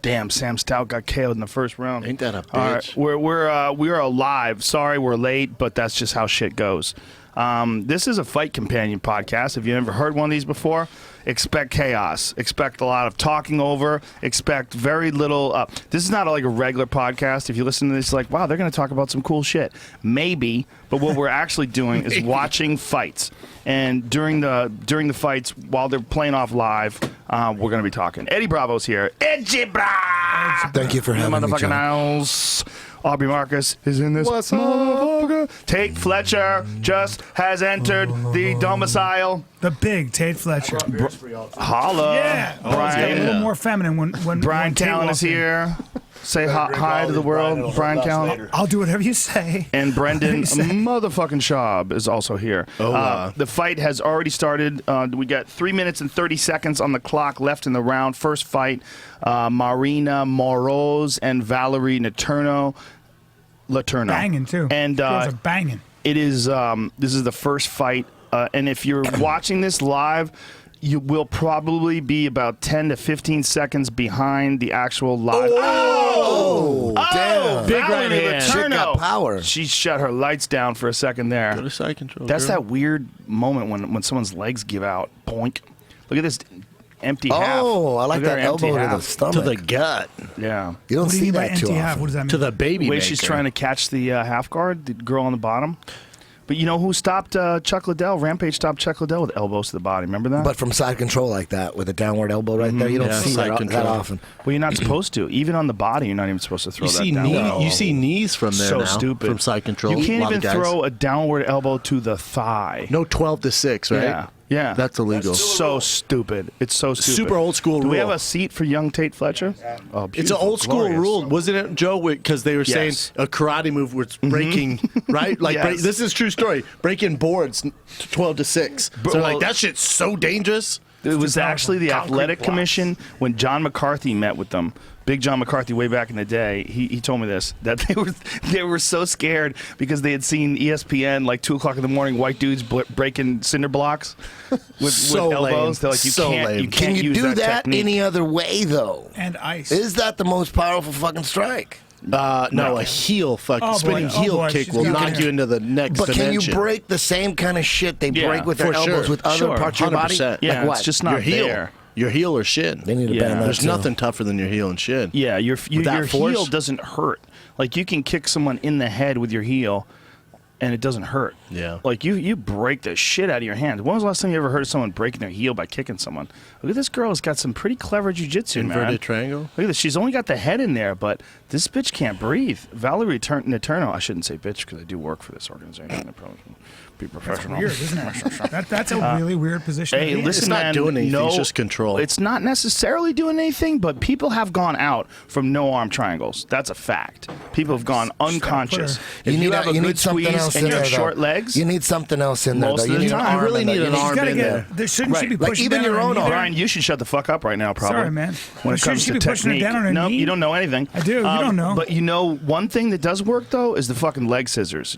Damn, Sam Stout got KO'd in the first round. Ain't that a bitch? All right, we're alive. Sorry, we're late, but that's just how shit goes. This is a fight companion podcast. If you've never heard one of these before, expect chaos. Expect a lot of talking over. Expect very little. This is not like a regular podcast. If you listen to this, like, wow, they're going to talk about some cool shit. Maybe, but what we're actually doing is watching fights. And during the fights, while they're playing off live, we're going to be talking. Eddie Bravo's here. Eddie Bravo! Thank you for having me, Motherfucking John. house. Aubrey Marcus is in this. What's up? Motherfucker. Tait Fletcher just has entered the domicile. The big Tait Fletcher. Holla. Yeah. Oh, it's got a Bryan. little more feminine when Bryan Tait Callen walks is in. here. Say hi to the world, Bryan Callen. I'll do whatever you say. And Brendan motherfucking Schaub is also here. The fight has already started. We got 3 minutes and 30 seconds on the clock left in the round. First fight, Marina Moroz and Valerie Letourneau. Banging, too. And Girls are banging. it is. This is the first fight. And if you're watching this live, you will probably be about 10 to 15 seconds behind the actual live. Oh, damn. Big right Valerie hand. Shit Letourneau. got power. She shut her lights down for a second there. Go to side control. That's girl. that weird moment when someone's legs give out. Boink. Look at this empty half. Oh, I like Look at that her empty elbow to the half. stomach. to the gut. Yeah. You don't What do you see mean by that too empty half? often. What does that mean? To the baby The way maker. she's trying to catch the half guard, the girl on the bottom. But you know who stopped Chuck Liddell? Rampage stopped Chuck Liddell with elbows to the body. Remember that? But from side control like that, with a downward elbow right there, you don't Yeah, see side that control. often. well, you're not supposed to. Even on the body, you're not even supposed to throw You that see down. you see knees from there So now. stupid. From side control. You can't A lot even of guys. throw a downward elbow to the thigh. No 12 to 6, right? Yeah. Yeah. That's illegal. So stupid. It's so stupid. Super old school Do we rule. have a seat for young Tait Fletcher? Oh, It's an beautiful, old school glorious. rule, wasn't it, Joe? Because they were saying Yes. a karate move was breaking, right? Like Yes. this is a true story. Breaking boards 12 to 6. So they're well- like that shit's so dangerous. It was actually the Concrete Athletic blocks. Commission when John McCarthy met with them. Big John McCarthy way back in the day. He told me this, that they were so scared because they had seen ESPN like 2 o'clock in the morning, white dudes breaking cinder blocks with So elbows. lame. They're like, you So can't lame. Can you use do that technique. any other way, though? And ice. Is that the most powerful fucking strike? No, a heel fucking Oh, boy. spinning Oh, heel boy. kick She's will got knock it. you into the next But can you dimension. break the same kind of shit they Yeah, break with their for elbows sure. with other Sure, parts of your body? 100%. Yeah, Like what? it's just your not heel? there. Your heel or shin? They need to Yeah. ban that There's too. nothing tougher than your heel and shin. Yeah, your that force? heel doesn't hurt. Like you can kick someone in the head with your heel, and it doesn't hurt. Yeah. Like you break the shit out of your hand. When was the last time you ever heard of someone breaking their heel by kicking someone? Look at this girl has got some pretty clever jiu-jitsu, man. Inverted triangle. Look at this. She's only got the head in there, but this bitch can't breathe. Valerie Letourneau. I shouldn't say bitch because I do work for this organization. I probably be professional. Weird, isn't it? That's a really weird position. Hey, to be in. listen, It's not man, doing anything, No, it's just control. It's not necessarily doing anything, but people have gone out from no arm triangles. That's a fact. People have gone unconscious. If you have a good squeeze and you have short legs, You need something else in there, Most though. of the You need time. an You arm really in there. need You an need- arm She's gotta in get. there. There shouldn't she be Right. Like, pushing even down your on her own knee arm. there? Brian, you should shut the fuck up right now, probably. Sorry, man. When it Shouldn't comes she to be pushing her technique. down on her No, knee? you don't know anything. I do. You don't know. But you know, one thing that does work though is the fucking leg scissors.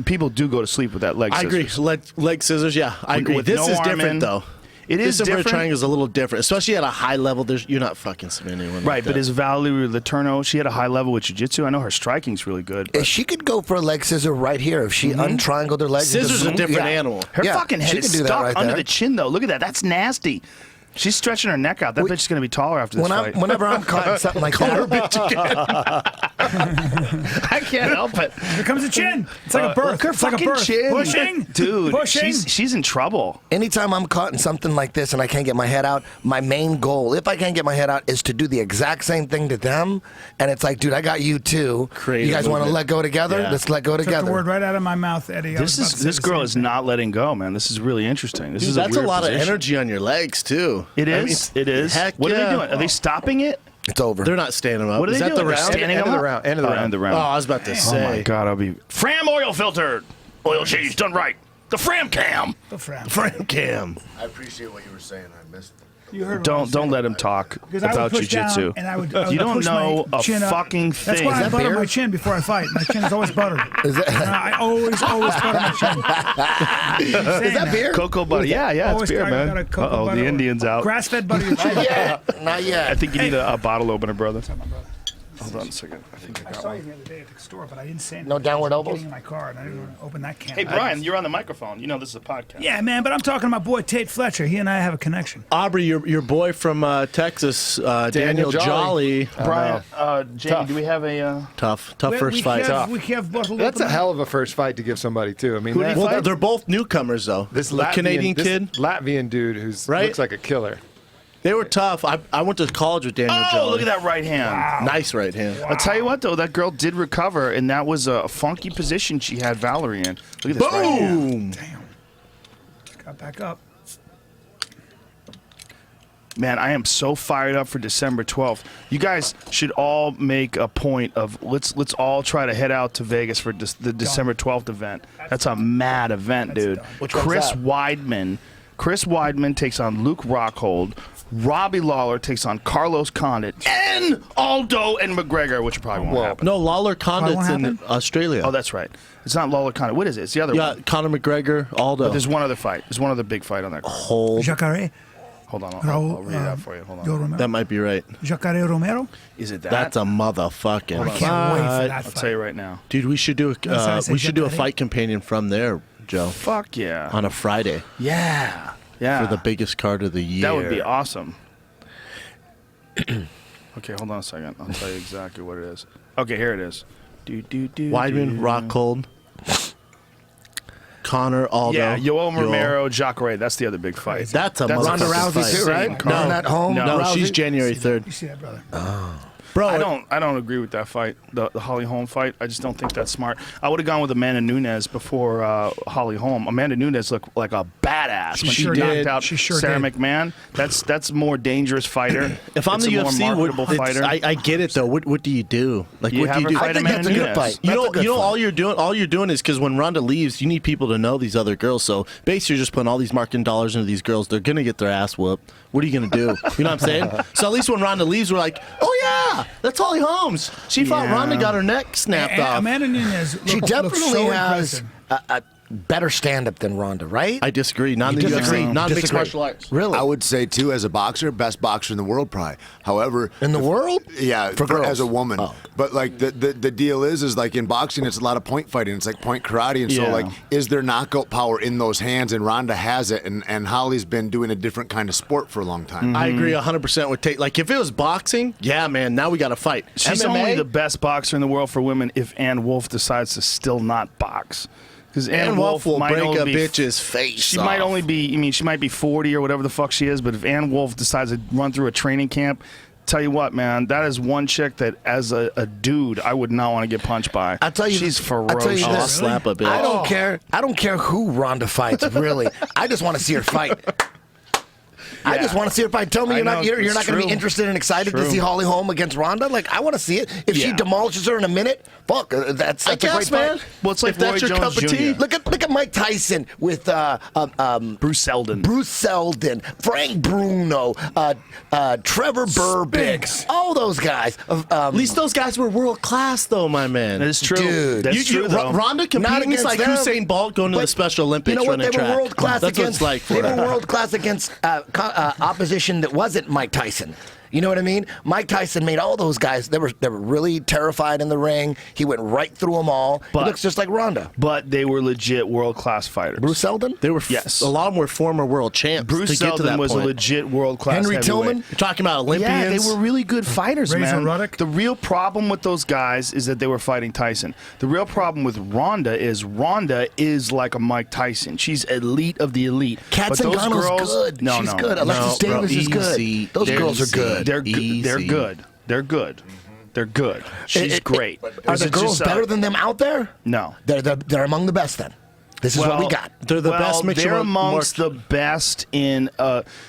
People do go to sleep with that leg I scissors. agree. Leg scissors, yeah. I agree. with This no is arm different, in. though. It is This inverted different. triangle is a little different, especially at a high level. You're not fucking submitting anyone. Right, like but that. is Valerie Letourneau, she had a high level with jiu-jitsu. I know her striking's really good. But If she could go for a leg scissor right here, if she untriangled her legs. Scissors and are a just- different yeah. animal. her Yeah, fucking head she is can do that stuck right under there. the chin, though. Look at that. That's nasty. She's stretching her neck out. That bitch is going to be taller after this fight. Whenever I'm caught in something like that, I can't help it. Here comes a chin. It's like a birth. Look her It's like a fucking birth. chin. Pushing, Dude, pushing. she's in trouble. anytime I'm caught in something like this and I can't get my head out, my main goal, if I can't get my head out, is to do the exact same thing to them. And it's like, dude, I got you too. Creative You guys want to movement. let go together? Yeah. Let's let go Took the together. word right out of my mouth, Eddie. I was about to say This the girl same is thing. not letting go, man. This is really interesting. This Dude, is that's a a weird lot position. of energy on your legs too. It I mean, is. It is. Heck What are yeah. they doing? Are they stopping it? It's over. They're not standing up. What are Is they that doing? the They're round? standing End of up? the round. End of the round. End of the Oh, round. I was about to Oh say. my God, I'll be Fram oil filtered. Oil change done right. The Fram cam. The frown. Fram cam. I appreciate what you were saying. I missed it. You heard what I was Don't saying. let him talk Because I would about push down jiu-jitsu. and I would You don't push know my a chin up. fucking That's thing. why Is I that butter beer? my chin before I fight. My chin is always buttered. I always butter my chin. Is that beer? Cocoa butter. Yeah, it's Always beer, got man. a cocoa Uh-oh, butter the or Indian's out. Grass-fed butter your chin. Not yet. Not I yet. think you need a bottle opener, brother. Hold on a second. I think I I got saw you one. the other day at the store, but I didn't say anything. No downward I was elbows? getting in my car, and I didn't want to open that can. Hey, Brian, you're on the microphone. You know this is a podcast. Yeah, man, but I'm talking to my boy Tait Fletcher. He and I have a connection. Aubrey, your boy from Texas, Daniel Jolly. Brian, Jamie, do we have a... Tough first we fight. have Buffalo. That's a hell of a first fight to give somebody too. I mean, that- Well, they're both newcomers though. this the Latvian, Canadian this kid. Latvian dude who's Right? looks like a killer. They were tough. I went to college with Daniel Oh, Jolly. look at that right hand. Nice right hand. I'll tell you what, though, that girl did recover, and that was a funky position she had Valerie in. Look at this right hand. Boom. Damn. Got back up. Man, I am so fired up for December 12th. You guys should all make a point of let's all try to head out to Vegas for the December 12th event. That's a mad event, dude. done. Which one's Chris that? Weidman. Chris Weidman takes on Luke Rockhold. Robbie Lawler takes on Carlos Condit and Aldo and McGregor, which probably won't happen. No, Lawler Condit's won't in happen? Australia. Oh, that's right. It's not Lawler Condit. What is it? It's the other yeah, one. Conor McGregor, Aldo. There's one other fight. There's one other big fight on that card. Hold. Jacare. Hold on. I'll Raul, read that for you. Hold Joe on. Romero. That might be right. Jacare Romero. Is it that? That's a motherfucking I can't wait for fight. that I'll fight. tell you right now. Dude, we should do That's how I a say we should do a Jacare. fight companion from there, Joe, Fuck yeah. on a Friday Yeah. Yeah. for the biggest card of the year. That would be awesome. Okay, hold on a second. I'll tell you exactly what it is. Okay, here it is. Weidman, Rockhold, Connor, Aldo. Yeah, Yoel Romero, Jacare. That's the other big fight. That's a That's Ronda motherfucking Rousey fight. too, right? Insane No, card. at home. No. No, Rousey? she's January 3rd. You see that, brother? Bro, I don't agree with that fight, the Holly Holm fight. I just don't think that's smart. I would have gone with Amanda Nunes before Holly Holm. Amanda Nunes looked like a badass when She she knocked did. out She sure Sarah did. McMahon. That's a more dangerous fighter. if I'm It's the a more UFC, marketable fighter. I get it though. What do you do? Like, You what have do you her do? fight I think Amanda that's a good Nunes. fight. You That's know, a good you know, fight. all you're doing is because when Ronda leaves, you need people to know these other girls. So basically, you're just putting all these marketing dollars into these girls. They're gonna get their ass whooped. What are you gonna do? You know what I'm saying? So at least when Ronda leaves, we're like, oh yeah, that's Holly Holmes. She fought Yeah. Ronda, got her neck snapped And off. Amanda Nunes. She looks definitely so has impressive. a better stand-up than Ronda, right? I disagree. Not in the disagree? UFC, not in mixed Disagree. martial arts. Really? I would say too, as a boxer, best boxer in the world, probably. However, In the world? yeah, For girls? as a woman. Oh. But like the deal is like in boxing, it's a lot of point fighting. It's like point karate, and so Yeah. like, is there knockout power in those hands? And Ronda has it, and Holly's been doing a different kind of sport for a long time. I agree 100% with Tate. Like if it was boxing, yeah, man, now we got to fight. She's MMA, only the best boxer in the world for women if Ann Wolfe decides to still not box. Because Ann Wolfe will might break only a be- bitch's face. She might off. only be, I mean, she might be 40 or whatever the fuck she is, but if Ann Wolfe decides to run through a training camp, tell you what, man, that is one chick that as a dude, I would not want to get punched by. I'll tell you She's this- I'll tell you ferocious. I'll this. slap a bitch. I don't care. I don't care who Ronda fights. Really, I just want to see her fight. I just want to see her fight. Tell me I you're know, not you're it's not going to true. be interested and excited to True. see Holly Holm against Ronda. Like I want to see it. If she Yeah. demolishes her in a minute, fuck, that's I a great guess, man. fight. Well, it's like if that's Roy your Jones cup of tea. Jr. Look at Mike Tyson with Bruce Seldon. Bruce Seldon, Frank Bruno, Trevor Burbank, all those guys. At least those guys were world class, though, my man. That is true. Dude. That's true, though. Ronda Not competing is against like them, Usain Bolt going to the but Special Olympics. You know what? running They were track. world class That's against. what it's like for They were her. world class against opposition that wasn't Mike Tyson. You know what I mean? Mike Tyson made all those guys. They were really terrified in the ring. He went right through them all. But- he looks just like Ronda. But they were legit world-class fighters. Bruce Seldon, They were Yes. a lot of them were former world champs. Bruce to get to Seldon that was point. a legit world-class Henry heavyweight. Tillman? You're talking about Olympians. Yeah, they were really good fighters, Razor man. Ruddock? The real problem with those guys is that they were fighting Tyson. The real problem with Ronda is like a Mike Tyson. She's elite of the elite. Kat But those Zingano's girls, good. No, She's no, good. no. Alexis bro, Davis is good. easy. Those They're girls are easy. good. They're good. They're Easy. good. They're good. They're good. She's great. Are Is the it girls just, better than them out there? No. They're among the best. Then this is what we got. They're the best mixed They're martial amongst the best in.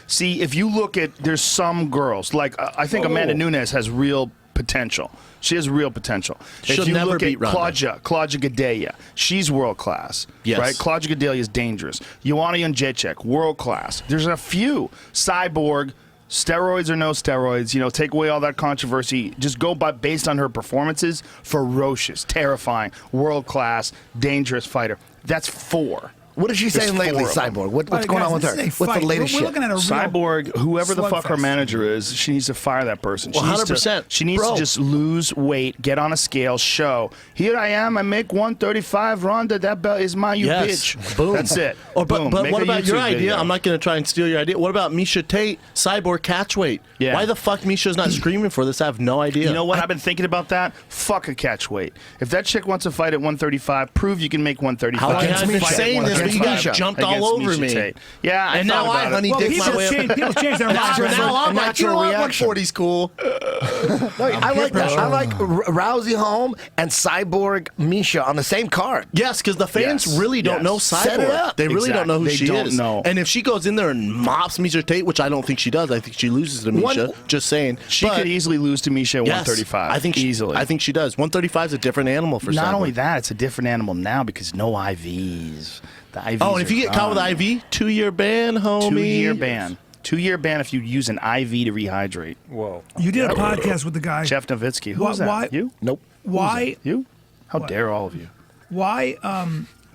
See, if you look at, there's some girls like I think Amanda Nunes has real potential. She has real potential. She'll if you never look beat at Ronda. Claudia Gadelha, she's world class. Yes. Right? Claudia Gadelha is dangerous. Joanna Jędrzejczyk, world class. There's a few. Cyborg, Steroids or no steroids, take away all that controversy. Just go based on her performances. Ferocious, terrifying, world-class, dangerous fighter. That's 4. What is she saying There's lately, 4 of them. Cyborg? What's going on with her? What's the latest We're shit? looking at a real Cyborg, whoever the fuck her slugfest. manager is, she needs to fire that person. She 100%. She needs to just lose weight, get on a scale, show. Here I am. I make 135. Ronda, that belt is mine. You Yes. bitch. Boom. That's it. Or, Boom. but Make what a about your YouTube idea? video. I'm not going to try and steal your idea. What about Misha Tate, Cyborg catchweight? Yeah. Why the fuck Misha's not screaming for this? I have no idea. You know what? I've been thinking about that. Fuck a catch weight. If that chick wants to fight at 135, prove you can make 135. How long Against have I been Misha. saying this, but you guys Misha. jumped Against all over Misha me. Tate. Yeah, And now I honey Well, dick people my way up. change their minds. So Natural- now I'm like, you natural know what? reaction. 140's cool. I like that. I like Rousey Home and Cyborg Misha on the same card. Yes, because the fans Yes. really don't Yes. know Set it Cyborg. up. They really don't know who Exactly. she They don't is. know. And if she goes in there and mops Misha Tate, which I don't think she does, I think she loses to Misha. Just saying. She But could easily lose to Misha at yes, 135. I think easily. I think she does. 135 is a different animal for Not Cyborg. only that, it's a different animal now because no IVs. The IVs. Oh, and if you get caught with gone. IV, 2-year ban, homie. 2-year ban. 2-year ban if you use an IV to rehydrate. Whoa. You did a podcast with the guy. Jeff Nowitzki. Who Why- was that? why- You? Nope. Why? You? How dare all of you? Why?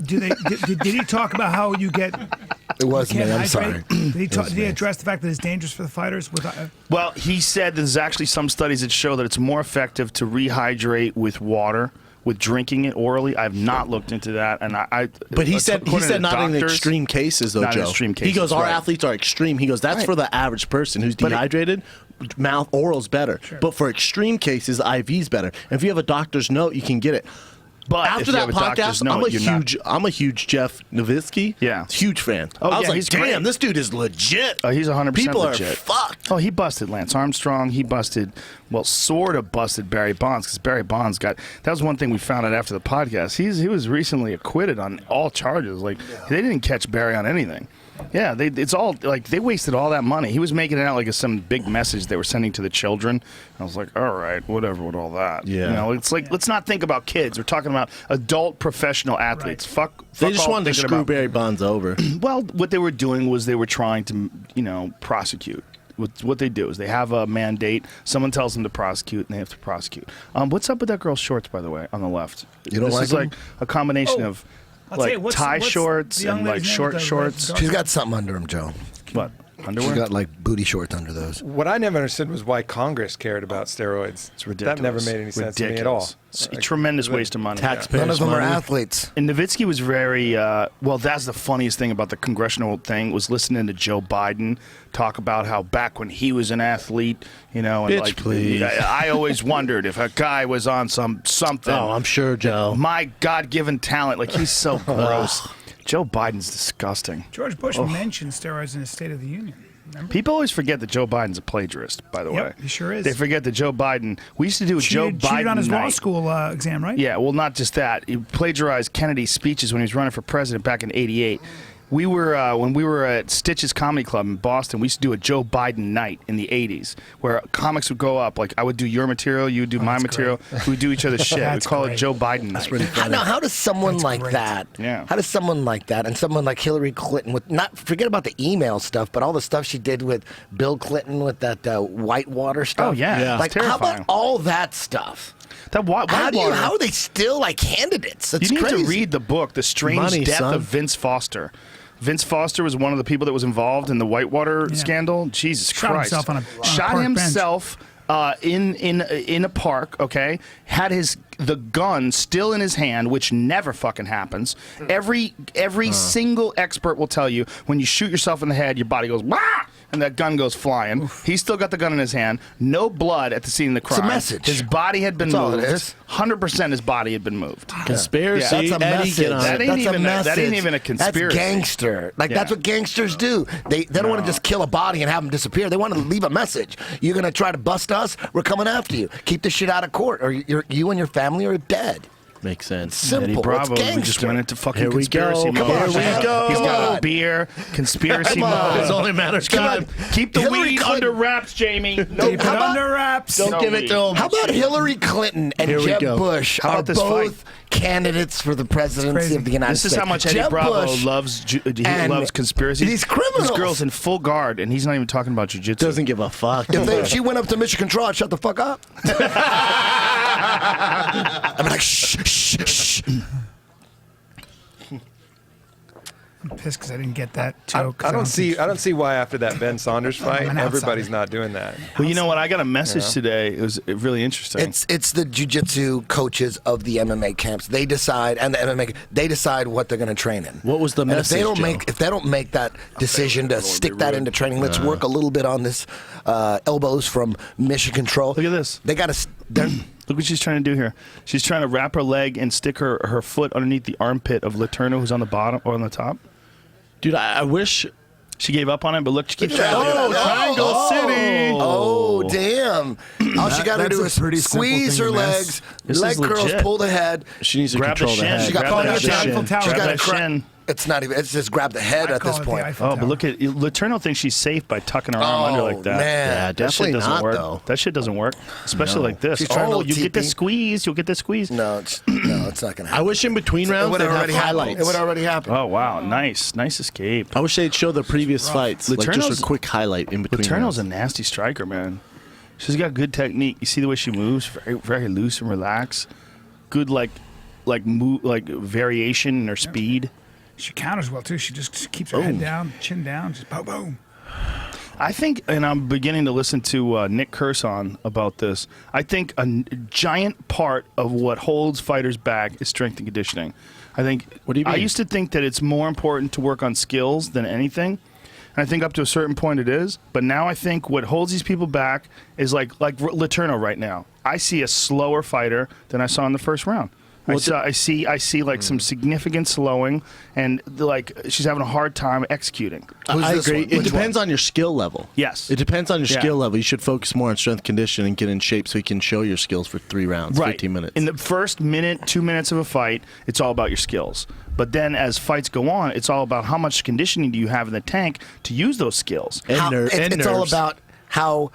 Do they? Did he talk about how you get? It was me. can't I'm hydrate? sorry. Did he address the fact that it's dangerous for the fighters? Well, he said there's actually some studies that show that it's more effective to rehydrate with water, with drinking it orally. I've not looked into that, and But he said according to not in doctors- extreme cases though, Not in Joe. extreme He goes, cases, our right. athletes are extreme. He goes, that's for the average person who's dehydrated. Mouth oral's better, but for extreme cases, IV's better. And if you have a doctor's note, you can get it. But if After you that have a doctor's podcast, note, you're not- I'm a huge Jeff Nowitzki. Yeah. huge fan. Oh, I was yeah, like, he's damn, great. this dude is legit. Oh, he's 100% People legit. are fucked. Oh, he busted Lance Armstrong. He busted, well, sort of busted Barry Bonds because Barry Bonds got. That was one thing we found out after the podcast. He was recently acquitted on all charges. Like they didn't catch Barry on anything. Yeah, it's all like they wasted all that money. He was making it out like some big message they were sending to the children. I was like, all right, whatever with all that. Yeah. It's like let's not think about kids. We're talking about adult professional athletes. Fuck. They just all wanted to thinking screw about- Barry Bonds over. Well, what they were doing was they were trying to, prosecute. What they do is they have a mandate. Someone tells them to prosecute, and they have to prosecute. What's up with that girl's shorts, by the way, on the left? You don't this like is them? like a combination of I'll tell you, like what's- tie what's shorts the young and like lady's name short with the shorts. red She's got something under him, Joe. What? She's Underwear? got like booty shorts under those. What I never understood was why Congress cared about steroids. It's ridiculous. That never made any sense to me at all. Ridiculous. It's a tremendous waste of money. Taxpayers' None of them are money. athletes. And Nowitzki was very well. That's the funniest thing about the congressional thing was listening to Joe Biden talk about how back when he was an athlete, and Bitch, like please. I always wondered if a guy was on something. Oh, I'm sure, Joe. My God-given talent, like he's so gross. Joe Biden's disgusting. George Bush mentioned steroids in his State of the Union. Remember? People always forget that Joe Biden's a plagiarist. By the way, Yep, he sure is. They forget that Joe Biden. We used to do a Joe Cheated Biden on his law night. school exam, right? Yeah, well, not just that. He plagiarized Kennedy's speeches when he was running for president back in '88. We were when we were at Stitch's Comedy Club in Boston. We used to do a Joe Biden night in the '80s, where comics would go up. Like I would do your material, you would do my material. We would do each other's shit. We That's call it great. Joe Biden night. How does someone That's like great. that? Yeah. How does someone like that and someone like Hillary Clinton with not forget about the email stuff, but all the stuff she did with Bill Clinton with that Whitewater stuff? Oh, yeah. Yeah. Like It's how terrifying. about all that stuff? That How are they still like candidates? That's You need crazy. to read the book, The Strange Money, Death son. of Vince Foster. Vince Foster was one of the people that was involved in the Whitewater scandal. Jesus Shot Christ! himself on a Shot park himself in a park. Okay, had the gun still in his hand, which never fucking happens. Every single expert will tell you when you shoot yourself in the head, your body goes bah! And that gun goes flying. He's still got the gun in his hand. No blood at the scene of the crime. It's a message. His body had been That's all it moved. is. 100% his body had been moved. Conspiracy. That's a Eddie, message. get on That it. ain't That's a even that ain't message. even a conspiracy. That's gangster. Like that's Yeah. what gangsters do. They don't want to just kill a body and have them disappear. They want to leave a message. You're gonna try to bust us. We're coming after you. Keep this shit out of court, or you and your family are dead. Makes sense. Simple. Eddie Bravo, It's we just gangster. went into fucking Here we conspiracy go. mode. Here we go. He's got Come a on. beer, conspiracy Come on. It's mode. only a matter of time. Keep the Hillary weed Clinton- under wraps, Jamie. No, Keep it under wraps. Don't give it to him. How about Hillary Clinton and Here we Jeb go. Bush How about are this both fight? candidates for the presidency crazy. of the United This States? is how much Eddie Jeb Bravo Bush loves. He and loves conspiracies. these criminals. This girl's in full guard, and he's not even talking about jujitsu. Doesn't give a fuck. If she went up to Mission Control, I'd shut the fuck up. I'd be like, shh, shh, shh. I'm pissed because I didn't get that joke. I don't see why after that Ben Saunders fight, an outsider. everybody's not doing that. Well, you know what? I got a message today. It was really interesting. It's the jiu-jitsu coaches of the MMA camps. They decide, and the MMA, they decide what they're going to train in. What was the And message, if they don't make that decision to stick that into training, let's work a little bit on this elbows from Mission Control. Look at this. They got to. Look what she's trying to do here. She's trying to wrap her leg and stick her foot underneath the armpit of Letourneau, who's on the bottom or on the top. Dude, I wish. She gave up on it, but look, she keeps trying to do Oh, it. Triangle City. Oh, damn. All she got to that's do a is pretty simple squeeze thing her to miss. legs, This leg is curls, legit. pull the head. She needs to Grab the control the shin. head. She got Grab plenty that of shin. time. Grab She got that to crack. shin. It's not even. It's just grab the head I at call this it the point. Eiffel Oh, Tower. but look at Letourneau thinks she's safe by tucking her arm under like that. Man. Yeah, That definitely shit doesn't not, work. though. That shit doesn't work, especially like this. She's trying Oh, to you get the TP. squeeze. You'll get the squeeze. No, it's not going to I happen. wish in between It rounds would they'd have have already happened. highlights. It would already happen. Oh wow, nice escape. I wish they'd show the previous fights, like just Letourneau's- a quick highlight in between. Letourneau's a rounds. nasty striker, man. She's got good technique. You see the way she moves, very very loose and relaxed. Good like variation in her speed. She counters well too. She just keeps her head down, chin down, just boom, boom. I think, and I'm beginning to listen to Nick Curson about this. I think a giant part of what holds fighters back is strength and conditioning. I think. What do you mean? I used to think that it's more important to work on skills than anything. And I think up to a certain point it is. But now I think what holds these people back is like Letourneau right now. I see a slower fighter than I saw in the first round. I see like some significant slowing, and like she's having a hard time executing. I this agree. one? It Which depends on your skill level. Yes. It depends on your Yeah. skill level. You should focus more on strength conditioning and get in shape so you can show your skills for 3 rounds, 15 minutes. In the first minute, 2 minutes of a fight, it's all about your skills. But then as fights go on, it's all about how much conditioning do you have in the tank to use those skills. And It's all nerves. about how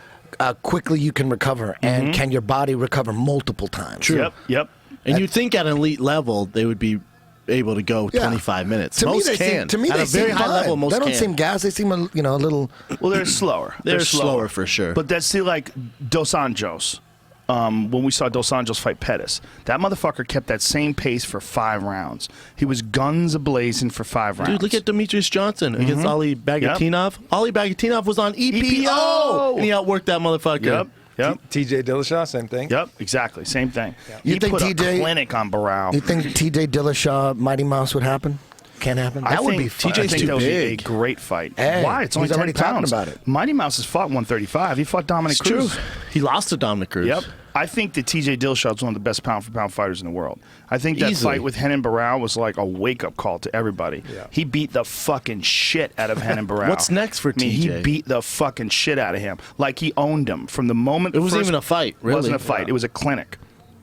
quickly you can recover and can your body recover multiple times. True. Yep. And you'd think at an elite level they would be able to go Yeah. 25 minutes. To me, Most they can. Seem, to me, at they a very seem high fine. level, most They don't can. seem gas. They seem a little. Well, they're slower. They're slower for sure. But that's still like Dos Anjos. When we saw Dos Anjos fight Pettis, that motherfucker kept that same pace for 5 rounds. He was guns a-blazing for 5 rounds. Dude, look at Demetrius Johnson against Ali Bagatinov. Ali Bagatinov was on EPO, and he outworked that motherfucker. Yep. TJ Dillashaw, same thing. Yep, exactly. Same thing. You He think put TJ a clinic on Barao. You think T.J. Dillashaw, Mighty Mouse would happen? Can't happen. That would be fun. I think too that would be a big. great fight. Hey, Why? It's only he's 10 already talking pounds. about it. Mighty Mouse has fought 135. He fought Dominic It's Cruz. true. He lost to Dominic Cruz. Yep. I think that TJ Dillashaw is one of the best pound-for-pound fighters in the world. I think that Easily. fight with Henan Barao was like a wake-up call to everybody. Yeah. He beat the fucking shit out of Henan Barao. What's next for I mean, He TJ? beat the fucking shit out of him. Like he owned him from the moment. It wasn't first- even a fight, It wasn't really. a fight. It was a clinic.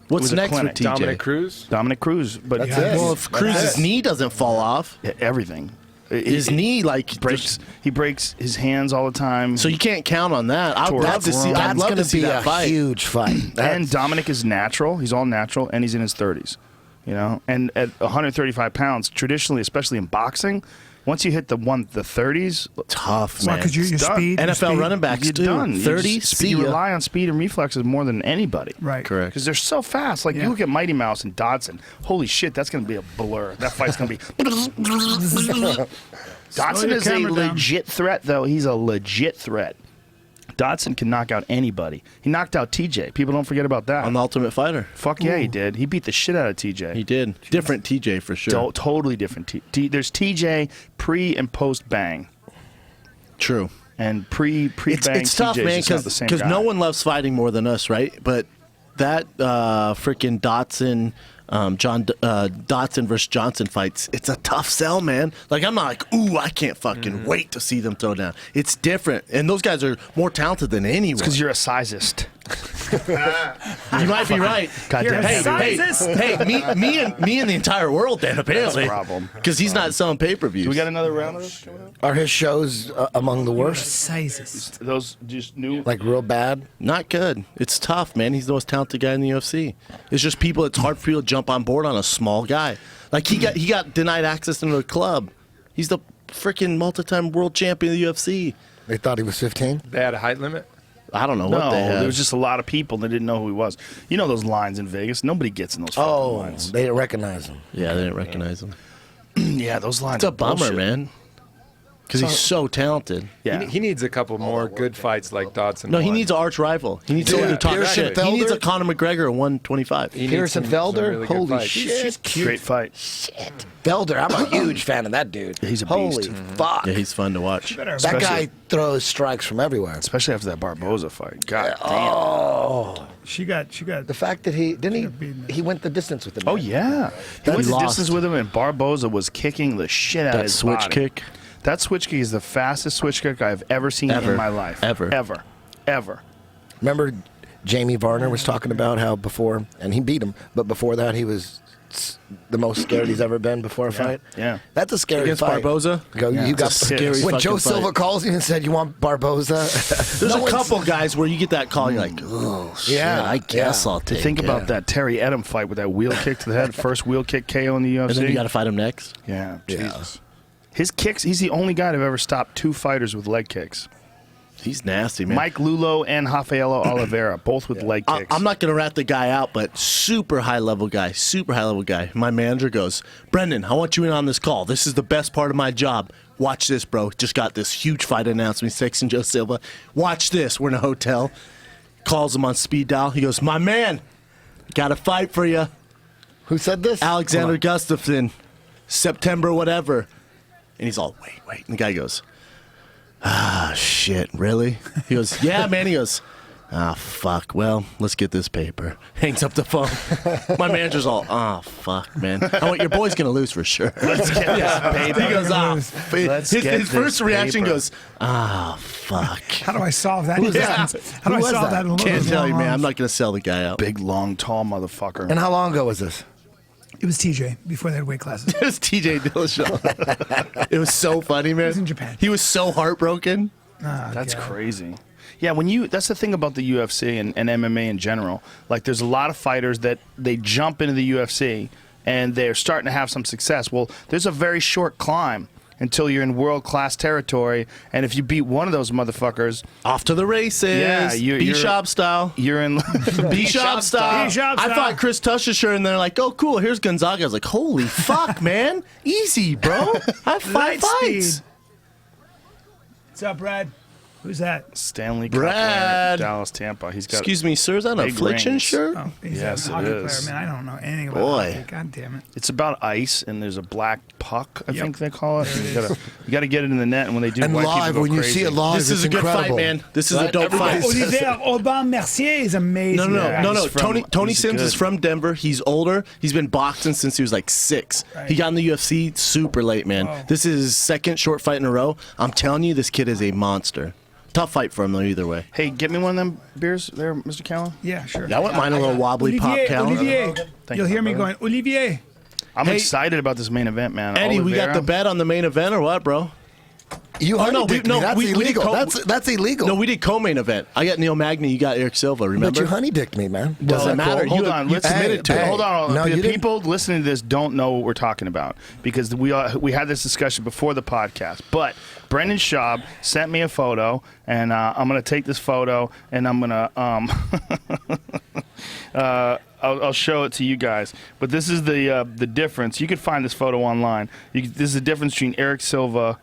What's was a next for clinic. TJ? Dominic Cruz. Dominic Cruz, but That's it. Well, if Cruz's knee doesn't fall off, everything. his knee like breaks. He breaks his hands all the time. So you can't count on that. I'd love to see. I'd That's love going to to see be that a fight. huge fight. and That's- Dominic is natural. He's all natural, and he's in his 30s. You know, and at 135 pounds, traditionally, especially in boxing, once you hit the 30s, Tough, Well, man. because your It's done. speed. your NFL speed- running backs you're too. done. 30, You see you ya. rely on speed and reflexes more than anybody. Right. Correct. Because they're so fast. Like Yeah. you look at Mighty Mouse and Dodson. Holy shit, that's going to be a blur. That fight's going to be. Dodson your is a camera down. legit threat, though. He's a legit threat. Dodson can knock out anybody. He knocked out TJ. People don't forget about that. On the Ultimate Fighter. Fuck yeah, he did. He beat the shit out of TJ. He did. Different TJ for sure. Totally different. There's TJ pre and post bang, True. and pre It's bang. tough, TJ man, is just not the same because guy. no one loves fighting more than us, right? But that freaking Dotson, Dotson versus Johnson fights, it's a tough sell, man. Like, I'm not like, ooh, I can't fucking wait to see them throw down. It's different. And those guys are more talented than anyone. because you're a sizist. You might be right. Goddamn You're a Hey, sizist. me and the entire world, then, apparently. problem. Because he's not selling pay-per-views. Do we got another round of this coming up? Are his shows among the worst? Sizes. Those just new. Like real bad? Not good. It's tough, man. He's the most talented guy in the UFC. It's just people. It's hard for people to jump on board on a small guy. Like he got denied access into the club. He's the freaking multi-time world champion of the UFC. They thought he was 15? They had a height limit. I don't know No, what they had. there was just a lot of people that didn't know who he was. You know those lines in Vegas? Nobody gets in those fucking Oh, lines. they didn't recognize him. Yeah, they didn't recognize him. Yeah, those lines. It's a are bummer, bullshit. man. Because he's so talented. Yeah. He needs a couple more good fights like Dodson. No, he won. needs an arch rival. He needs Yeah. someone to talk Pearson shit. He needs a Felder? Conor McGregor at 125. He needs Pearson some Felder? really good Holy fights. shit. Great fight. Felder, I'm a huge fan of that dude. Yeah, he's a Holy beast. fuck. Yeah, he's fun to watch. Better. That guy throws strikes from everywhere. Especially after that Barboza fight. God damn. Oh. She got. The fact that he beaten us. he went the distance with him. Oh, yeah. He He went the lost. distance with him, and Barboza was kicking the shit out of That his switch body. kick. That switch kick is the fastest switch kick I've ever seen Ever. in my life. Ever. Remember Jamie Varner was talking about how before, and he beat him, but before that he was the most scared he's ever been before a fight. yeah. That's a scary Against fight. Barboza? Go, Yeah, you it's got a scary when fucking Joe fight. Silva calls you and said you want Barboza. There's a couple guys where you get that call, you're like, oh, shit, Yeah, I guess yeah. I'll take Think it. about that Terry Edom fight with that wheel kick to the head. First wheel kick KO in the UFC. And then you got to fight him next. Yeah, Jesus. His kicks, he's the only guy to have ever stopped two fighters with leg kicks. He's nasty, man. Mike Lulo and Rafaelo Oliveira, both with leg kicks. I'm not going to rat the guy out, but super high-level guy, super high-level guy. My manager goes, Brendan, I want you in on this call. This is the best part of my job. Watch this, bro. Just got this huge fight announcement. He's texting Joe Silva. Watch this. We're in a hotel. Calls him on speed dial. He goes, my man, got a fight for you. Who said this? Alexander Gustafsson, September whatever. And he's all, wait. And the guy goes, shit, really? He goes, yeah, man. He goes, fuck. Well, let's get this paper. Hangs up the phone. My manager's all, fuck, man. Your boy's going to lose for sure. Let's get this paper. He goes, Let's his get first this reaction paper. goes, fuck. How do I solve that? Who's that? How do I Who was solve that? that? Can't tell you, man. I'm I'm not going to sell the guy out. Big, long, tall motherfucker. And how long ago was this? It was TJ before they had weight classes. It was TJ Dillashaw. It was so funny, man. was in Japan. He was so heartbroken. That's crazy. Yeah, that's the thing about the UFC and MMA in general. Like, there's a lot of fighters that they jump into the UFC and they're starting to have some success. Well, there's a very short climb until you're in world-class territory, and if you beat one of those motherfuckers, Off to the races. Yeah, you're- B-Shop style. you're in B-Shop style. B-Shop I style. fought Chris Tushisher, and they're like, oh, cool, here's Gonzaga. I was like, holy fuck, man. Easy, bro. I have 5 Light fights. speed. What's up, Brad? Who's that? Stanley Cup Brad. winner, Dallas, Tampa. He's got Excuse me, sir, is that an big affliction rings. shirt? Oh, he's Yes, a it hockey is. player. Man, I don't know anything about Boy. hockey. God damn it. It's about ice, and there's a black puck, I Yep. think they call it. You got to get it in the net, and when they do, And white live, people go when you crazy. see it live, This is a it's good fight, incredible. man. This is a Right? dope Everybody fight. says Olivier Aubin Mercier is amazing. No, Yeah, he's from- Tony he's Sims is good. from Denver. He's older. He's been boxing since he was like 6. Right. He got in the UFC super late, man. Wow. This is his second short fight in a row. I'm telling you, this kid is a monster. Tough fight for him, though, either way. Hey, get me one of them beers there, Mr. Callen. Yeah, sure. I wouldn't mind a little wobbly pop count. Olivier. Thank You'll you, hear me brother. going, Olivier. I'm Hey. excited about this main event, man. Eddie, we got Oliveira. the bet on the main event or what, bro? You Oh, no, honey dicked no, me. That's we did illegal. co- That's illegal. No, we did co-main event. I got Neil Magny. You got Eric Silva. Remember? But you honey dicked me, man. Doesn't matter. Hold You- on, you listen. committed to it. Hold on. No, the you didn't. people listening to this don't know what we're talking about because we had this discussion before the podcast. But Brendan Schaub sent me a photo, and I'm going to take this photo, and I'm going to I'll show it to you guys. But this is the difference. You could find this photo online. This is the difference between Eric Silva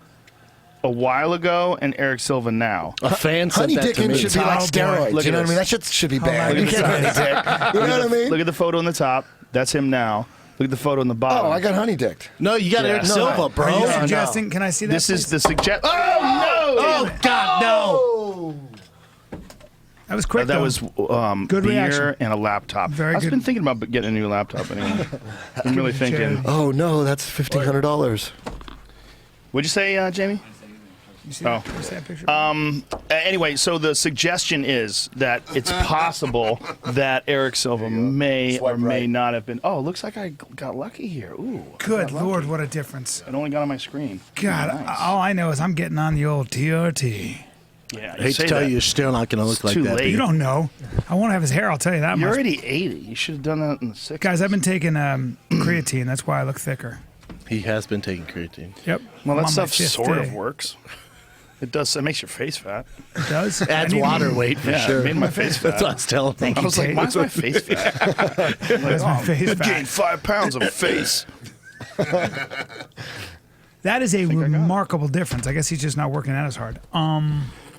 a while ago and Eric Silva now. A fan sent Honey that to dicking me. should be like Oh, boy. steroids. Look You at know what I this. mean? That shit should be banned. my You can't honey dick. You know what I mean? Look at the photo on the top. That's him now. Look at the photo on the bottom. Oh, I got honey dicked. No, you got Yeah. Eric No, Silva, I- bro. Are you no. suggesting? Can I see that? This is please? the suggest. Oh no! Oh, God, no. That was quick. That though. was Good beer reaction. and a laptop. Very I've good. been thinking about getting a new laptop anyway. I'm really thinking. Oh no, that's $1,500. What'd you say, Jamie? You see, Oh. you see that picture? Anyway, so the suggestion is that it's possible that Eric Silva may or may not have been. Oh, it looks like I got lucky here. Ooh. Good Lord, what a difference. It only got on my screen. God, Nice. all I know is I'm getting on the old TRT. Yeah, I hate to tell you, you're still not going to look It's like too that. late. You don't know. I won't have his hair, I'll tell you that You're much. already 80. You should have done that in the 60s. Guys, I've been taking creatine. That's why I look thicker. He has been taking creatine. Yep. Well, I'm that on my stuff 5th sort of day. works. It does. It makes your face fat. It does? Adds I need- water weight for Yeah, sure. it made my face fat. That's what I was telling him. Thank I you, was like, Tate. why's my face fat? Why's my face I fat? gained 5 pounds of face. That is a remarkable difference. I guess he's just not working out as hard. Yeah,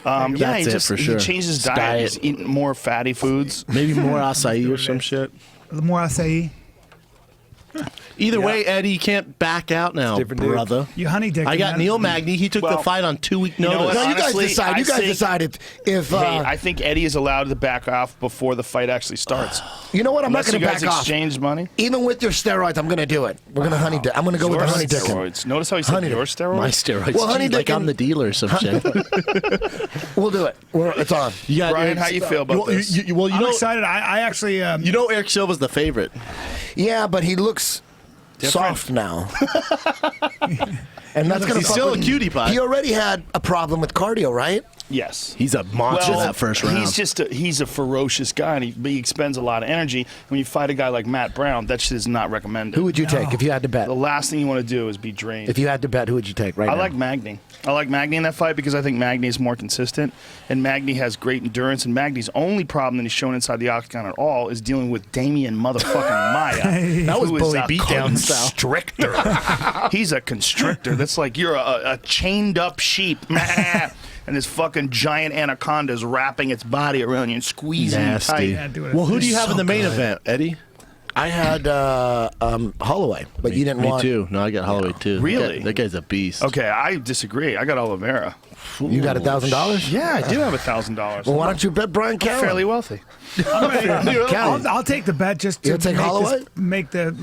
That's he it just for sure. he changed his His diet. diet. He's eating more fatty foods. Maybe more acai or some shit. The more acai, Either way, Eddie, you can't back out now, different dude. brother. you honey dick. I got Neil Magny. He took the Well, fight on 2-week know notice. what? No, you guys Honestly, decide. You I guys think- decide if Hey, I think Eddie is allowed to back off before the fight actually starts. you know what, I'm Unless not you going to guys back off. exchange money. Even with your steroids, I'm going to do it. We're going to honey dick. I'm going to go with Your the honey dick. steroids. Notice how he said Honey your dick. steroids? My steroids. Well, honey Gee, like dick I'm and- the dealer or some shit. We'll do it. It's on. You got Brian, Eric- how you feel about well, this? well, you I'm know, excited. I actually. you know, Eric Silva's the favorite. Yeah, but he looks soft now. And that's going to He's still a cutie pie. He already had a problem with cardio, right? Yes. He's a monster that first round. He's a ferocious guy, and he expends a lot of energy. When you fight a guy like Matt Brown, that shit is not recommended. Who would you take if you had to bet? The last thing you want to do is be drained. If you had to bet, who would you take right I now? like Magny. I like Magny in that fight because I think Magny is more consistent, and Magny has great endurance. And Magny's only problem that he's shown inside the octagon at all is dealing with Damian motherfucking Maya. That was who is bully a beatdown style. constrictor. He's a constrictor. That's like you're a chained up sheep. And this fucking giant anaconda is wrapping its body around you and squeezing you Nasty. tight. Yeah, do it. Well, who do you He's have in so the main good. event, Eddie? I had Holloway, but you didn't Me want. too. No, I got Holloway too. Really? That guy's a beast. Okay, I disagree. I got Oliveira. You got $1,000? Yeah, I do have $1,000. Well, why don't you bet Bryan Callen? Fairly wealthy. I'll take the bet just to You'll take Holloway? make the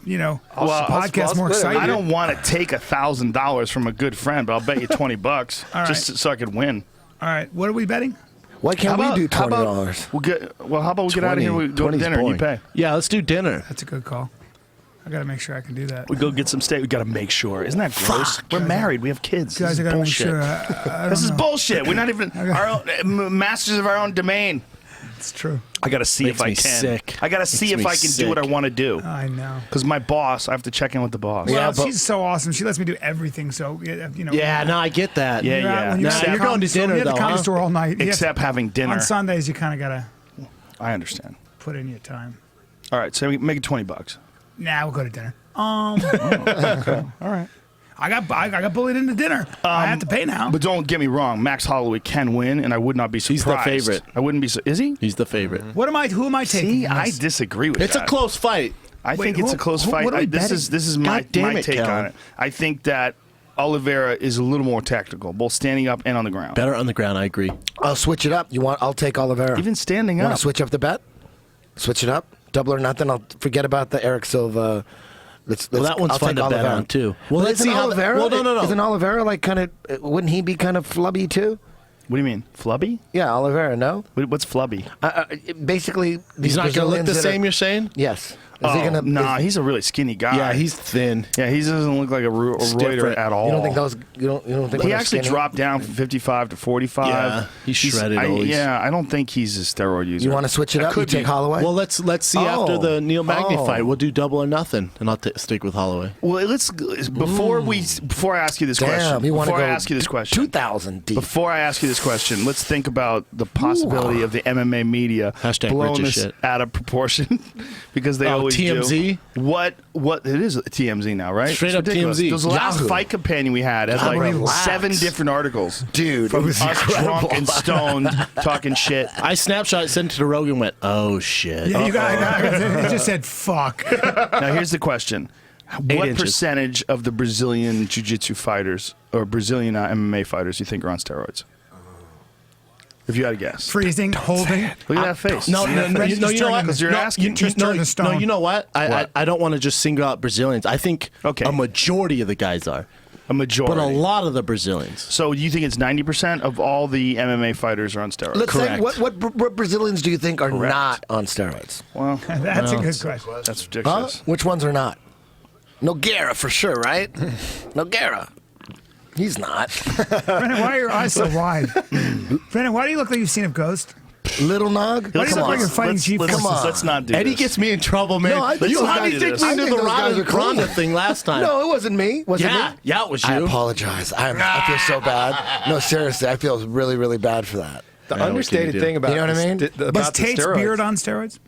Well, podcast more I'll split it. exciting. I don't want to take $1,000 from a good friend, but I'll bet you $20 All just so I could win. All right, what are we betting? Why can't How we do how $20? How about we get out of here? We go to 20's dinner and you boring. pay. Yeah, let's do dinner. That's a good call. I got to make sure I can do that. We go get some steak. We got to make sure. Isn't that gross? We're married. We have kids. Guys, this I is got to make bullshit. sure. I This don't is know. bullshit. We're not even our own, masters of our own domain. It's true. I got to see Makes if I me can. sick. I got to see Makes if me I can do what I sick. want to do. I know. Because my boss, I have to check in with the boss. Well, but- she's so awesome. She lets me do everything. So Yeah, no, I get that. Yeah, You're yeah. When you're, Nah, at the you're going comedy to store, dinner, you're at the though, comedy huh? store all night. You Except having dinner. on Sundays, you kind of gotta I understand. put in your time. All right, so we make it $20. Nah, we'll go to dinner. All right. I got bullied into dinner. I have to pay now. But don't get me wrong, Max Holloway can win, and I would not be He's surprised. the favorite. I wouldn't be. Is he? He's the favorite. What am I? Who am I taking? See, in I this? disagree with It's that. a close fight. I Wait, think it's a close fight. what are we This betting? is my God damn it, take Callen. on it. I think that Oliveira is a little more tactical, both standing up and on the ground. Better on the ground, I agree. I'll switch it up. I'll take Oliveira. Even standing Want up. to switch up the bet? Switch it up. Double or nothing. I'll forget about the Eric Silva. Well, that one's I'll fun take to bet Oliveira. on, too. Well, But let's isn't see how. Oliveira, Well, no. Isn't Oliveira like kind of? Wouldn't he be kind of flubby too? What do you mean, flubby? Yeah, Oliveira. No. What's flubby? Basically, He's these not going to look Brazilians the that same, are- you're saying? Yes. Is he gonna? Nah, is- he's a really skinny guy. Yeah, he's thin. Yeah, he doesn't look like a Reuter different. at all. You don't think those? You don't think He when they're actually skinny? dropped down from 55 to 45. Yeah, he's shredded always. Yeah, I don't think he's a steroid user. You want to switch it I up? could You take be. Holloway. Well, let's see after Oh. the Neil Magny Oh. fight. We'll do double or nothing, and I'll stick with Holloway. Well, before I ask you this Damn, question, you want to before go I ask you this question, 2,000 deep. Before I ask you this question, let's think about the possibility of the MMA media Hashtag blowing rich as this shit. out of proportion because they always TMZ? do. What it is TMZ now, right? Straight It's up ridiculous. TMZ. Those last Yahoo. fight companion we had had like Relax. 7 different articles. Dude, From it was us incredible. drunk and stoned talking shit. I snapshot sent it to Rogan and went, oh, shit. Yeah, you got it. Just said fuck. Now here's the question. 8 What inches. percentage of the Brazilian jiu-jitsu fighters or Brazilian MMA fighters you think are on steroids? If you had to guess. Freezing, holding. Look at that face. No, See that no, face? you know what? Because you're No, asking. just turn to stone. No, you know what? What? I don't want to just single out Brazilians. I think Okay. a majority of the guys are. A majority. But a lot of the Brazilians. So you think it's 90% of all the MMA fighters are on steroids? Let's say, Correct. what Brazilians do you think are Correct. not on steroids? Well, That's a good question. that's Huh? ridiculous. Which ones are not? Nogueira for sure, right? Nogueira. He's not. Brennan, why are your eyes so wide? Brennan, why do you look like you've seen a ghost? Little Nog? Why do you Come look like on. you're fighting G-forces? Come on. Let's not do Eddie this. gets me in trouble, man. No, I think you those how guys do you do think this. we I knew think the those guys are clean. Ronda thing last time? No, it wasn't me. Was it Yeah, me? yeah, it was you. I apologize. I feel so bad. No, seriously, I feel really, really bad for that. The Yeah, what can understated you do? thing about You know what I mean? Is about the Tate's steroids, beard on steroids?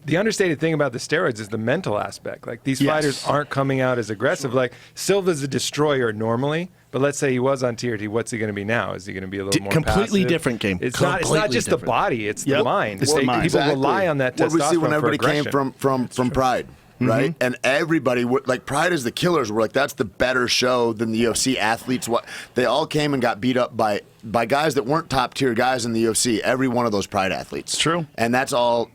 the understated thing about the steroids is the mental aspect. Like these Yes. fighters aren't coming out as aggressive. Like Silva's a destroyer normally, but let's say he was on TRT. What's he going to be now? Is he going to be a little more completely passive? different game. It's not Completely just different. the body; it's Yep. the mind. It's the mind. People Exactly. rely on that What testosterone we see when for everybody came aggression. from Pride, right? And everybody like Pride is the killers. We're like, that's the better show than the UFC athletes. What they all came and got beat up by guys that weren't top tier guys in the UFC. Every one of those Pride athletes. True. And that's all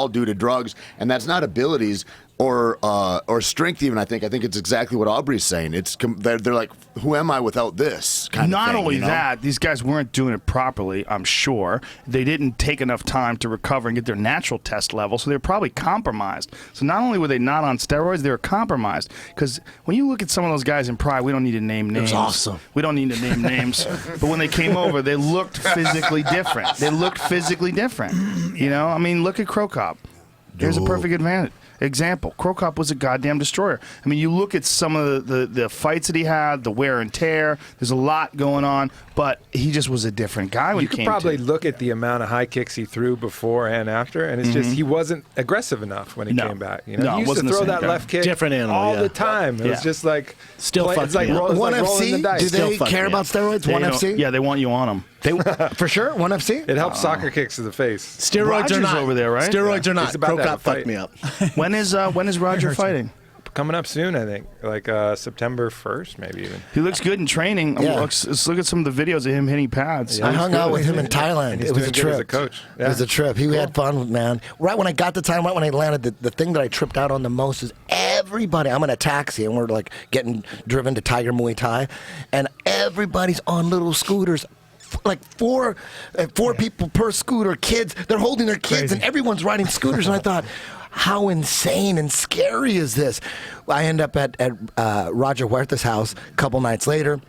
due to drugs, and that's not abilities or strength even. I think it's exactly what Aubrey's saying. It's they're like, who am I without this kind Not of thing, only you know? that, these guys weren't doing it properly, I'm sure. They didn't take enough time to recover and get their natural test level, so they were probably compromised. So not only were they not on steroids, they were compromised. Because when you look at some of those guys in Pride, we don't need to name names. was awesome. We don't need to name names. But when they came over, they looked physically different. You know? I mean, look at Crow Cop. Here's a perfect example. Crow Cop was a goddamn destroyer. I mean, you look at some of the fights that he had, the wear and tear. There's a lot going on, but he just was a different guy when You he could came probably to. look at the amount of high kicks he threw before and after, and it's just he wasn't aggressive enough when he No. came back. You No, know, it he used wasn't to the throw same that guy. left kick Different animal, all yeah. the time. It was Yeah. just like Still it's fucks like, me up. it's One like rolling the FC? dice. Do Still they fuck care me about up. steroids? They One don't- FC? Yeah, they want you on them. They, for sure? One FC? It helps soccer kicks to the face. Steroids Rogers are not over there, right? Steroids are not. He's about Crow to have Cop a fucked fight. me up. When is Roger fighting? Coming up soon, I think, like September 1st, maybe even. He looks good in training. Yeah. Let's look at some of the videos of him hitting pads. Yeah. I hung out with him in And Thailand. he's It was a doing good as trip. a coach. It was Yeah. a trip. We had fun, man. Right when I got the time, right when I landed, the thing that I tripped out on the most is everybody. I'm in a taxi and we're like getting driven to Tiger Muay Thai, and everybody's on little scooters. Like four people per scooter. Kids, they're holding their kids, Crazy. and everyone's riding scooters. And I thought, how insane and scary is this? I end up at Roger Huerta's house a couple nights later.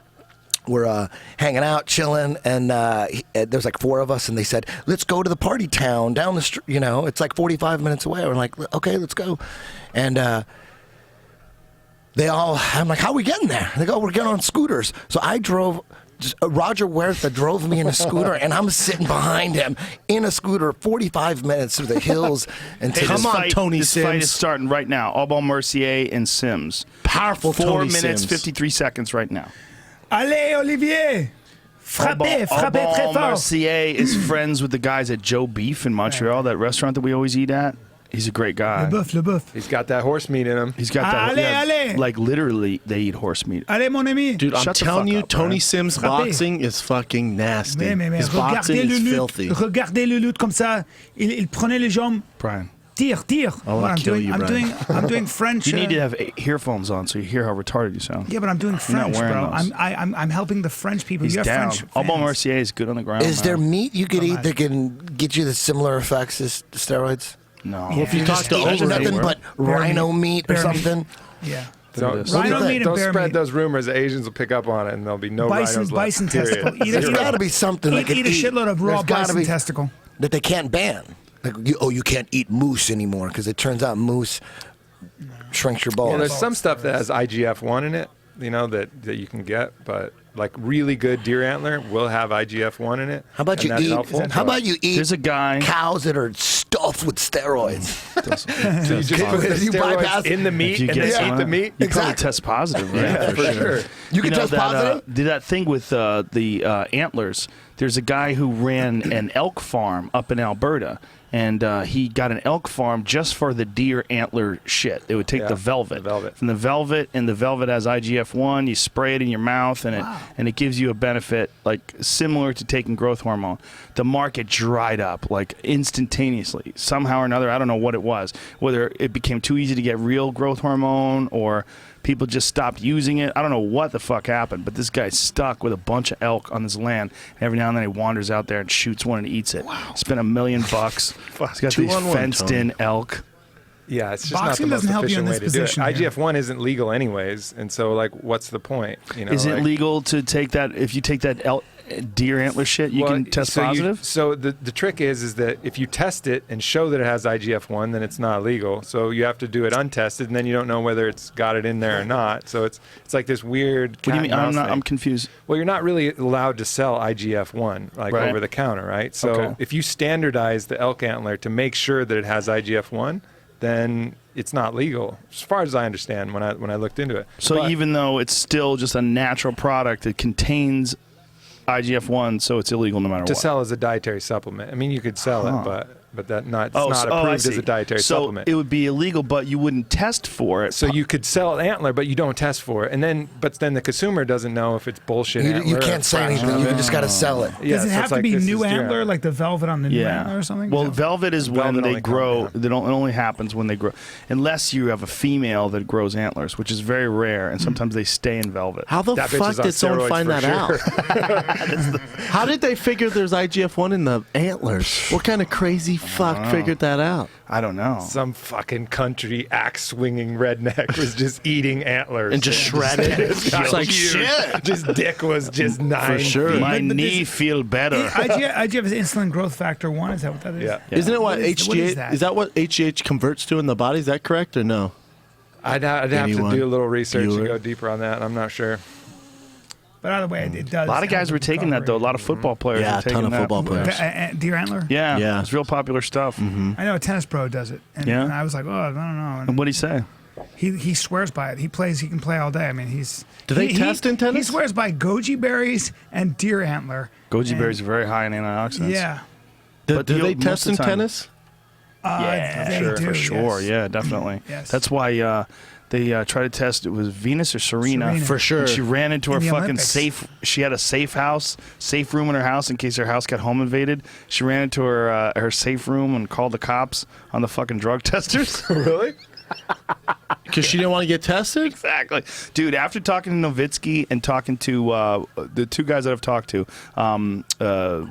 We're hanging out, chilling, and there's like four of us, and they said, let's go to the party town down the street. You know, it's like 45 minutes away. We're like, okay, let's go. And I'm like, how are we getting there? They go, we're getting on scooters. So I drove. Roger Huerta drove me in a scooter, and I'm sitting behind him in a scooter 45 minutes through the hills. And Hey, Come this on, fight, Tony this fight Sims. is starting right now. Aubrey Mercier and Sims. Powerful 4 Tony minutes, Sims. 53 seconds right now. Allez, Olivier! Frappez très fort! Mercier is friends with the guys at Joe Beef in Montreal, that restaurant that we always eat at. He's a great guy. Le boeuf. He's got that horse meat in him. He's got that. Allez, allez. Like literally, they eat horse meat. Allez, mon ami! Dude, I'm Shut the telling fuck you, up, Tony Brian. Sims Frappé. boxing is fucking nasty. Mais, His boxing regardez is le filthy. lutte. Regardez le lutte comme ça. Il prenait les jambes. Brian, Tire. I wanna I'm kill doing, you, I'm Brian. doing, I'm doing French. you need to have earphones on so you hear how retarded you sound. Yeah, but I'm doing not French, wearing bro. those. I'm helping the French people. He's you have down. French Aubrey fans. Mercier is good on the ground. is there man. meat you could eat that can get you the similar effects as steroids? No. Well, if you You talk just to eat Aubrey- nothing but rhino meat or Bear meat. something. Yeah. Don't, Rhino meat and don't bear spread meat. those rumors. The Asians will pick up on it, and there'll be no Bison rhinos left. testicle. Period. There's Zero. got to be something they Eat can a shitload of raw There's gotta bison be testicle. that they can't ban. Like, you can't eat moose anymore because it turns out moose shrinks your balls. Well, there's some stuff that has IGF-1 in it, you know, that you can get, but like really good deer antler will have IGF-1 in it. How about and you that's eat? helpful. How about you eat There's a guy. cows that are stuffed with steroids? So you just put the You bypass- steroids in the meat you and get then some, eat the meat? You probably Exactly. test positive, right? Yeah, for sure. You can know test that, positive? Did that thing with the antlers. There's a guy who ran an elk farm up in Alberta, and he got an elk farm just for the deer antler shit. They would take Yeah, the velvet, the velvet. from the velvet, and the velvet has IGF-1. You spray it in your mouth, and it gives you a benefit like similar to taking growth hormone. The market dried up like instantaneously, somehow or another. I don't know what it was, whether it became too easy to get real growth hormone or People just stopped using it. I don't know what the fuck happened, but this guy's stuck with a bunch of elk on his land. And every now and then he wanders out there and shoots one and eats it. Wow. Spent $1 million. He's got these 2-on-1, fenced-in elk. Yeah, it's just Boxing not the doesn't most help you in efficient this way to do it. position here. IGF-1 isn't legal anyways, and so like, what's the point? You know, Is it like, legal to take that? If you take that deer antler shit, you can test positive? So the trick is that if you test it and show that it has IGF-1, then it's not legal. So you have to do it untested, and then you don't know whether it's got it in there or not. So it's like this weird. What do you mean? I'm confused. Well, you're not really allowed to sell IGF-1 like Right. over the counter, right? So Okay. if you standardize the elk antler to make sure that it has IGF-1, then it's not legal, as far as I understand when I looked into it. So But- even though it's still just a natural product, it contains IGF-1, so it's illegal no matter to what. sell as a dietary supplement. I mean, you could sell it, but that not it's not I approved as see. a dietary so supplement. it would be illegal, but you wouldn't test for it. So you could sell antler, but you don't test for it, but then the consumer doesn't know if it's bullshit. You antler or can't say fraction anything. of You it. just got to sell it. Yeah, Does it so have it's to like, be this new is deer antler, like the velvet on the new antler or something? Well, No. velvet is Velvet when they only grow. comes, It only happens when they grow, unless you have a female that grows antlers, which is very rare, and sometimes they stay in velvet. How the That bitch fuck is on did someone steroids find for that out? How did they figure there's IGF-1 in the antlers? What kind of crazy fuck figured that out? I don't know. Some fucking country axe swinging redneck was just eating antlers And just shredded. It's It's like, huge. shit. Just dick was just 9 sure. feet. My But knee this- feel better. IGF is insulin growth factor 1. Is that what that is? Yeah. Isn't it what What is HGH? that? Is that what HGH converts to in the body? Is that correct or no? I'd have to Anyone? do a little research Viewer? and go deeper on that. I'm not sure. But either way, it does. A lot of guys help were taking that though. A lot of football players Yeah, were a taking ton of that. football players. Deer antler? Yeah, Yeah. it's real popular stuff. I know a tennis pro does it. And, Yeah? and I was like, oh, I don't know. And what'd he say? He swears by it. He can play all day. I mean, he's. Do they test in tennis? He swears by goji berries and deer antler. Goji And- berries are very high in antioxidants. Yeah. But Do they most test of in the time- tennis? Yeah, they sure, do, for sure. yes. Yeah, definitely. Yes. That's why they tried to test. It was Venus or Serena, Serena. For sure. And she ran into her In the fucking Olympics. safe. She had a safe room in her house in case her house got home invaded. She ran into her safe room and called the cops on the fucking drug testers. Really? Because she didn't want to get tested? Exactly, dude. After talking to Nowitzki and talking to the two guys that I've talked to,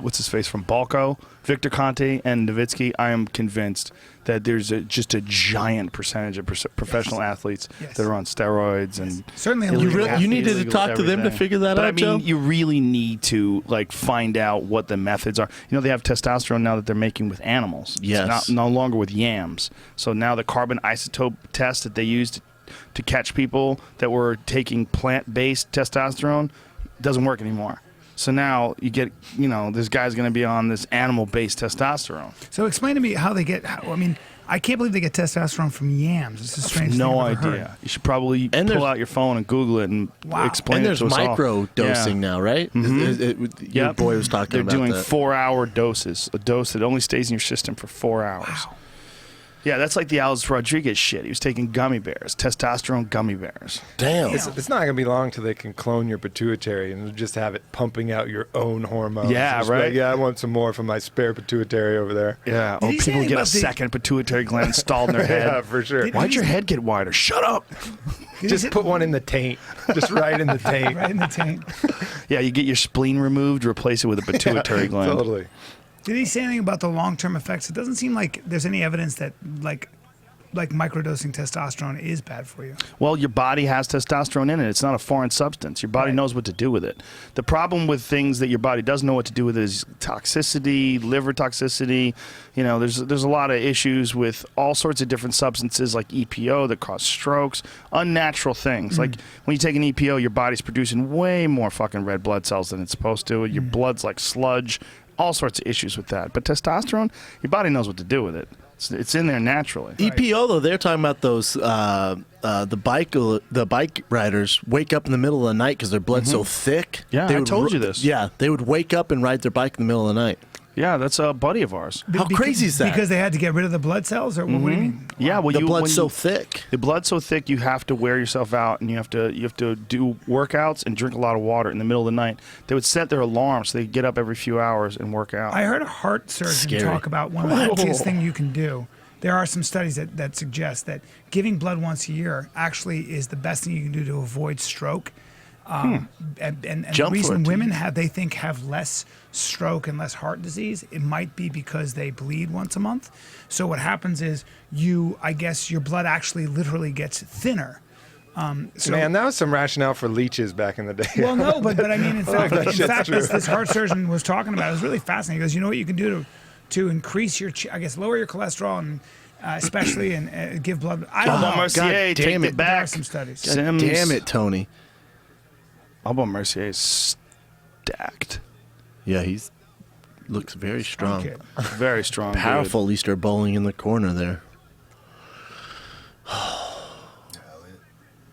what's his face from Balco, Victor Conte, and Nowitzki, I am convinced that there's just a giant percentage of professional athletes Yes. that are on steroids and Certainly illegal illegal You needed to illegal talk to them to everything. figure that But out, I mean, Joe? you really need to like find out what the methods are. You know, they have testosterone now that they're making with animals. Yes. It's no longer with yams. So now the carbon isotope test that they used to catch people that were taking plant-based testosterone doesn't work anymore. So now you get, this guy's going to be on this animal-based testosterone. So explain to me how they get. I mean, I can't believe they get testosterone from yams. It's a strange No thing I've ever idea. heard. You should probably And there's- pull out your phone and Google it and Wow. explain And it there's to us all. micro dosing Yeah. now, right? Your Yep. boy was talking They're about doing that. 4-hour doses. A dose that only stays in your system for 4 hours. Wow. Yeah, that's like the Alex Rodriguez shit. He was taking gummy bears, testosterone gummy bears. Damn. It's not going to be long till they can clone your pituitary and just have it pumping out your own hormones. Yeah, Just be like, right? yeah, I want some more from my spare pituitary over there. Yeah. Did Oh, he say people anything get a about the- second pituitary gland installed in their head. Yeah, for sure. Did- Why'd your head get wider? Shut up. Just put one in the taint. Just right in the taint. Right in the taint. Yeah, you get your spleen removed, replace it with a pituitary gland. Totally. Did he say anything about the long-term effects? It doesn't seem like there's any evidence that like microdosing testosterone is bad for you. Well, your body has testosterone in it. It's not a foreign substance. Your body Right. knows what to do with it. The problem with things that your body doesn't know what to do with is toxicity, liver toxicity. There's a lot of issues with all sorts of different substances like EPO that cause strokes, unnatural things. Like when you take an EPO, your body's producing way more fucking red blood cells than it's supposed to. Your blood's like sludge. All sorts of issues with that. But testosterone, your body knows what to do with it. It's in there naturally. EPO though, they're talking about those the bike riders wake up in the middle of the night because their blood's so thick. Yeah, They I would told you this. Yeah, they would wake up and ride their bike in the middle of the night. Yeah, that's a buddy of ours. How crazy is that? Because they had to get rid of the blood cells, or what do you mean? Yeah, well, the when blood's so thick. The blood's so thick, you have to wear yourself out, and you have to do workouts and drink a lot of water in the middle of the night. They would set their alarm so they could get up every few hours and work out. I heard a heart surgeon Scary. talk about one of the healthiest thing you can do. there are some studies that suggest that giving blood once a year actually is the best thing you can do to avoid stroke. And the Jump for reason it, women have less stroke and less heart disease, it might be because they bleed once a month. So what happens is I guess your blood actually literally gets thinner. Man, that was some rationale for leeches back in the day. Well, no, but I mean, in fact, true. this heart surgeon was talking about it. It was really fascinating. He goes, you know what you can do to increase your, lower your cholesterol and especially and give blood. I don't know. Mercier, God take damn it it. There are back. some studies. God damn it, Tony. Aubrey Marcus is stacked. Yeah, he's looks very strong. Okay. Very strong. Powerful, at least they're bowling in the corner there.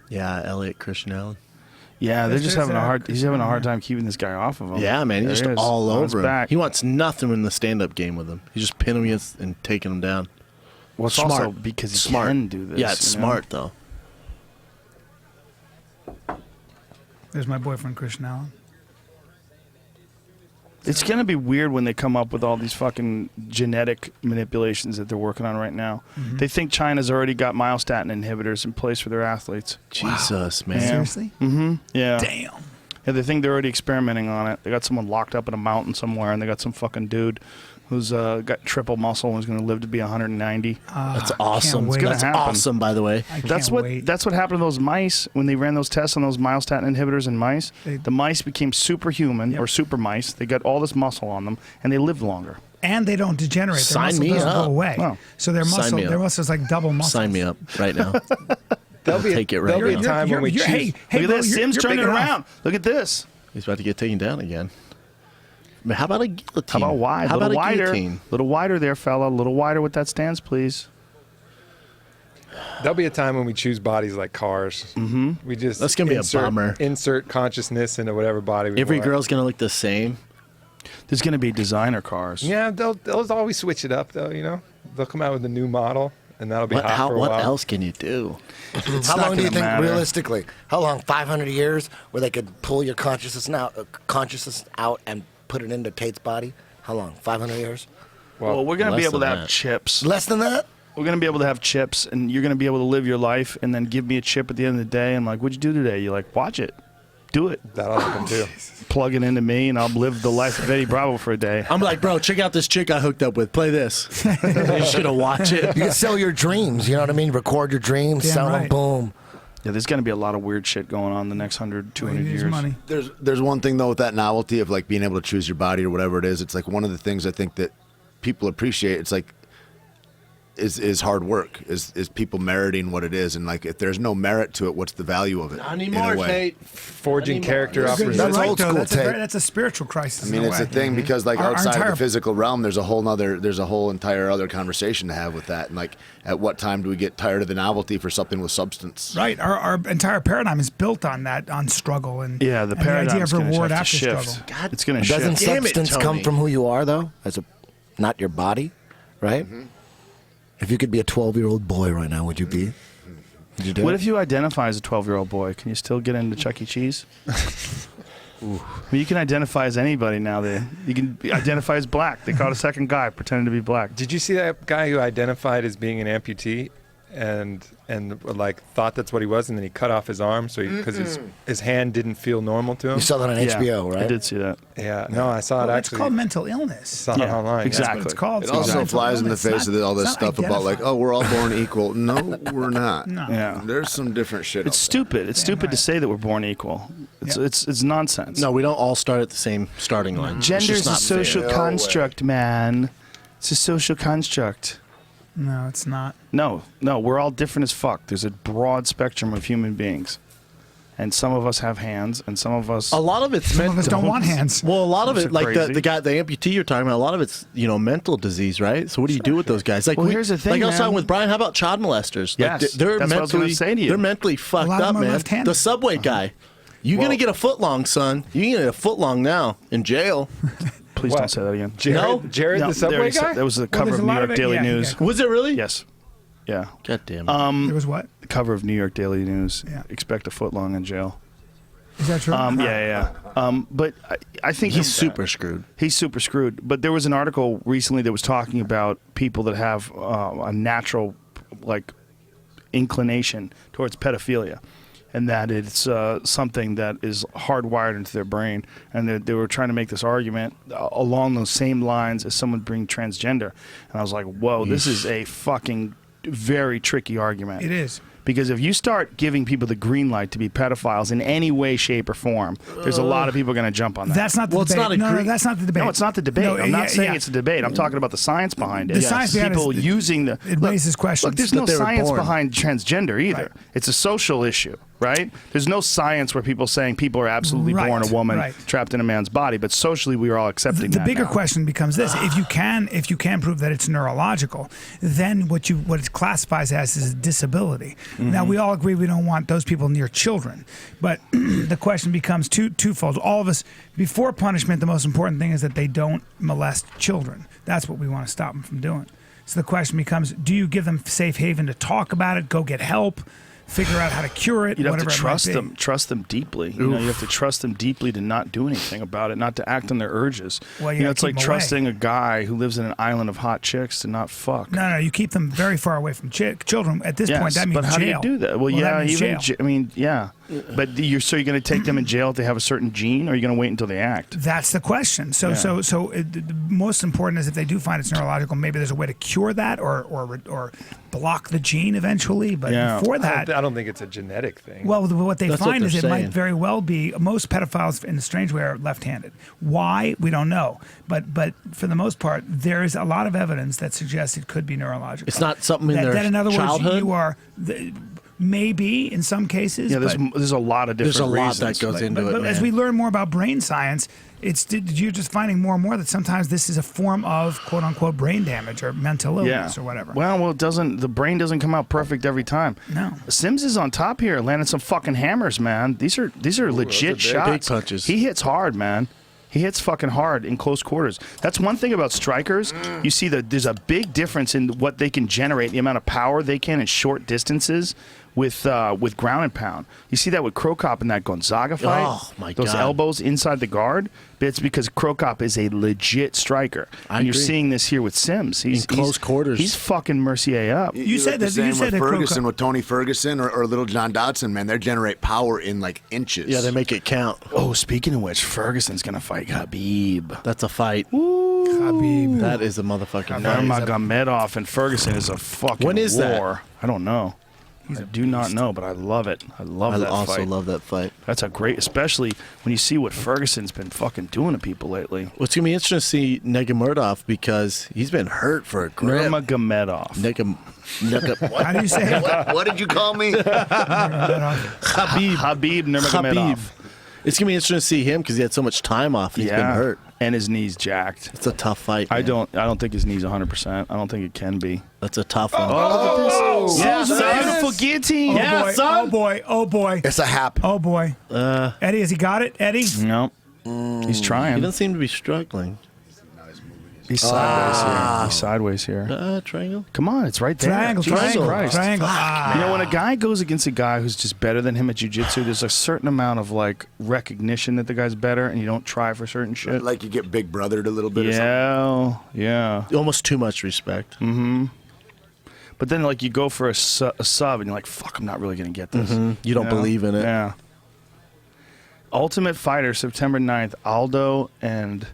Yeah, Elliot Christian Allen. Yeah, they're just There's having a hard. He's having a hard yeah. time keeping this guy off of him. Yeah, man, he's There just he is, all on his over him. back. He wants nothing in the stand-up game with him. He's just pinning him against and taking him down. Well, it's Smart. also because he can do this. Yeah, it's you know? smart though. There's my boyfriend, Christian Allen. It's gonna be weird when they come up with all these fucking genetic manipulations that they're working on right now. Mm-hmm. They think China's already got myostatin inhibitors in place for their athletes. Jesus, man. Seriously? Yeah. Damn. Yeah, they think they're already experimenting on it. They got someone locked up in a mountain somewhere, and they got some fucking dude who's got triple muscle and is going to live to be 190. That's awesome. wait. That's happen. awesome, by the way. I That's can't what wait. that's what happened to those mice when they ran those tests on those myostatin inhibitors in mice. The mice became superhuman or super mice. They got all this muscle on them, and they lived longer. And they don't degenerate. Their Sign muscle me doesn't up. go away. Wow. So their Sign me up. muscle's like double muscle. Sign me up right now. There'll be Take it right there'll be now. a time when we choose. Hey, Look at bro, this. Sim's you're turning big enough. around. Look at this. He's about to get taken down again. But how about a guillotine? How about wide? How A little about a wider. guillotine? Little wider there, fella. A little wider with that stance, please. There'll be a time when we choose bodies like cars. Mm-hmm. We just That's gonna be a bummer. Insert consciousness into whatever body we Every want. girl's gonna look the same. There's going to be designer cars. Yeah, they'll always switch it up though. You know, they'll come out with a new model, and that'll be hot for a What while. else can you do? It's How not long do you gonna think, matter. realistically, how long? 500 years where they could pull your consciousness out and put it into Tate's body? How long? 500 years? Well, we're going to be less able to than have that. chips. Less than that? We're going to be able to have chips, and you're going to be able to live your life, and then give me a chip at the end of the day. I'm like, what'd you do today? You're like, watch it. Do it. That'll happen too. Plug it into me, and I'll live the life of Eddie Bravo for a day. I'm like, bro, check out this chick I hooked up with. Play this. You just gonna watch it. You can sell your dreams, you know what I mean? Record your dreams, Damn sell them, right. boom. Yeah, there's going to be a lot of weird shit going on the next 100, 200 Use years. money. There's one thing though with that novelty of like being able to choose your body or whatever it is. It's like one of the things I think that people appreciate. It's like is hard work, is people meriting what it is, and like if there's no merit to it, what's the value of it? Not in anymore, a way? Tate. Forging character off You're That's right, old though. school, That's Tate. that's a spiritual crisis. I mean, in it's a a way. thing because like Our outside of entire- the physical realm, there's a whole entire other conversation to have with that. And like, at what time do we get tired of the novelty for something with substance? Right. Our entire paradigm is built on that, on struggle and Yeah, the and the idea paradigm's of going to reward have to after shift. struggle. God, It's going to Doesn't shift. Damn it, substance come Tony. from who you are, though? Not your body, right? If you could be a 12-year-old boy right now, would you be? Would you do What it? if you identify as a 12-year-old boy? Can you still get into Chuck E. Cheese? I mean, you can identify as anybody now. You can identify as black. They caught a second guy pretending to be black. Did you see that guy who identified as being an amputee and like thought that's what he was, and then he cut off his arm so because his hand didn't feel normal to him? You saw that on HBO, right? I did see that. Yeah, no, I saw it Well, it's actually. called mental illness. Saw it online. That's exactly. what it's called. It It's called also mental flies in the illness. face It's of not- all this it's not stuff about like, identified. oh, we're all born equal. No, we're not. No. Yeah. There's some different shit. It's out there. stupid. It's stupid to right. say that we're born equal. It's Yeah. it's nonsense. No, we don't all start at the same starting line. It's Gender's just a not social fair. construct, man. It's a social construct. No, it's not. No, we're all different as fuck. There's a broad spectrum of human beings. And some of us have hands, and some of us... A lot of it's Some of us don't want hands. Well, a lot of Those it, are like crazy. the guy, the amputee you're talking about, a lot of it's mental disease, right? So what do you do with those guys? Like, Well, here's the thing, like I was man. talking with Brian. How about child molesters? Like, Yes, they're that's what I was mentally, gonna say to you. they're mentally fucked lot of up, them are man. left-handed. The subway guy, you're Well- gonna get a foot long, son. You can get a foot long now in jail. Please What? don't say that again. Jared No, the subway there you said- guy? That was the Well, cover there's of a New lot York of it, Daily yeah, News. yeah. Was it really? Yes. Yeah. God damn it. It was what? The cover of New York Daily News. Yeah. Expect a foot long in jail. Is that true? Yeah. But I think He's super screwed. He's super screwed. But there was an article recently that was talking about people that have a natural, like, inclination towards pedophilia, and that it's something that is hardwired into their brain. And they were trying to make this argument along those same lines as someone being transgender. And I was like, whoa, this is a fucking very tricky argument. It is. Because if you start giving people the green light to be pedophiles in any way, shape, or form, there's a lot of people going to jump on that. That's not the Well, it's debate. not a No, that's not the debate. No, it's not the debate. No, I'm not saying yeah. it's a debate. I'm talking about the science behind it. The science behind it people is- using the. it raises questions. Look, there's That no they were science born. behind transgender either. Right. It's a social issue, right? There's no science where people saying people are absolutely Right, born a woman right. trapped in a man's body, but socially we are all accepting The that bigger now. question becomes this: if you can prove that it's neurological, then what it classifies as is a disability. Now we all agree we don't want those people near children, but the question becomes twofold. All of us, before punishment, the most important thing is that they don't molest children. That's what we want to stop them from doing. So the question becomes: do you give them safe haven to talk about it, go get help, figure out how to cure it? You'd have whatever to it might be? trust them deeply. You know, you have to trust them deeply to not do anything about it, not to act on their urges. Well, you you know, gotta it's like keep 'em away. trusting a guy who lives in an island of hot chicks to not fuck. No, you keep them very far away from children. At this Yes, point, that means but how jail. do you do that? Well, that yeah, means even jail. I mean, yeah. But you're going to take them in jail if they have a certain gene, or are you going to wait until they act? That's the question. So, Yeah. the most important is if they do find it's neurological, maybe there's a way to cure that or block the gene eventually. But Yeah. before that, I don't think it's a genetic thing. well, what they That's what find is it they're might saying. very well be most pedophiles in a strange way are left-handed. Why we don't know, but for the most part, there is a lot of evidence that suggests it could be neurological. It's not something in that, their that in other childhood? words, you are. Maybe in some cases, Yeah, but, there's a lot of different There's a lot reasons. that goes into it, but as man. we learn more about brain science, you're just finding more and more that sometimes this is a form of quote unquote brain damage or mental illness or whatever. Well, the brain doesn't come out perfect every time. No. Sims is on top here, landing some fucking hammers, man. These are legit big shots. punches. He hits hard, man. He hits fucking hard in close quarters. That's one thing about strikers. You see that there's a big difference in what they can generate, the amount of power they can in short distances with ground and pound. You see that with Krokop in that Gonzaga fight. Oh, my Those God. elbows inside the guard. But it's because Krokop is a legit striker. And you're agree. seeing this here with Sims. He's close quarters. He's fucking Mercier up. You said look the that- same you said with that Ferguson, Krokop- with Tony Ferguson or Little John Dodson, man. They generate power in like inches. Yeah, they make it count. Oh, speaking of which, Ferguson's gonna fight Khabib. That's a fight. Khabib. That is a motherfucking fight. Nurmagomedov and Ferguson is a fucking When is that? war. I don't know. I do not know, but I love it. I love I that also fight. love that fight. That's a great, especially when you see what Ferguson's been fucking doing to people lately. Well, it's gonna be interesting to see Nurmagomedov because he's been hurt for a grip. Nurmagomedov. How do you say it? What did you call me? Habib. Habib Nurmagomedov. It's gonna be interesting to see him because he had so much time off. He's been hurt. and his knee's jacked. It's a tough fight. I man. don't think his knee's 100%. I don't think it can be. That's a tough one. Oh, Yeah, son. beautiful guillotine. Oh Yeah, boy, son. oh boy, oh boy, It's a hap. oh boy. Eddie, has he got it? Eddie? No, he's He trying. doesn't seem to be struggling. He's sideways here. He's sideways here. Triangle. Come on, it's right there. Triangle, Jesus triangle, Christ. triangle. You know, when a guy goes against a guy who's just better than him at jiu-jitsu, there's a certain amount of like recognition that the guy's better, and you don't try for certain shit. Like you get big brothered a little bit or something. Yeah. Almost too much respect. But then like you go for a sub, and you're like, fuck, I'm not really gonna get this. You don't know? believe in it. Yeah. Ultimate Fighter, September 9th, Aldo and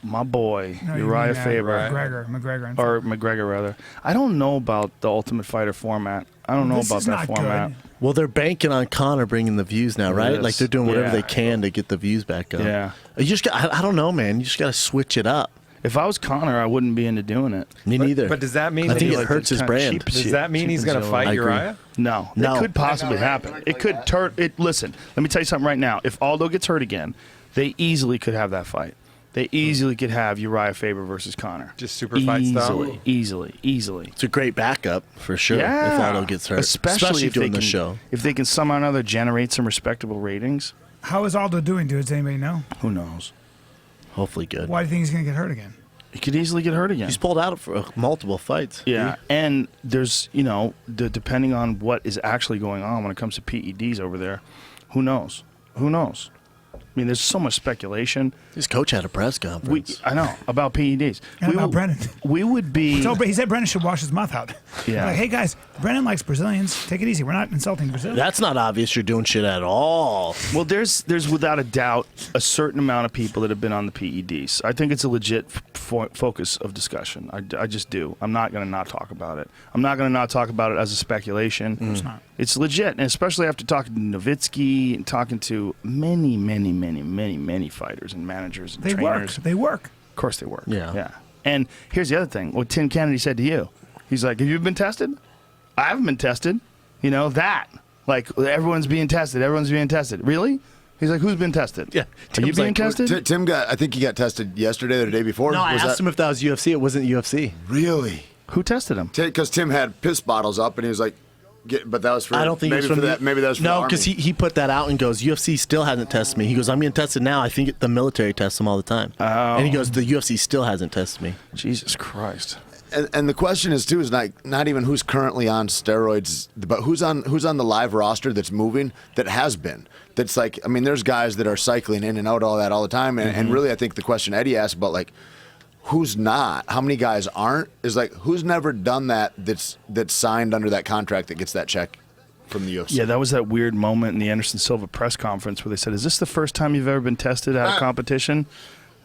my boy, No, you Uriah mean, Faber. McGregor. Or McGregor, rather. I don't know about the Ultimate Fighter format. I don't know This about is that not format. good. Well, they're banking on Conor bringing the views now, right? Yes. Like they're doing whatever Yeah. they can to get the views back up. Yeah. You just got, I don't know, man. You just got to switch it up. If I was Connor, I wouldn't be into doing it. Me neither. But does that mean I that think he, it like, hurts his kinda brand. cheap. does that mean he's going to I fight agree. Uriah? No, No. it could possibly happen. It could turn. It. Listen, let me tell you something right now. If Aldo gets hurt again, they easily could have that fight. They easily could have Uriah Faber versus Connor. Just super fight style? Easily. It's a great backup for sure. Yeah. If Aldo gets hurt, especially if doing they the can, show. If they can somehow or another generate some respectable ratings, How is Aldo doing, dude? Does anybody know? who knows? Hopefully, good. Why do you think he's going to get hurt again? He could easily get hurt again. He's pulled out for multiple fights. Yeah, and there's depending on what is actually going on when it comes to PEDs over there, who knows? Who knows? I mean, there's so much speculation. His coach had a press conference. I know about PEDs. And about Brennan. We would be. So he said Brennan should wash his mouth out. Yeah. Like, hey guys, Brennan likes Brazilians. Take it easy. We're not insulting Brazil. That's not obvious you're doing shit at all. Well, there's without a doubt a certain amount of people that have been on the PEDs. I think it's a legit focus of discussion. I just do. I'm not going to not talk about it. I'm not going to not talk about it as a speculation. It's not. It's legit, and especially after talking to Nowitzki and talking to many fighters and managers and trainers. They work. Of course they work. Yeah. And here's the other thing. What Tim Kennedy said to you. He's like, have you been tested? I haven't been tested. You know, that. Like, everyone's being tested. Everyone's being tested. Really? He's like, who's been tested? Yeah. Are you being tested? Tim I think he got tested yesterday or the day before. No, I asked him if that was UFC. It wasn't UFC. Really? Who tested him? Because Tim had piss bottles up and he was like, but that was for. I don't think maybe it was for from that. Maybe that was for no, the because Army. he put that out and goes, UFC still hasn't tested me. He goes, I'm getting tested now. I think the military tests them all the time. Oh. And he goes, the UFC still hasn't tested me. Jesus Christ. And the question is too is not even who's currently on steroids, but who's on the live roster that's moving that has been. That's like, I mean, there's guys that are cycling in and out all that all the time, and really I think the question Eddie asked about like who's not, how many guys aren't, is like who's never done that's signed under that contract that gets that check from the UFC. Yeah, that was that weird moment in the Anderson Silva press conference where they said, is this the first time you've ever been tested at a competition?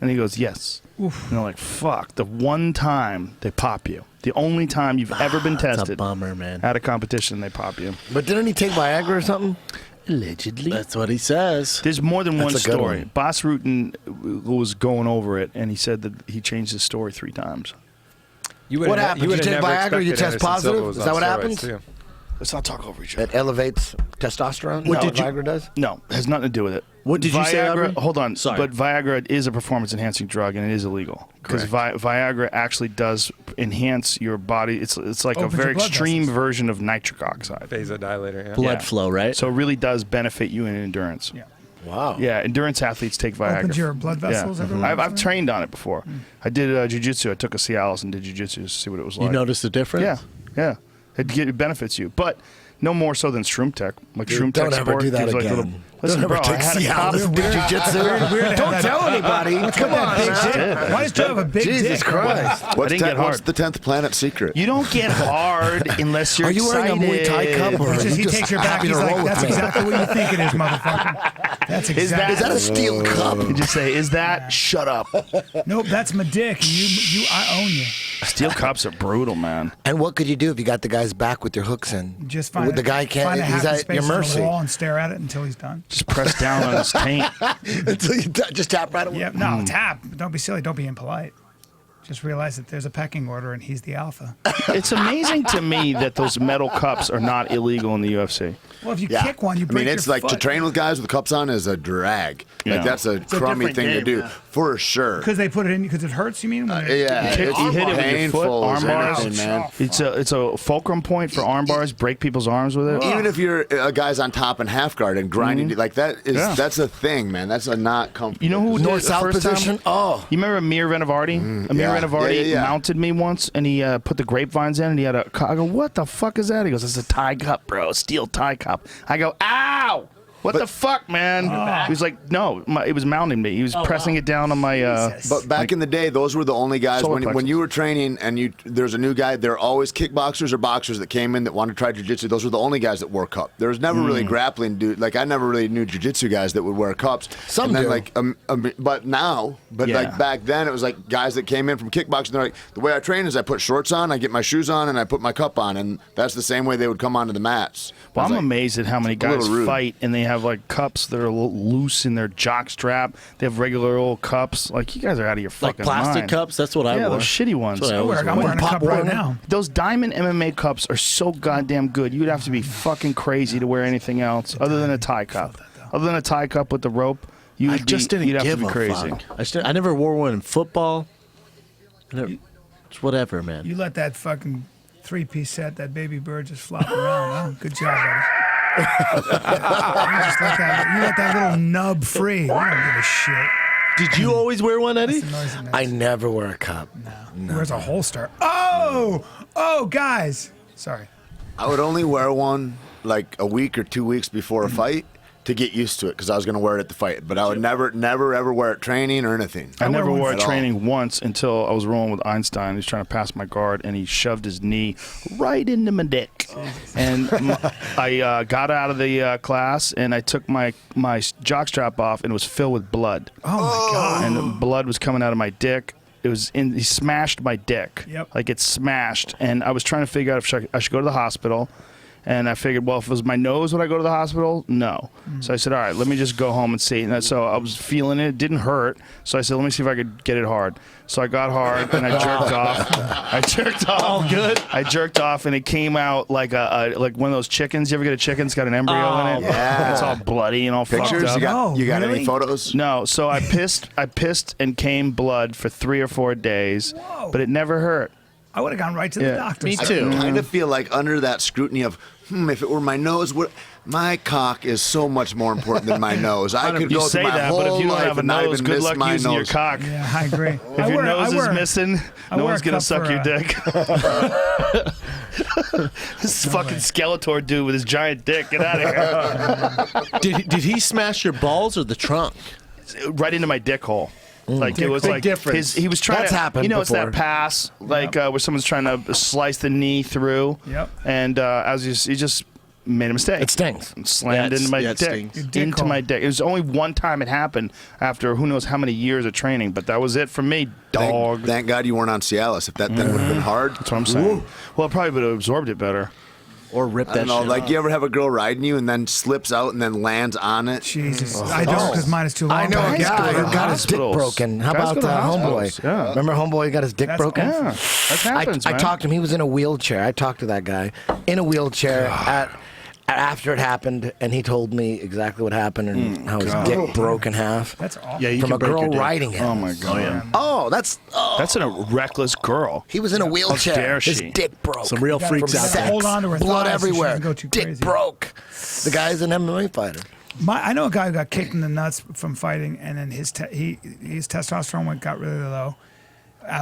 And he goes, yes. Oof. And they're like, fuck, the one time they pop you. The only time you've ever been tested. That's a bummer, man. At a competition, they pop you. But didn't he take Viagra or something? Allegedly. That's what he says. There's more than one That's a good story. one. Boss Rutan was going over it, and he said that he changed his story 3 times. What happened? You take Viagra, you test positive? Is that what happens? Too. Let's not talk over each other. It elevates testosterone? What Is that did you- Viagra does? No, it has nothing to do with it. What did you say, Viagra, Aubrey? hold on. Sorry. But Viagra is a performance-enhancing drug, and it is illegal. Because Viagra actually does enhance your body. It's like Opens a very your blood extreme vessels. version of nitric oxide. Vasodilator. Yeah. Blood flow, right? So it really does benefit you in endurance. Yeah. Wow. Yeah, endurance athletes take Viagra. Opens your blood vessels Yeah. everywhere. I've trained on it before. I did jiu-jitsu. I took a Cialis and did jiu-jitsu to see what it was like. You noticed the difference? Yeah. It benefits you. But no more so than Shroom Tech. Like Dude, Shroom Tech don't ever Sport do that gives like again. little. Listen, Don't bro, ever I take had a cop. Cialis, do jujitsu. Don't tell anybody. Come on, Big man. dick. Why does Joe have a big Jesus dick? Christ. I didn't get What's hard. the 10th planet secret? You don't get hard unless you're Are you wearing a Muay Thai excited. cup or He you just takes your back. happy He's to roll like, with that's me? exactly what you think it is, motherfucker. That's Is exactly. Is that a steel cup? You just say, is that? Shut up. Nope, that's my dick. I own you. Steel cups are brutal, man. And what could you do if you got the guy's back with your hooks in? Just find the guy can't. find a He's happy at space your on the mercy. wall and stare at it until he's done. Just press down on his taint. Until you just tap right away. Yeah, no, tap. Don't be silly. Don't be impolite. Just realize that there's a pecking order and he's the alpha. It's amazing to me that those metal cups are not illegal in the UFC. Well, if you Yeah. kick one, you I break mean, it's your like to foot. train with guys with cups on is a drag. Yeah. Like that's a crummy different thing to game, do yeah. for sure. Because they put it in because it hurts. You mean? When Yeah, You hit it with your foot, painful arm as bars. anything, man. It's a fulcrum point for arm bars. Break people's arms with it. Even if you're a guy's on top and half guard and grinding, like that is Yeah. that's a thing, man. That's a not comfortable. You know who did it the North-south first time? position? Oh. You remember Amir Venavardi? Amir yeah. Venavardi Yeah. mounted me once, and he put the grapevines in, and he had a cup. I go, what the fuck is that? He goes, it's a tie cup, bro, steel tie cup. I go, ow! What the fuck, man? He was like, no, it was mounting me. He was pressing it down on my. But back in the day, those were the only guys Solar when plexus. you were training and there's a new guy. There are always kickboxers or boxers that came in that wanted to try jiu-jitsu. Those were the only guys that wore cup. There was never really grappling dude. Like I never really knew jiu-jitsu guys that would wear cups. Some and then, do. like but now, Yeah. like back then, it was like guys that came in from kickboxing. They're like, the way I train is I put shorts on, I get my shoes on, and I put my cup on, and that's the same way they would come onto the mats. Well, I was I'm like, amazed at how many a guys little rude. fight and they have like cups that are a little loose in their jock strap. They have regular old cups. Like you guys are out of your Like fucking plastic mind. cups? That's what I Yeah, wore. those shitty ones. That's what I always I'm wore. wearing a Pop cup right Warner? now. Those diamond MMA cups are so goddamn good. You'd have to be fucking crazy to wear anything else other than a tie cup. Other than a tie cup with the rope, I just didn't you'd have give to be a crazy. fuck. I never wore one in football. It's whatever, man. You let that fucking 3-piece set, that baby bird, just flop around. Huh? Good job, buddy. You let that little nub free. You don't give a shit. Did you always wear one, Eddie? That's the noise it makes. I never wear a cup. Where's a holster? Oh, guys. Sorry. I would only wear one like a week or 2 weeks before a fight, to get used to it because I was going to wear it at the fight. But I would never ever wear it training or anything. I never wore it at all. training once until I was rolling with Einstein. He was trying to pass my guard, and he shoved his knee right into my dick. And I got out of the class, and I took my jockstrap off, and it was filled with blood. Oh my God. And the blood was coming out of my dick. He smashed my dick. Yep. Like it smashed. And I was trying to figure out if I should go to the hospital. And I figured, well, if it was my nose, would I go to the hospital? No. So I said, all right, let me just go home and see. And so I was feeling it. It didn't hurt. So I said, let me see if I could get it hard. So I got hard, and I jerked off. All good. I jerked off, and it came out like like one of those chickens. You ever get a chicken that's got an embryo in it? Yeah. It's all bloody and all Pictures? fucked up. You got really? any photos? No, so I pissed and came blood for 3 or 4 days, but it never hurt. I would have gone right to the doctor. Me too. I kind of feel like under that scrutiny of, if it were my nose, my cock is so much more important than my nose. I could You go say through my that, whole but if you don't life have a and not nose, even good miss luck my using your nose. cock. Yeah, I agree. If your nose is missing, no wear one's a gonna cup suck for your a- dick. This fucking Skeletor dude with his giant dick. Get out of here! Did he smash your balls or the trunk? Right into my dick hole. Like it was Big like difference. he was trying That's to happened you know it's before. that pass like where someone's trying to slice the knee through. Yep. And he just made a mistake. It stings. Slammed Yeah, into my it dick. stings. Your dick Into hole. my dick. It was only one time it happened after who knows how many years of training, but that was it for me, dog. Thank God you weren't on Cialis. If that thing would have been hard. That's what I'm saying. Well, it probably would have absorbed it better. Or rip I that don't know, shit like off? you ever have a girl riding you and then slips out and then lands on it? Jesus. I don't because mine is too long. I know a Guys guy go to who got his dick hospitals. broken. How Guys go about to hospitals, Homeboy? yeah. Remember Homeboy got his dick That's broken? Yeah, that happens, I man. talked to him. He was in a wheelchair. I talked to that guy in a wheelchair after it happened, and he told me exactly what happened and how his dick broke in half. That's awful. Yeah, you from can a break your girl dick. riding him. Oh my god. Oh, that's That's a reckless girl. he was in a wheelchair. dare His she. dick broke. Some real gotta- freaks you out gotta there. hold on to her blood thighs so she everywhere. doesn't go too Dick crazy. broke. The guy's an MMA fighter. I know a guy who got kicked in the nuts from fighting, and then his testosterone got really low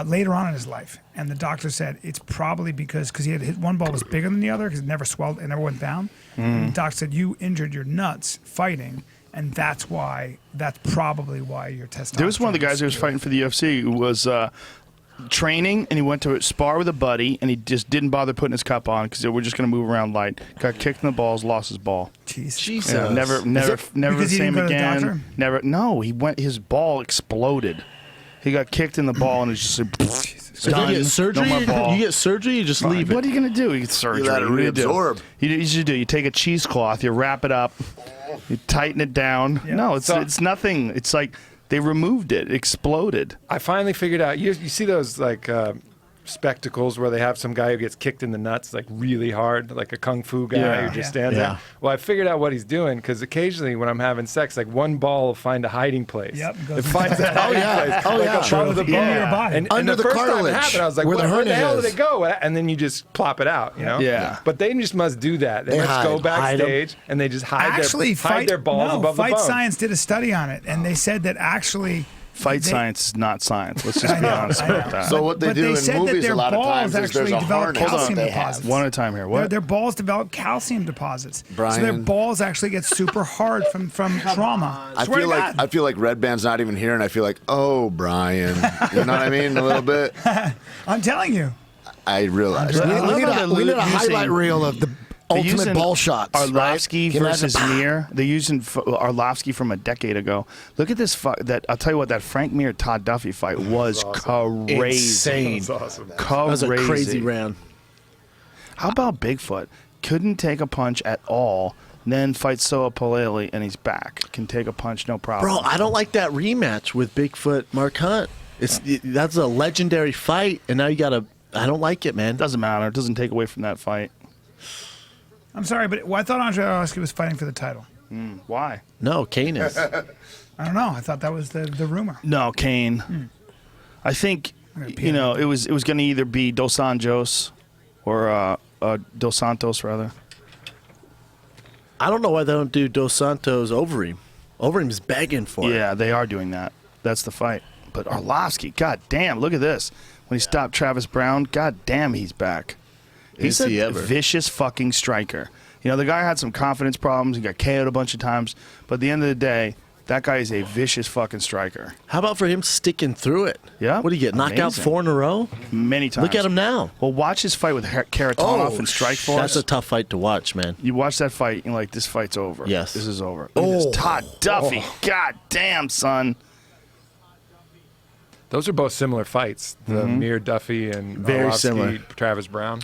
later on in his life. And the doctor said it's probably because he had his one ball was bigger than the other because it never swelled, it never went down. And the doctor said you injured your nuts fighting, and that's probably why your testosterone. There was one of the guys who was fighting for the UFC who was training, and he went to spar with a buddy, and he just didn't bother putting his cup on because they were just going to move around light. Got kicked in the balls, lost his ball. Jesus. Yeah, never the because he same didn't go to the again. doctor? Never. No, he went. His ball exploded. He got kicked in the ball, and it's just like, So done. you get surgery? No more ball. You get surgery, you just leave What it. are you gonna do? You get surgery. let it What do you do? reabsorb. You should do. You take a cheesecloth, you wrap it up, you tighten it down. Yeah. No, it's So- it's nothing. It's like they removed it, exploded. I finally figured out. You see those like spectacles where they have some guy who gets kicked in the nuts like really hard, like a kung fu guy Yeah. who just stands Yeah. there. Well, I figured out what he's doing because occasionally when I'm having sex, like one ball will find a hiding place. Yep, it goes It finds that hiding place. Oh, like yeah. above the Into bone. your body. And Under the the first time it cartilage, happened, I was like, where the where the hernia hell is. did it go? And then you just plop it out, you know? Yeah. But they just must do that. They They must go hide. backstage and they just hide their balls above the Fight bone. Science did a study on it, and they said that actually Fight they- science is not science. Let's just I be know, honest I know. about that. So what they But do they in said that movies their a lot of balls times is there's actually a develop harness calcium that they have. deposits. One at a time here. What? Their balls develop calcium deposits. So their Brian. balls actually get super hard from trauma. I Swear to feel God. like Red Band's not even here, and I feel like, oh, Brian, you know what I mean? A little bit. I'm telling you. I realize. I We love need how we need a they're using- highlight reel of the They're ultimate using ball shots. Arlovsky right? Can you versus imagine? Mir. They're using Arlovsky from a decade ago. Look at this. That I'll tell you what. That Frank Mir Todd Duffy fight was crazy. Insane. That's awesome. That was a crazy round. How about Bigfoot? Couldn't take a punch at all. Then fights Soa Paleli and he's back. Can take a punch, no problem. Bro, I don't like that rematch with Bigfoot Mark Hunt. That's a legendary fight, and now you got to. I don't like it, man. Doesn't matter. It doesn't take away from that fight. I'm sorry, but I thought Andre Arlovsky was fighting for the title. Why? No, Kane is. I don't know. I thought that was the rumor. No, Kane. I think you know it was going to either be Dos Anjos or Dos Santos rather. I don't know why they don't do Dos Santos Overeem. Overeem's begging for it. Yeah, they are doing that. That's the fight. But Arlovsky, god damn, look at this. When he stopped Travis Brown, god damn, he's back. Is He's he a ever? vicious fucking striker. You know, the guy had some confidence problems. He got KO'd a bunch of times. But at the end of the day, that guy is a vicious fucking striker. How about for him sticking through it? Yeah. What do you get? Knocked out Amazing. 4 in a row? Many times. Look at him now. Well, watch his fight with Karatonov and Strikeforce. That's a tough fight to watch, man. You watch that fight, and you're like, this fight's over. Yes. This is over. Look at this Todd Duffy. God damn, son. Those are both similar fights. The Mir Duffy and Very Arlovsky, similar. Travis Brown.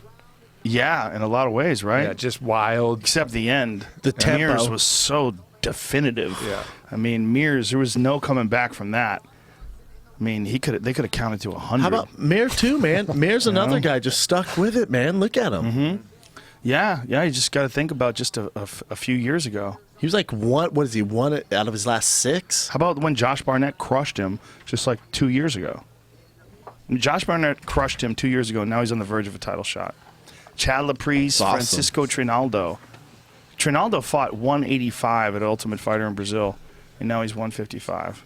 Yeah, in a lot of ways, right? Yeah, just wild. Except the end. The tempo. Mears was so definitive. Yeah. I mean, Mears, there was no coming back from that. I mean, they could have counted to 100. How about Mir too, man? Mir's another guy just stuck with it, man. Look at him. Yeah, you just got to think about just a few years ago. He was like what is he? 1 out of his last 6? How about when Josh Barnett crushed him just like 2 years ago? Josh Barnett crushed him 2 years ago, and now he's on the verge of a title shot. Chad Laprise, Awesome. Francisco Trinaldo. Trinaldo fought 185 at Ultimate Fighter in Brazil, and now he's 155.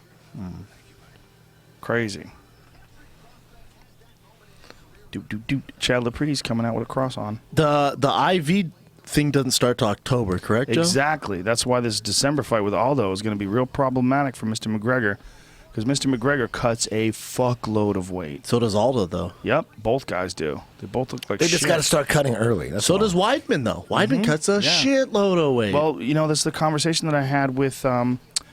Crazy. Chad Laprise coming out with a cross on. The IV thing doesn't start till October, correct, Joe? Exactly. That's why this December fight with Aldo is going to be real problematic for Mr. McGregor, because Mr. McGregor cuts a fuckload of weight. So does Aldo, though. Yep, both guys do. They both look like They shit. just got to start cutting early. That's So all. does Weidman, though. Weidman cuts a shitload of weight. Well, you know, that's the conversation that I had with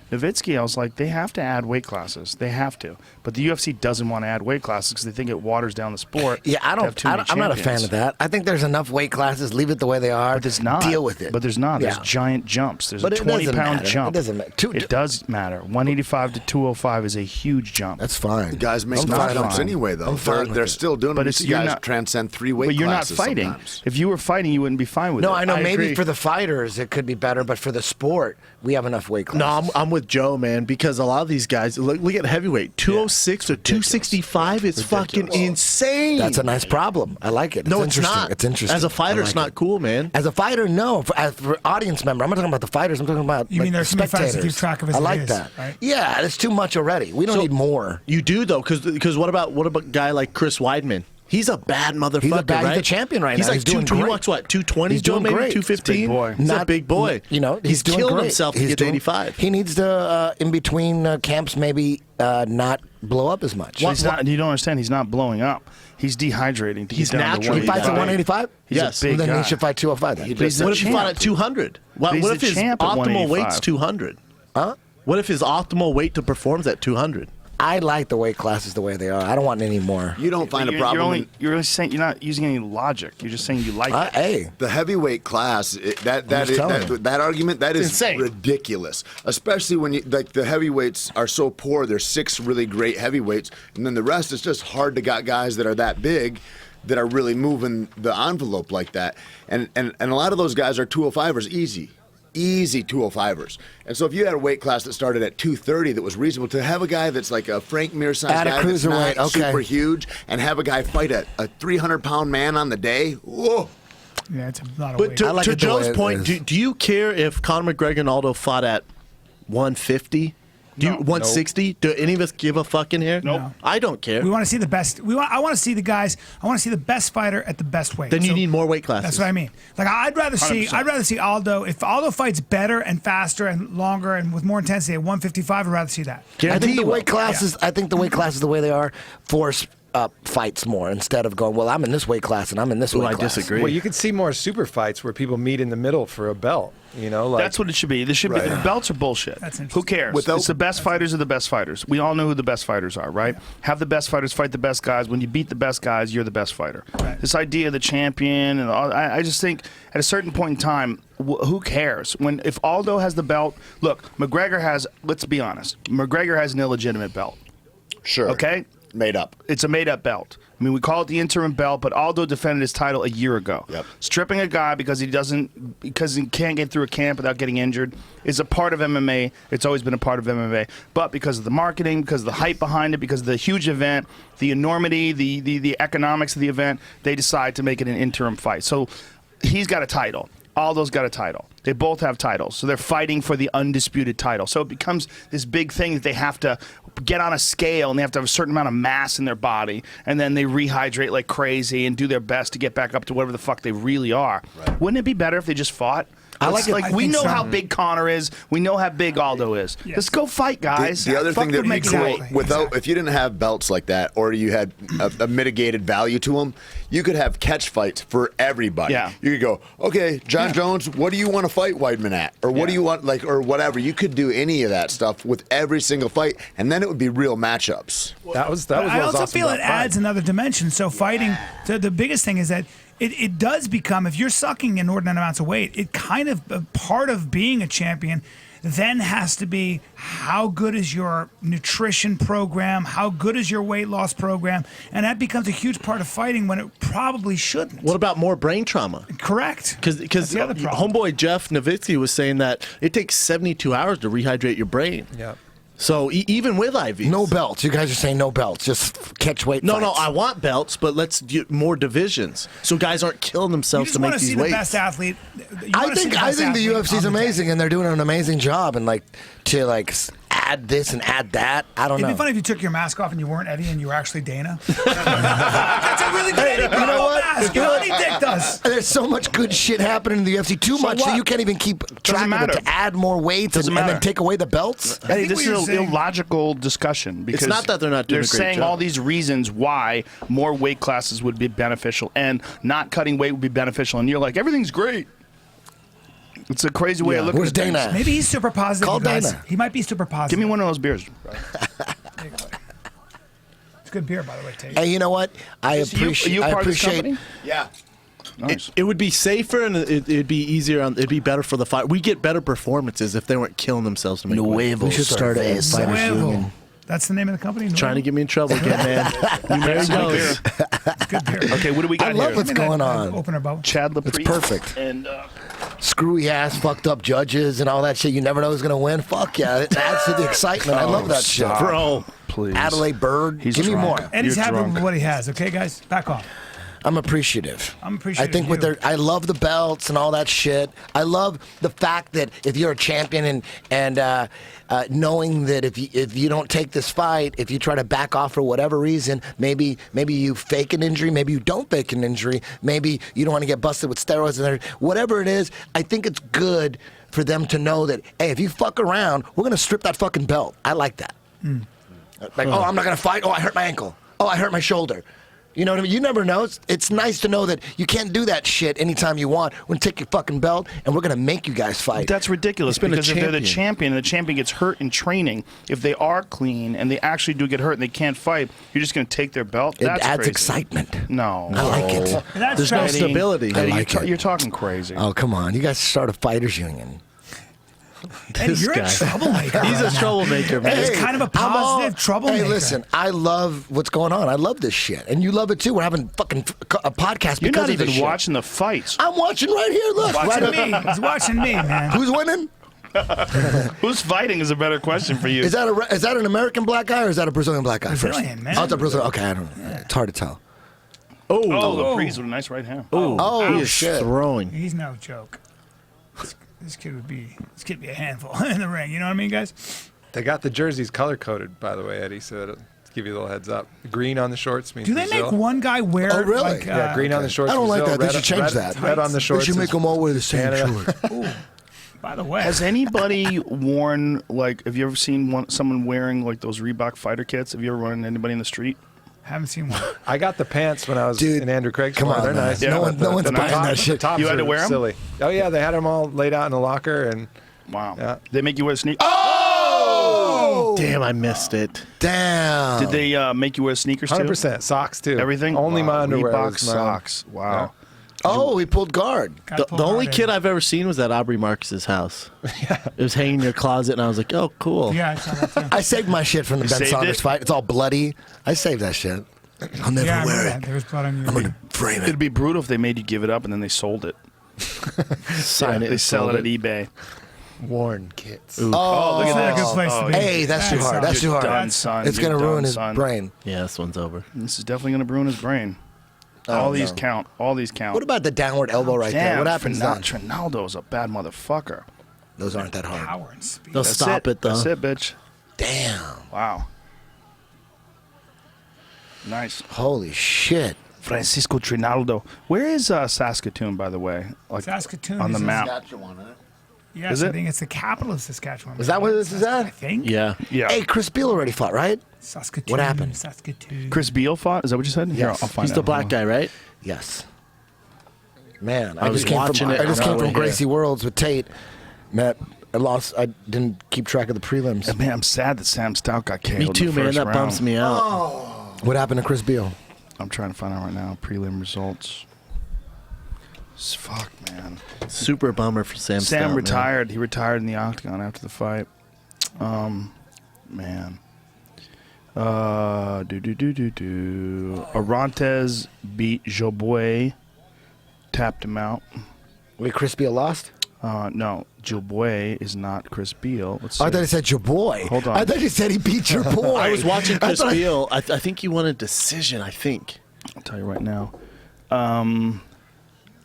Nowitzki. I was like, they have to add weight classes. They have to. But the UFC doesn't want to add weight classes because they think it waters down the sport. Yeah, to have too many I'm not a fan champions. of that. I think there's enough weight classes. Leave it the way they are. But there's not. Deal with it. But there's not. Yeah. There's giant jumps. There's But a it doesn't 20-pound matter. jump. It doesn't matter. It does matter. 185 to 205 is a huge jump. That's fine. Guys make I'm those fine jumps with it. anyway, though. I'm fine with They're it. still doing But it. it's- You you're guys not- transcend 3 weight But you're not classes fighting. sometimes. If you were fighting, you wouldn't be fine with it. No, I know. I Maybe agree. for the fighters it could be better, but for the sport, we have enough weight no, classes. I'm with Joe, man, because a lot of these guys, look at heavyweight. 206 to 265 is fucking insane. That's a nice problem. I like it. No, it's it's interesting. not. It's interesting. As a fighter, I like it's not it. cool, man. As a fighter, no. As for audience member, I'm not talking about the fighters. I'm talking about You mean like, there's too many fighters to spectators. keep track of as I it like is, that. right? Yeah, it's too much already. We don't So- need more. You do, though, because what about a guy like Chris Weidman? He's a bad motherfucker, He's right? he's the champion right He's now. like He's doing he great. walks what 220, He's Joe, doing maybe great. 215. He's a big boy. He's a big boy. You know, he's doing killed great. himself to He's get to doing- 85. He needs to, in between camps, maybe not blow up as much. He's not, you don't understand. He's not blowing up. He's dehydrating. To He's get down to naturally He fights at 185. 185. He's Yes. a big Then guy. he should fight 205. Then. He But does what if he champ. fought at 200? What He's if the his champ at optimal 185. weight's 200? Huh? What if his optimal weight to perform is at 200? I like the weight classes the way they are. I don't want any more. You don't find a You're problem. only, you're only saying you're not using any logic. You're just saying you like it. Hey, The heavyweight class, that just telling you. that argument, that is insane. ridiculous. Especially when you like the heavyweights are so poor. There's 6 really great heavyweights, and then the rest is just hard to got guys that are that big, that are really moving the envelope like that. And a lot of those guys are 205ers, easy 205ers. And so if you had a weight class that started at 230 that was reasonable, to have a guy that's like a Frank Mir size Add a guy that's cruiserweight, not okay. super huge, and have a guy fight a 300-pound man on the day, whoa. Yeah, it's a lot of But weight. to, I like to it the way Joe's it point, is. do you care if Conor McGregor and Aldo fought at 150? Do you, No. 160? Do any of us give a fucking hair? Nope. No. I don't care. We want to see the best. I want to see the guys. I want to see the best fighter at the best weight. Then you So need more weight classes. That's what I mean. Like I'd rather see. 100%. I'd rather see Aldo. If Aldo fights better and faster and longer and with more intensity at 155, I'd rather see that. I Guarantee think the you will. weight classes. I think the weight classes the way they are force fights more instead of going. Well, I'm in this weight class and I'm in this Ooh, weight I class. disagree. Well, you could see more super fights where people meet in the middle for a belt. You know, like That's what it should be. This should be. The belts are bullshit. That's Who interesting. cares? Without- It's the best fighters are the best fighters. We all know who the best fighters are, right? Have the best fighters fight the best guys. When you beat the best guys, you're the best fighter. Right. This idea of the champion and all, I just think at a certain point in time, who cares? If Aldo has the belt, look, McGregor has. Let's be honest. McGregor has an illegitimate belt. Sure. Okay. Made up. It's a made-up belt. I mean, we call it the interim belt, but Aldo defended his title a year ago. Yep. Stripping a guy because he can't get through a camp without getting injured is a part of MMA. It's always been a part of MMA. But because of the marketing, because of the hype behind it, because of the huge event, the enormity, the economics of the event, they decide to make it an interim fight. So he's got a title. Aldo's got a title. They both have titles. So they're fighting for the undisputed title. So it becomes this big thing that they have to get on a scale and they have to have a certain amount of mass in their body. And then they rehydrate like crazy and do their best to get back up to whatever the fuck they really are. Right. Wouldn't it be better if they just fought? I like it. Like we know how big Connor is. We know how big Aldo is. Yes. Let's go fight, guys. The other thing that would be cool, Exactly. if you didn't have belts like that, or you had a mitigated value to them, you could have catch fights for everybody. Yeah. You could go, okay, John Jones, what do you want to fight Weidman at, or what do you want, like, or whatever. You could do any of that stuff with every single fight, and then it would be real matchups. That was But what I was also awesome feel about it adds Pride. another dimension. So fighting, the biggest thing is that it does become, if you're sucking inordinate amounts of weight, it kind of, part of being a champion then has to be how good is your nutrition program, how good is your weight loss program, and that becomes a huge part of fighting when it probably shouldn't. What about more brain trauma? Correct. Because the other problem. homeboy Jeff Nowitzki was saying that it takes 72 hours to rehydrate your brain. Yeah. So even with IVs. No belts. You guys are saying no belts. Just catch weight. No, fights. I want belts, but let's get more divisions so guys aren't killing You themselves just to want make to see these the weights. best athlete. I think the UFC's amazing, and they're doing an amazing job, and add this and add that. I don't It'd know. be funny if you took your mask off and you weren't Eddie and you were actually Dana. That's a really good Eddie you know what? mask. You know what Eddie Dick does. There's so much good shit happening in the UFC. Too much that what? you can't even keep track of it. matter. To add more weights and matter. then take away the belts. Hey, think this what you're is an saying- illogical discussion because not that they're not doing a great saying job. all these reasons why more weight classes would be beneficial and not cutting weight would be beneficial, and you're like everything's great. It's a crazy way of looking Where's at things. Dana? Maybe he's super positive. Call you guys. Dana. He might be super positive. Give me one of those beers. There you go. It's good beer, by the way, Tate. Hey, you know what? I Are appreciate. you I part of this appreciate. company? Yeah. Nice. It would be safer and it'd be easier. It'd be better for the fight. We get better performances if they weren't killing themselves to make weight. We should start a fighters Nuevo. union. That's the name of the company? Trying to get me in trouble again, man. There he goes. It's good beer. Okay, what do we got I love here? what's going on. Opener bubble. Chad LaPriest. perfect. And Screwy ass, fucked up judges and all that shit. You never know who's gonna win. Fuck yeah, it adds to the excitement. I love that shit, stop. Bro. please. Adelaide Bird. He's Give me drunk. more. Eddie's You're happy drunk. with what he has. Okay, guys, back off. I'm appreciative. I'm appreciative I think of with you. their, I love the belts and all that shit. I love the fact that if you're a champion and knowing that if you don't take this fight, if you try to back off for whatever reason, maybe you fake an injury, maybe you don't fake an injury, maybe you don't want to get busted with steroids, and whatever it is. I think it's good for them to know that, hey, if you fuck around, we're gonna strip that fucking belt. I like that. Like, oh, I'm not gonna fight. Oh, I hurt my ankle. Oh, I hurt my shoulder. You know what I mean? You never know. It's nice to know that you can't do that shit anytime you want. We're going to take your fucking belt, and we're going to make you guys fight. That's ridiculous been a because if they're the champion. champion and the champion gets hurt in training, if they are clean and they actually do get hurt and they can't fight, you're just going to take their belt? It That's adds crazy. excitement. No. I like it. That's There's no trash. stability. Eddie, like it. you're talking crazy. Oh, come on. You guys start a fighters union. Eddie, This you're guy. a troublemaker. He's a troublemaker, man. It's kind of a I'm all- positive troublemaker. Hey, listen, I love what's going on. I love this shit. And you love it too. We're having fucking a podcast You're because not of this even shit. watching the fights. I'm watching right here. Look. Watching Right me. He's watching me, man. Who's winning? Who's fighting is a better question for you. Is that an American black guy or is that a Brazilian black guy? Brazilian, first? man. Oh, it's a Brazilian. Okay, I don't know. It's hard to tell. oh, LaPriest with a nice right hand. Oh, he is shit. throwing. He's no joke. This kid would be a handful in the ring. You know what I mean, guys? They got the jerseys color coded, by the way, Eddie. So to give you a little heads up, green on the shorts means Do they Brazil. make one guy wear? Oh, really? Like, Yeah, green on the shorts. I don't like Brazil, that. They red- should change red- that. Red on the They shorts. should make is them all wear the same Canada. shorts. By the way, Has anybody worn, like, have you ever seen someone wearing, like, those Reebok fighter kits? Have you ever run into anybody in the street? haven't seen one. I got the pants when I was Dude, in Andrew Craig's come store. on, They're man. nice. No one- but no one's the buying top- that shit. the tops You had to are wear 'em? Silly. Oh yeah, they had them all laid out in the locker, and Wow. Yeah. They make you wear sneakers? Oh! Damn, I missed it. Damn. Did they make you wear sneakers, too? 100% socks too. Everything? Only Wow. my underwear. Reebok was my own. socks. Wow. Oh, he pulled guard. The only kid I've ever seen was at Aubrey Marcus's house. It was hanging in your closet, and I was like, oh, cool. Yeah, I saw that too. I saved my shit from the You Ben saved Saunders it? fight. It's all bloody. I saved that shit. I'll never Yeah, I remember wear that. it. There was blood on your. I'm going to frame it. It'd be brutal if they made you give it up and then they sold it. Sign it. They and sell sold it at eBay. Worn kits. Oh, look That's at not a this. good place to be. Hey, that's too hard. That's too hard. Done, son. It's You're going to ruin done, his son. brain. Yeah, this one's over. This is definitely going to ruin his brain. All these count. All these count. What about the downward elbow right there? Damn, What happens then? Trinaldo's a bad motherfucker. Those aren't that hard. Power and speed. They'll stop it though. That's it, bitch. Damn. Wow. Nice. Holy shit. Francisco Trinaldo. Where is Saskatoon, by the way? Like Saskatoon on the is in map. Saskatchewan, isn't it? Yes, Is I it? think it's the capital of Saskatchewan. Is that where this is at? I think. Yeah. Yeah. Hey, Chris Beal already fought, right? Saskatoon. What happened? Saskatoon. Chris Beal fought. Is that what you said? Here, Yes. I'll find He's out. the black guy, right? Yes. Man, I was just came watching from, it I just on came my from way Gracie here. Worlds with Tate. Matt, I lost. I didn't keep track of the prelims. Man, I'm sad that Sam Stout got KO'd. Me too, in the man. first That round. bumps me out. What happened to Chris Beal? I'm trying to find out right now. Prelim results. Fuck, man. Super bummer for Sam. Stout, Sam man. retired. He retired in the octagon after the fight. Man. Orantes beat Joboy. Tapped him out. Wait, Chris Beal lost? No, Joboy is not Chris Beal. Let's Oh, I see. thought he said your boy. Hold on. I thought he said he beat your boy. I was watching Chris thought- Beal. I think he won a decision. I think I'll tell you right now.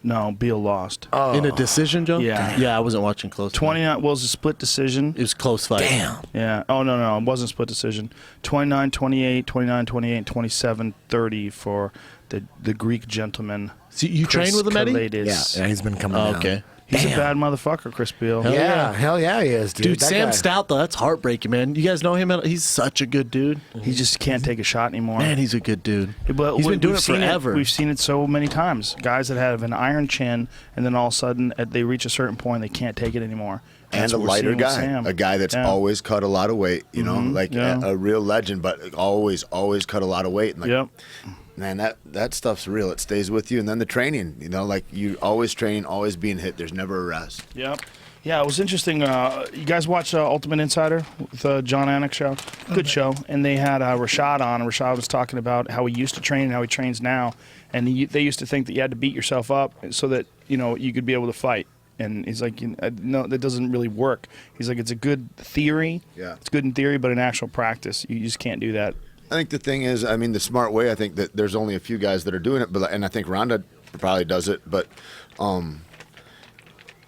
No, Beal lost. in a decision, Joe. Yeah. Yeah. I wasn't watching close. 29 well, it was a split decision. It was a close fight. Damn. Yeah. Oh, no. It wasn't a split decision. 29-28, 29-28, 27-30 for the Greek gentleman. So you Chris train with him, Eddie? Kalaitis. Yeah, he's been coming Oh, down. okay. He's Damn. a bad motherfucker, Chris Beal. Hell Yeah, hell yeah, he is, dude. Dude, That Sam guy- Stout though, that's heartbreaking, man. You guys know him? He's such a good dude. He just can't take a shot anymore. Man, he's a good dude. But He's been doing we've it seen forever. We've seen it so many times. Guys that have an iron chin, and then all of a sudden they reach a certain point, they can't take it anymore. And that's a what we're lighter seeing with guy, Sam. a guy that's Yeah. always cut a lot of weight, you know, like yeah. a real legend, but always cut a lot of weight. And like, Yep. man, that stuff's real. It stays with you. And then the training, you know, like you always training, always being hit. There's never a rest. Yep. Yeah, it was interesting. You guys watch Ultimate Insider with John Anik show? Good show. And they had Rashad on, and Rashad was talking about how he used to train and how he trains now. And they used to think that you had to beat yourself up so that, you know, you could be able to fight. And he's like, no, that doesn't really work. He's like, it's a good theory. Yeah. It's good in theory, but in actual practice, you just can't do that. I think the thing is, I mean, the smart way, I think that there's only a few guys that are doing it, but and I think Ronda probably does it, but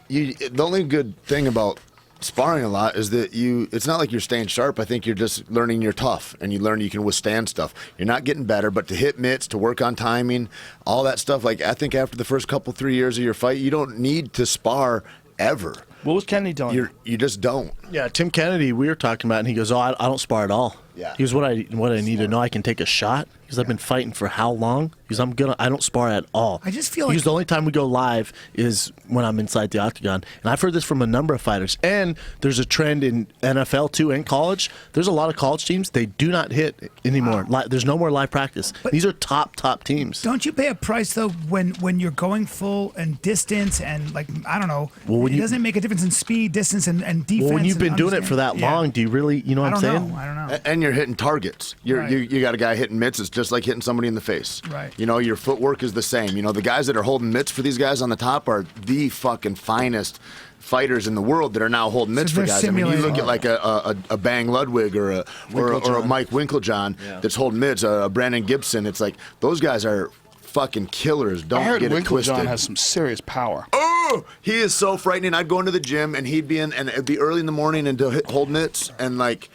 the only good thing about sparring a lot is that it's not like you're staying sharp. I think you're just learning you're tough and you learn you can withstand stuff. You're not getting better, but to hit mitts, to work on timing, all that stuff, like I think after the first 3 years of your fight, you don't need to spar ever. What was Kennedy doing? You just don't. Yeah, Tim Kennedy, we were talking about, and he goes, "Oh, I don't spar at all." Yeah. He goes, "What I need to know, I can take a shot." Because I've been fighting for how long? Because I don't spar at all. I just feel Because like- the only time we go live is when I'm inside the octagon, and I've heard this from a number of fighters. And there's a trend in NFL too, and college. There's a lot of college teams they do not hit anymore. There's no more live practice. These are top teams. Don't you pay a price though when you're going full and distance and like I don't know? Well, it doesn't make a difference in speed, distance, and defense. Well, when you've been and doing it for that understand- long, do you really, you know what I I'm don't saying? know. I don't know. And you're hitting targets. Right. You got a guy hitting mitts. It's just like hitting somebody in the face. Right. You know, your footwork is the same. You know, the guys that are holding mitts for these guys on the top are the fucking finest fighters in the world that are now holding mitts for they're guys. I mean, you look simulating. at like a Bang Ludwig or a Mike Winklejohn that's holding mitts, a Brandon Gibson. It's like those guys are fucking killers. Don't I heard get it twisted. Winklejohn has some serious power. Oh, he is so frightening. I'd go into the gym and he'd be in, and it'd be early in the morning and to hold mitts and like.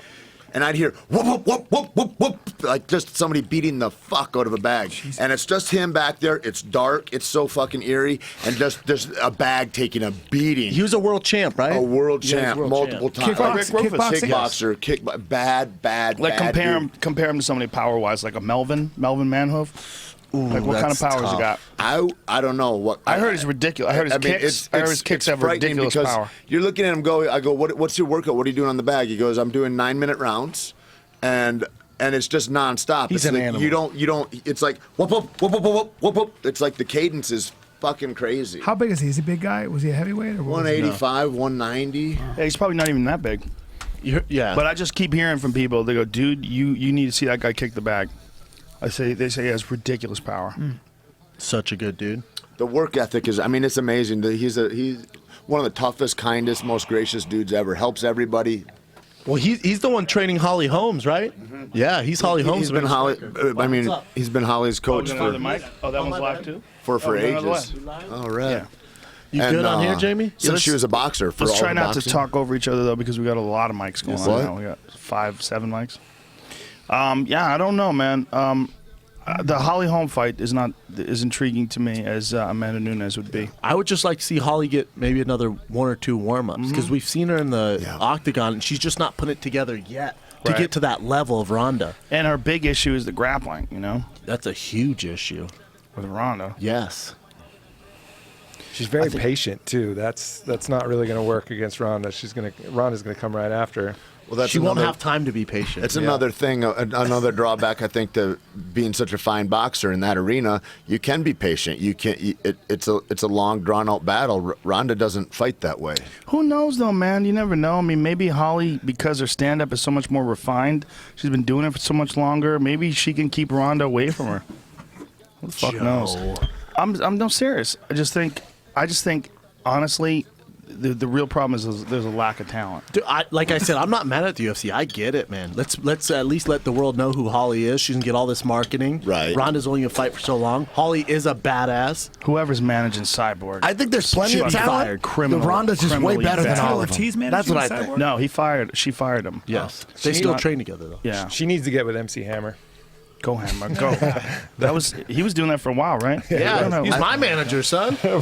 And I'd hear whoop, whoop, whoop, whoop, whoop, whoop, like just somebody beating the fuck out of a bag. And it's just him back there. It's dark. It's so fucking eerie. And just a bag taking a beating. He was a world champ, right? A world Yeah, he was champ world multiple champ. times. Kickboxing? Kickboxer, bad, Like bad compare dude. him to somebody power wise, like a Melvin Manhoef. Like what kind of That's powers he got? tough. I don't know what. I heard he's ridiculous. I heard his kicks. I heard his kicks have frightening ridiculous because power. You're looking at him go. I go, what's your workout? What are you doing on the bag? He goes, I'm doing 9-minute rounds, and it's just nonstop. He's it's an like, animal. You don't. It's like whoop whoop whoop whoop whoop whoop whoop. It's like the cadence is fucking crazy. How big is he? Is he a big guy? Was he a heavyweight or what was he? 185, 190. Yeah, he's probably not even that big. Yeah. But I just keep hearing from people. They go, dude, you need to see that guy kick the bag. They say he has ridiculous power. Such a good dude. The work ethic is. I mean, it's amazing. He's one of the toughest, kindest, most gracious dudes ever. Helps everybody. Well, he's the one training Holly Holmes, right? Yeah, he's Holly Holmes. He's been Holly. I mean, he's been Holly's coach Oh, the for mic? Oh, that one's live too? for another ages. All right. Yeah. You And, good on here, Jamie? Since she was a boxer. For Let's all try the not to boxing. talk over each other though, because we got a lot of mics going on What? now. We got 5, 7 mics. Yeah, I don't know, man. The Holly Holm fight is not as intriguing to me as Amanda Nunes would be. I would just like to see Holly get maybe another 1 or 2 warm-ups because we've seen her in the octagon and she's just not putting it together yet to Right. get to that level of Ronda. And her big issue is the grappling, That's a huge issue. with Ronda. Yes. She's very patient too. That's not really going to work against Ronda. Ronda's going to come right after her. Well, that's She won't another- have time to be patient. It's another thing, another drawback. I think to being such a fine boxer in that arena, you can be patient. You can. It's a long, drawn out battle. Ronda doesn't fight that way. Who knows, though, man? You never know. I mean, maybe Holly, because her stand-up is so much more refined, she's been doing it for so much longer. Maybe she can keep Ronda away from her. Who the fuck knows? I'm no serious. I just think, honestly, the real problem is there's a lack of talent. Dude, like I said, I'm not mad at the UFC. I get it, man. Let's at least let the world know who Holly is. She can get all this marketing. Right. Ronda's only gonna fight for so long. Holly is a badass. Whoever managing Cyborg. I think there's plenty Should of be talent. fired. Criminal- The Ronda's just way criminally better than bad. all Taylor of Ortiz them. managing That's what I Cyborg? think. No, she fired him. Yes. Oh. They still not- train together though. Yeah. She needs to get with MC Hammer. Go Hammer, go. He was doing that for a while, right? I don't Yeah, know. he's my manager, son. I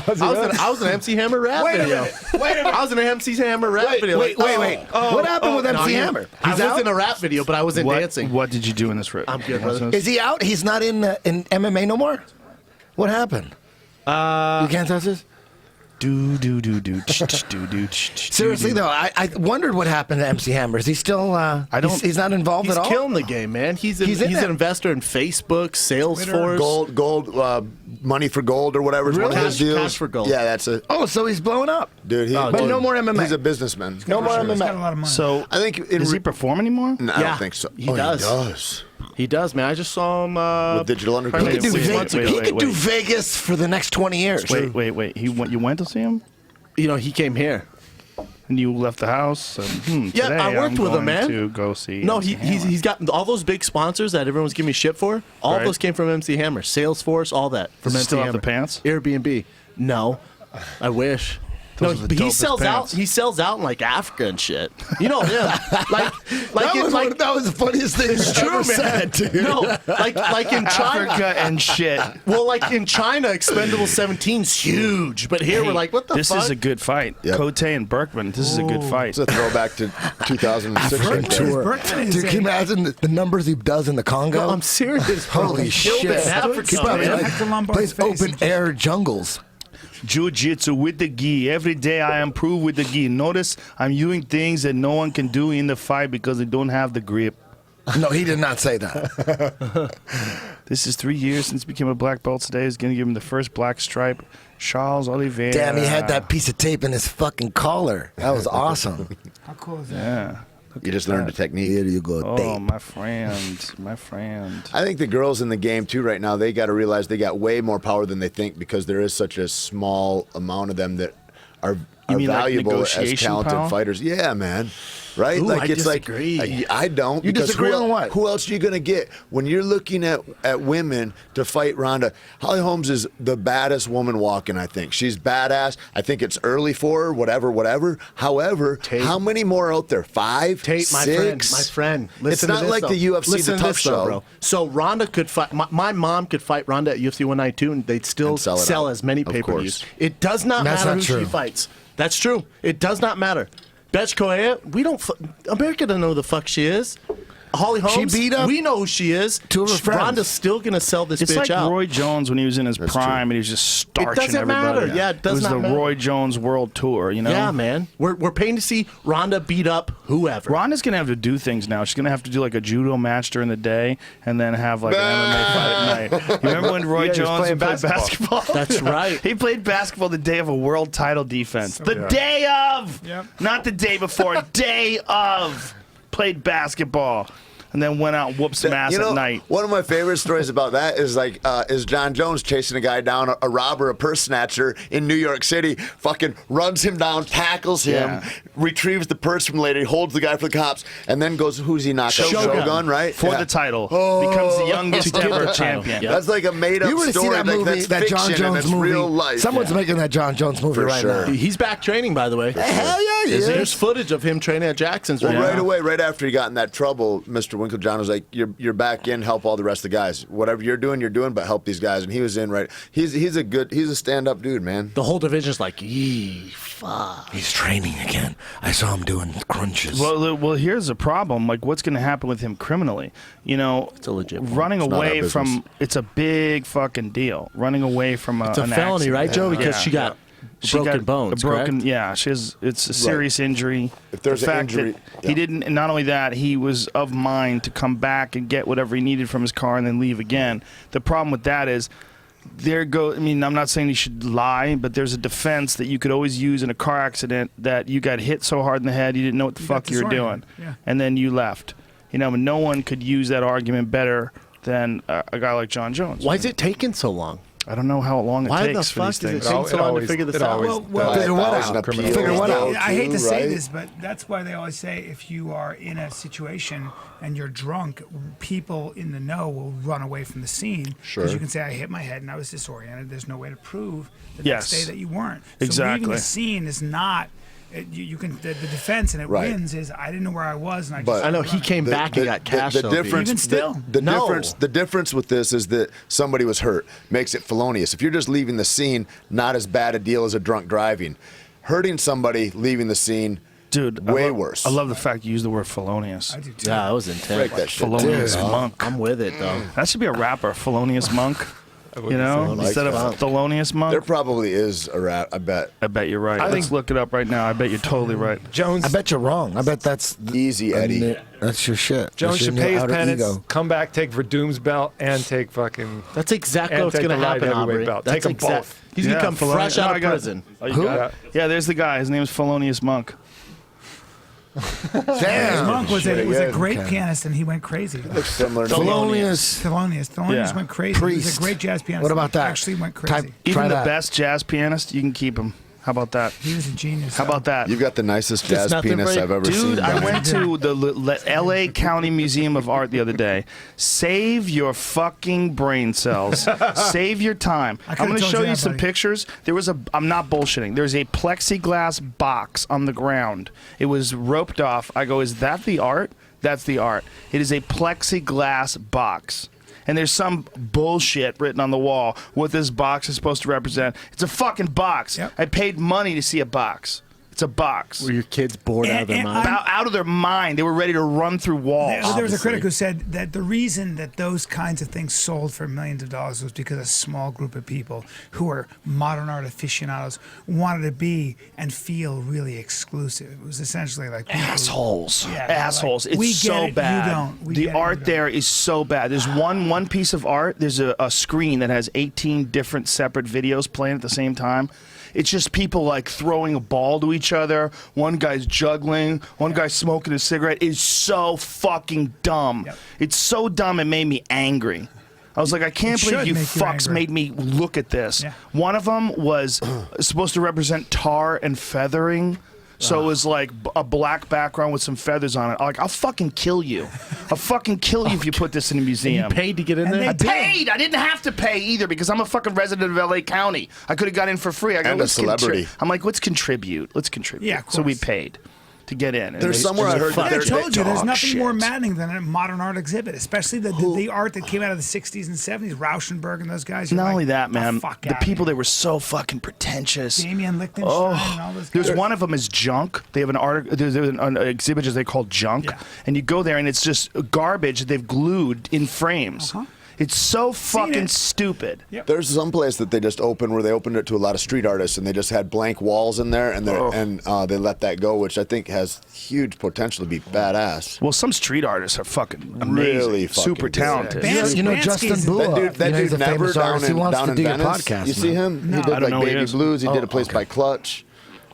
was an MC Hammer rap video. I was in an MC Hammer rap video. Wait. What happened with MC Hammer? I He's was out? in a rap video, but I wasn't dancing. What did you do in this rip? I'm good, brother. Is he out? He's not in MMA no more? What happened? You can't touch this? Seriously though, I wondered what happened to MC Hammer. Is he still? He's not involved He's at all. killing the game, man. He's He's in an there. investor in Facebook, Salesforce. Gold, money for gold or whatever. Is one of his Cash- deals. cash for gold. Yeah, that's it. Oh, so he's blowing up. Dude, but no more MMA. He's a businessman. No more He's got a MMA. lot of money. So I think does he perform anymore? No, I Yeah, don't think so. he does. He does. He does, man. I just saw him. With Digital He Underground. could do, Wait, Vegas. wait, He wait, could do wait. Vegas for the next 20 years. Wait. You went to see him, You know, he came here. and you left the house. And, Yeah, today I worked I'm with him, going man. To go see. No, MC Hammer. he's got all those big sponsors that everyone's giving me shit for. All of Right. those came from MC Hammer, Salesforce, all that from Does he MC still have Hammer. the pants? Airbnb. No, I wish. No, Those are the but he dopest sells pants. out. He sells out in like Africa and shit. You know him. That was the funniest thing It's you true, ever man. said, dude. No, like in China. Africa and shit. Well, like in China, Expendable 17's huge, but here we're like, what the This fuck? is a good fight. Yep. Cote and Berkman. This is a good fight. It's a throwback to 2006. African right there. tour. Berkman is Dude, can you a- imagine the numbers he does in the Congo? No, I'm serious. bro. Holy He killed shit. it in Africa, He probably man. Hector Lombard's plays face. open air jungles. Jiu-jitsu with the gi. Every day I improve with the gi. Notice I'm doing things that no one can do in the fight because they don't have the grip. No, he did not say that. This is 3 years since he became a black belt. Today is going to give him the first black stripe. Charles Oliveira. Damn, he had that piece of tape in his fucking collar. That was awesome. How cool is that? Yeah. You just learned the technique. Here you go, Oh, tape. my friend. My friend. I think the girls in the game too right now, they got to realize they got way more power than they think because there is such a small amount of them that are mean like valuable as negotiation talented power? fighters. Yeah, man. Right? Ooh, I it's disagree. like I don't. You because disagree who, on what? Who else are you going to get when you're looking at women to fight Ronda? Holly Holmes is the baddest woman walking. I think she's badass. I think it's early for her. Whatever. However, Tate. how many more out there? 5, Tate, my 6? friend. It's Listen to not this, like though. the UFC, Listen the to tough this, though, show. bro. So Ronda could fight. My mom could fight Ronda at UFC 192, and they'd still And sell it sell out. as many Of pay-per-views. course. It does not That's matter not who true. she fights. That's true. It does not matter. Betch Correa, we don't. America doesn't know who the fuck she is. Holly Holmes, beat up we know who she is. two of her friends. Ronda's still gonna sell this It's bitch like out. Roy Jones when he was in his prime and he was just starching doesn't everybody. matter. Yeah, it does was not the matter. Roy Jones World Tour, you know? Yeah, man. We're paying to see Ronda beat up whoever. Ronda's going to have to do things now. She's going to have to do like a judo match during the day and then have like an MMA fight at night. You remember when Roy Yeah, he was Jones playing played basketball? That's right. He played basketball the day of a world title defense. The Yeah. day of! Yep. Not the day before, day of. Played basketball. and then went out and whooped some ass at night. One of my favorite stories about that is is John Jones chasing a guy down, a robber, a purse snatcher in New York City, fucking runs him down, tackles him, retrieves the purse from the lady, holds the guy for the cops, and then goes, who's he knocking? Shogun, right? For the title. Becomes the youngest ever champion. Yeah. That's like a made-up You really see story. that movie, that's that John fiction, and Jones it's movie? real life. Someone's making that John Jones movie For right sure. now. He's back training, by the way. Hell yeah, he There's is. footage of him training at Jackson's Well, right right now. away, right after he got in that trouble, Mr. Winklejohn was like, "You're back in. Help all the rest of the guys. Whatever you're doing, but help these guys." And he was in right. He's a stand-up dude, man. The whole division's like, yee, fuck. He's training again. I saw him doing crunches. Well, here's the problem. Like, what's going to happen with him criminally? You know, It's a legit point. running It's not our away business. from. It's a big fucking deal. Running away from It's a an felony, accident. right, Joe? Because Yeah. she got broken bones, correct? Yeah, it's a serious injury. If there's the an fact injury, that he didn't, and not only that, he was of mind to come back and get whatever he needed from his car and then leave again. The problem with that is, I mean, I'm not saying you should lie, but there's a defense that you could always use in a car accident that you got hit so hard in the head you didn't know what the fuck you were doing, and then you left. You know, no one could use that argument better than a guy like John Jones. Why is it taking so long? I don't know how long it Why the takes for fuck these is it things. taking so long to figure this out? Well, Figure what $5,000 out? appeal. Figure what out? I hate to say Right? this, but that's why they always say if you are in a situation and you're drunk, people in the know will run away from the scene. Sure. Because you can say, I hit my head and I was disoriented. There's no way to prove the Yes. next day that you weren't. Exactly. So leaving the scene is not. You can the defense and it Right. wins is I didn't know where I was and I But- just I know he came back and got cash. The though, difference, Even still. the difference with this is that somebody was hurt makes it felonious. If you're just leaving the scene, not as bad a deal as a drunk driving. Hurting somebody, leaving the scene, Dude, way worse. I love the fact you used the word felonious. I do too. Yeah, that was intense. Break that shit. Felonious down. monk. I'm with it though. That should be a rapper, felonious monk. You know, Felonious instead of monk. felonious monk. There probably is a rap. I bet. I bet you're right. Let's look it up right now. I bet you're totally right. Jones I bet you're wrong. I bet that's Easy, Eddie. That's your shit. Jones That's should your pay his outer penance, ego. come back, take Verdum's belt, and take fucking. That's exactly And what's take going to the light happen, heavyweight Aubrey. belt. That's Take 'em both. He's going to come Felonious- fresh out I of got it. prison. Oh, you Who? got it? Yeah, there's the guy. His name is Felonious Monk. Damn. Monk was Pretty a good. great Okay. pianist and he went crazy. Similar to Thelonious. Thelonious Yeah. went crazy. He was Priest. a great jazz pianist. What about that? Actually went Type- crazy. Try Even the that. best jazz pianist, you can keep him. How about that? He was a genius. How about that? You've got the nicest jazz nothing penis for- I've ever seen. Dude, I buddy. went to the LA County Museum of Art the other day. Save your fucking brain cells. Save your time. I I'm could've going to told show you you that, some buddy. pictures. I'm not bullshitting. There's a plexiglass box on the ground. It was roped off. I go, is that the art? That's the art. It is a plexiglass box. And there's some bullshit written on the wall what this box is supposed to represent. It's a fucking box. Yep. I paid money to see a box. It's a box. Were your kids bored out of their And mind? Out of their mind. They were ready to run through walls. There was a critic who said that the reason that those kinds of things sold for millions of dollars was because a small group of people who are modern art aficionados wanted to be and feel really exclusive. It was essentially like people- Assholes. Yeah, Assholes. like, we It's get so it, you bad. don't. We The get it, you art don't. there is so bad. There's one piece of art. There's a screen that has 18 different separate videos playing at the same time. It's just people like throwing a ball to each other. One guy's juggling. One guy's smoking a cigarette. It's so fucking dumb. Yep. It's so dumb it made me angry. I was like, I can't It believe should you make you fucks angry. made me look at this. Yeah. One of them was supposed to represent tar and feathering. So it was like a black background with some feathers on it. Like, I'll fucking kill you. I'll fucking kill you if you put this in a You museum. paid to get in And there? they I paid. I didn't have to pay either because I'm a fucking resident of LA County. I could have got in for free. I go, And a "Let's celebrity." I'm like, let's contribute. Let's contribute. Yeah, of So we course. paid to get in. And There's they- somewhere I heard that I there's told you, there's dog nothing more shit. maddening than a modern art exhibit, especially the art that came out of the 60s and 70s. Rauschenberg and those guys. You're Not like, only that, man. fuck The outta people here. they were so fucking pretentious. Damian Lichtenstein and all those guys. There's one of them is junk. They have an art. There's an exhibit as they call junk, Yeah. and you go there and it's just garbage that they've glued in frames. It's so fucking it. stupid. Yep. There's some place that they just opened where they opened it to a lot of street artists, and they just had blank walls in there, and they let that go, which I think has huge potential to be badass. Well, some street artists are fucking amazing, Really fucking super good. talented. Band- You know Bansky's- Justin Bua. That you know, dude he's a never famous down artist. He in, wants down to in do your Venice. podcast. You see now. him? No. He did I don't like know who he Baby is. Blues. He did a place okay. by Clutch.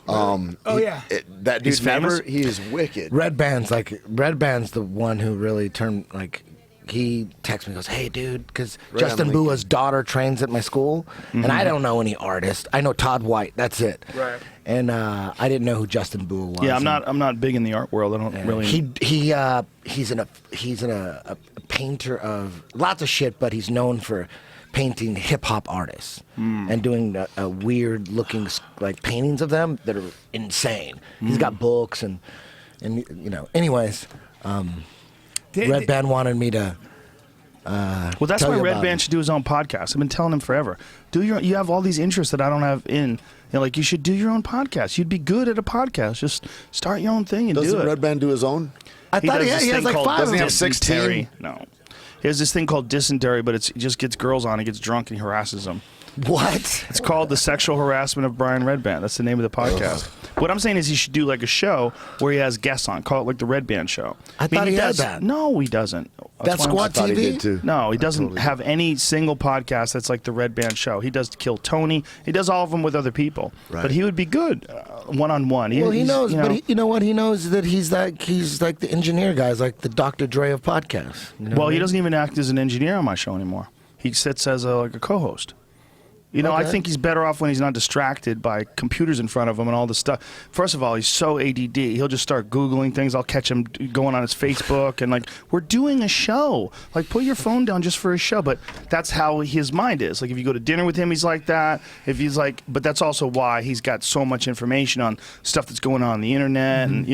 Oh, yeah. That He's dude famous? he is wicked. Red Band's the one who really turned he texts me and goes, "Hey dude," because Right Justin on the link. Bua's daughter trains at my school, and I don't know any artists. I know Todd White. That's it. Right. And I didn't know who Justin Bua was. Yeah, And- I'm not big in the art world. I don't really. He's a painter of lots of shit, but he's known for painting hip hop artists and doing weird looking paintings of them that are insane. He's got books and anyways. Red Band wanted me to. Well, that's tell why you Red about Band him. should do his own podcast. I've been telling him forever. You have all these interests that I don't have in. You should do your own podcast. You'd be good at a podcast. Just start your own thing and Doesn't do it. Red Band do his own? I thought does he this has thing like called 5 of Doesn't he them. have 16? Dysentery. No. He has this thing called dysentery, but he just gets girls on and gets drunk and he harasses them. What? It's called The Sexual Harassment of Bryan Red Band. That's the name of the podcast. What I'm saying is he should do a show where he has guests on. Call it the Red Band Show. I thought he had does. that. No, he doesn't. That's why I'm- Squad thought he TV. did too. No, he doesn't totally have any single podcast that's like the Red Band Show. He does Kill Tony. He does all of them with other people. Right. But he would be good one-on-one. Well, he He's, knows, you know, but you know what? He knows that he's like the engineer guy. He's like the Dr. Dre of podcasts. You know what I he mean? doesn't even act as an engineer on my show anymore. He sits as a co-host. I Okay. think he's better off when he's not distracted by computers in front of him and all this stuff. First of all, he's so ADD. He'll just start Googling things. I'll catch him going on his Facebook and we're doing a show. Put your phone down just for a show. But that's how his mind is. If you go to dinner with him, he's like that. If he's but that's also why he's got so much information on stuff that's going on the internet. And,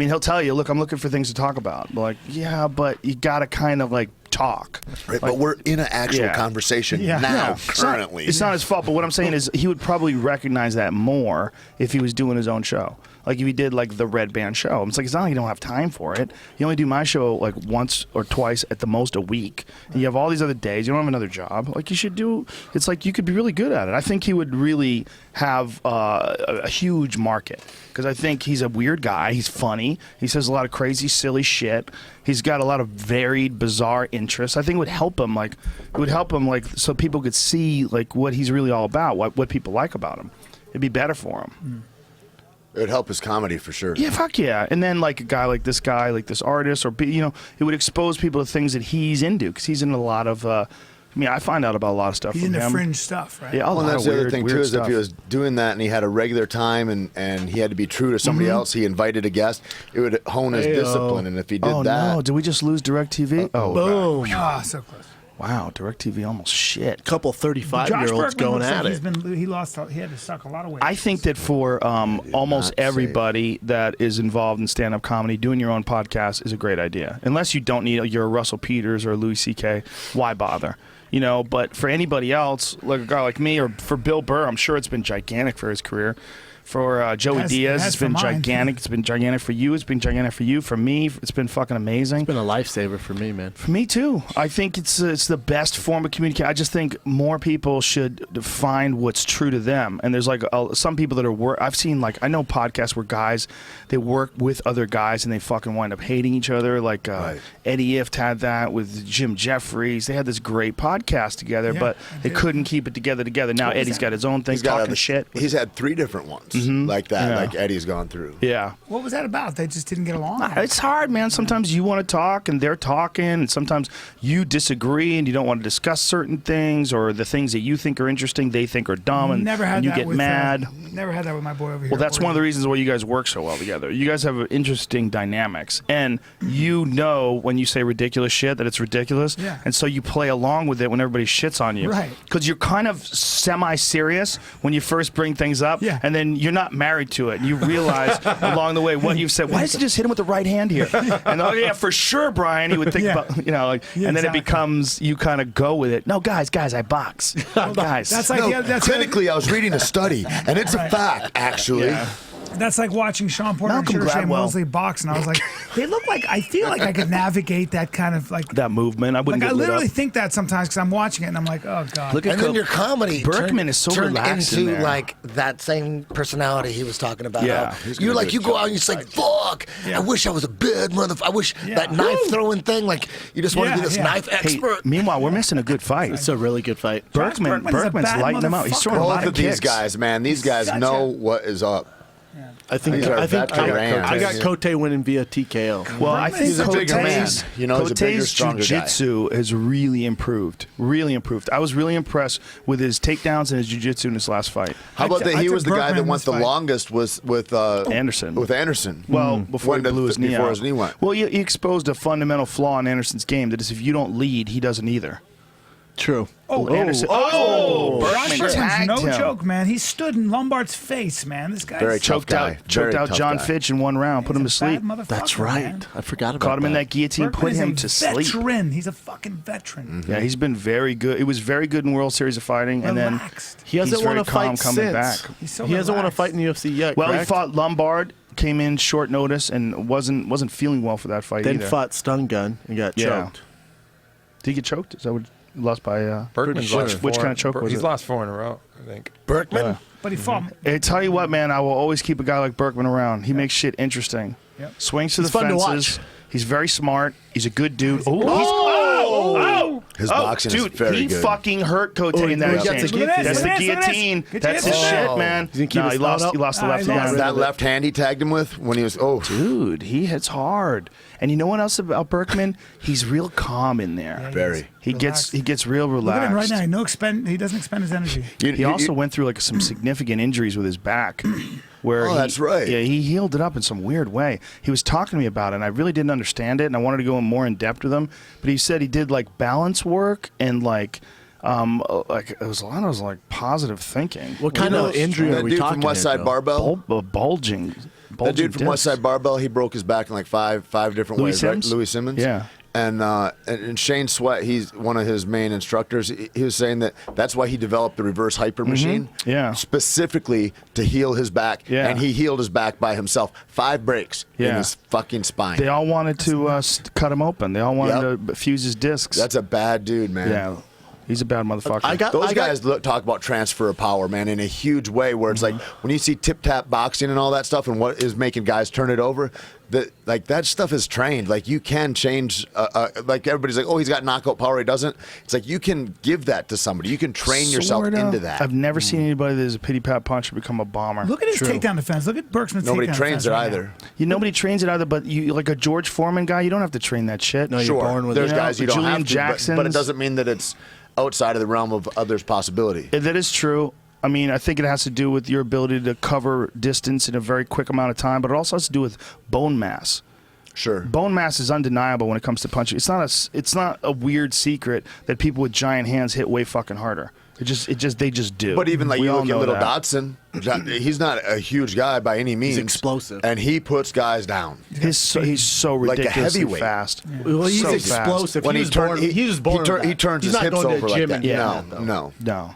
he'll tell you, look, I'm looking for things to talk about. But yeah, but you got to kind of talk. Right, but we're in an actual conversation now, currently. It's not his fault, but what I'm saying is he would probably recognize that more if he was doing his own show. If he did the Red Band Show. It's not like you don't have time for it. You only do my show once or twice at the most a week. And you have all these other days. You don't have another job. You should do. It's you could be really good at it. I think he would really have a huge market because I think he's a weird guy. He's funny. He says a lot of crazy, silly shit. He's got a lot of varied, bizarre interests. I think it would help him. It would help him so people could see what he's really all about. What people like about him. It'd be better for him. It would help his comedy for sure. Yeah, fuck yeah. And then a guy like this artist, or it would expose people to things that he's into because he's into a lot of. I find out about a lot of stuff He's from into him. fringe stuff, right? Yeah, a Well, lot and that's of the other weird, thing weird too is stuff. if he was doing that and he had a regular time and he had to be true to somebody else, he invited a guest, it would hone his discipline. And if he did that, no! Did we just lose DirecTV? Boom. Ah, so close. Wow, DirecTV almost shit. Couple Josh 35-year-olds Berkman going looks at like it. he had to suck a lot of weight. I think that for almost everybody that is involved in stand-up comedy, doing your own podcast is a great idea. Unless you don't need, you're a Russell Peters or a Louis C.K., why bother? But for anybody else, like a guy like me, or for Bill Burr, I'm sure it's been gigantic for his career. For Joey Diaz, it's been gigantic. It's been gigantic for you. It's been gigantic for you. For me, it's been fucking amazing. It's been a lifesaver for me, man. For me too. I think it's the best form of communication. I just think more people should find what's true to them. And there's some people that are I've seen I know podcasts where guys they work with other guys and they fucking wind up hating each other. Right. Eddie Ift had that with Jim Jeffries. They had this great podcast together, but they couldn't keep it together. Now Eddie's got his own thing, talking shit. He's had 3 different ones like that, Yeah. like Eddie's gone through. Yeah. What was that about? They just didn't get along? It's hard, man. Sometimes you want to talk and they're talking, and sometimes you disagree and you don't want to discuss certain things, or the things that you think are interesting they think are dumb, and, Never had and you that get with, mad. Never had that with my boy over here. Well, that's one of the reasons why you guys work so well together. You guys have interesting dynamics, and when you say ridiculous shit that it's ridiculous, and so you play along with it when everybody shits on you, Right? Because you're kind of semi-serious when you first bring things up, and then you're not married to it, and you realize along the way what you've said. Why does he just hit him with the right hand here? And yeah, for sure, Brian. He would think about and then exactly. it becomes you kind of go with it. No, guys, I box. Guys, That's like that's Clinically, I was reading a study, and it's a fact, actually. Yeah. That's like watching Sean Porter Malcolm and Sugar Shane Gladwell. Mosley box, and I was like, they look like. I feel like I could navigate that kind of that movement. I wouldn't I get lit literally up. think that sometimes because I'm watching it and I'm like, oh god. Look at And then your comedy Berkman is so turned relaxed in into there. that same personality he was talking about. Yeah. You go out and you say, "Fuck! I wish I was a bad motherfucker. I wish that knife throwing thing. You just want to be this knife Hey, expert." meanwhile, we're missing a good fight. It's a really good fight. Berkman's a Berkman's bad lighting him out. He's motherfucker. throwing a lot Both of of these kicks. guys, man, these guys know what is up. I think These are I got veterans. Kote winning via TKO. Well, I think He's a bigger man. Kote's, You know, he's a bigger, Kote's stronger guy. jiu-jitsu has really improved. Really improved. I was really impressed with his takedowns and his jiu-jitsu in his last fight. How about that? I He took was the guy Berkman that in went this the fight. longest with Anderson. With Anderson. Well, before he When blew his knee before out. his knee went. Well, he exposed a fundamental flaw in Anderson's game. That is, if you don't lead, he doesn't either. True. Anderson. Josh Berkman Berkman's tagged no him. joke, man. He stood in Lombard's face, man. This guy Very tough Choked guy. out, Very choked out tough John guy. Fitch in one round, put him to sleep. That's right. I forgot about Caught him in that guillotine, Berkman put is him a to sleep. veteran. He's a fucking veteran. Yeah, he's been very good. He was very good in World Series of Fighting, and then Relaxed. He hasn't he's won very a fight calm coming since. back. He's so he hasn't won a relaxed. fight in the UFC yet. Well, correct? he fought Lombard, came in short notice, and wasn't feeling well for that fight Then either. fought Stun Gun and got Yeah. choked. Did he get choked? Is that what lost by? Berkman's sure. lost Which four- kind of choke was He's it? lost 4 in a row, I think. Berkman? But he fought. I tell you what, man, I will always keep a guy like Berkman around. He makes shit interesting. Yep. Swings to He's the fun to fences. watch. He's very smart. He's a good dude. His boxing dude, is very he good. fucking hurt Cote in that he got the exchange. guillotine. That's the Look at this, look at this. guillotine. Get your That's hips his in. shit, man. He's gonna keep No, his he lost. thumb up? He lost the Ah, left he lost hand. That left hand he tagged him with when he was Dude, he hits hard. And you know what else about Berkman? He's real calm in there. very. He Relaxed. gets real Look relaxed. at him right now. He doesn't expend his energy. He also went through like some significant injuries with his back. Where Oh, that's right. Yeah, he healed it up in some weird way. He was talking to me about it, and I really didn't understand it, and I wanted to go more in depth with him. But he said he did like balance work and like it was a lot of like positive thinking. What kind of injury are That we dude talking from West here, Side Joe? Barbell. Bulging. That dude from West Side Barbell, he broke his back in like five different Louis ways. Simmons? Right? Louis Simmons. Yeah. And Shane Sweat, he's one of his main instructors. He was saying that's why he developed the reverse hyper machine, Yeah. specifically to heal his back. Yeah. And he healed his back by himself. 5 breaks in Yeah. his fucking spine. They all wanted to cut him open. They all wanted to fuse his discs. That's a bad dude, man. yeah. He's a bad motherfucker. Those guys talk about transfer of power, man, in a huge way. Where it's like when you see tip tap boxing and all that stuff, and what is making guys turn it over, that stuff is trained. Like you can change. Like everybody's like, oh, he's got knockout power. He doesn't. It's like you can give that to somebody. You can train yourself Sorta. into that. I've never seen anybody that's a pity pat puncher become a bomber. Look at his True. takedown defense. Look at Berkman's Nobody takedown trains defense it right either. Nobody trains it either, but you like a George Foreman guy, you don't have to train that shit. No, you're Sure, born with there's it. guys you don't Julian have to, Jackson's- but it doesn't mean that it's outside of the realm of others' possibility. That is true. I mean, I think it has to do with your ability to cover distance in a very quick amount of time, but it also has to do with bone mass. Sure. Bone mass is undeniable when it comes to punching. It's not a weird secret that people with giant hands hit way fucking harder. They just do. But even like We you all look at know Little that. Dotson, he's not a huge guy by any means. explosive. And he puts guys down. He's so Like a ridiculously heavyweight. fast. Well, he's So explosive. When he he, was turn, born, he, he was born with he that. turns He's his not hips going to over the like gym that. and getting No, that, though. no.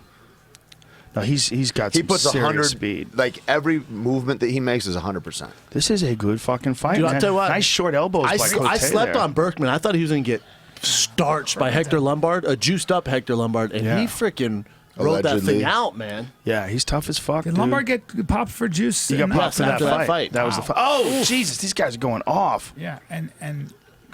No, he's got He some puts serious 100 speed. Like every movement that he makes is 100%. This is a good fucking fight, Dude, man. I'll tell you what. Nice short elbows by Cote I slept there. on Berkman. I thought he was going to get starched by Hector Lombard, a juiced up Hector Lombard, and Yeah. he freaking rolled that Allegedly. thing out, man. Yeah, he's tough as fuck. Did dude. Lombard get popped for juice? He got And- popped for after that that fight. fight. That was the fight. Oh, Jesus, these guys are going off. Yeah, and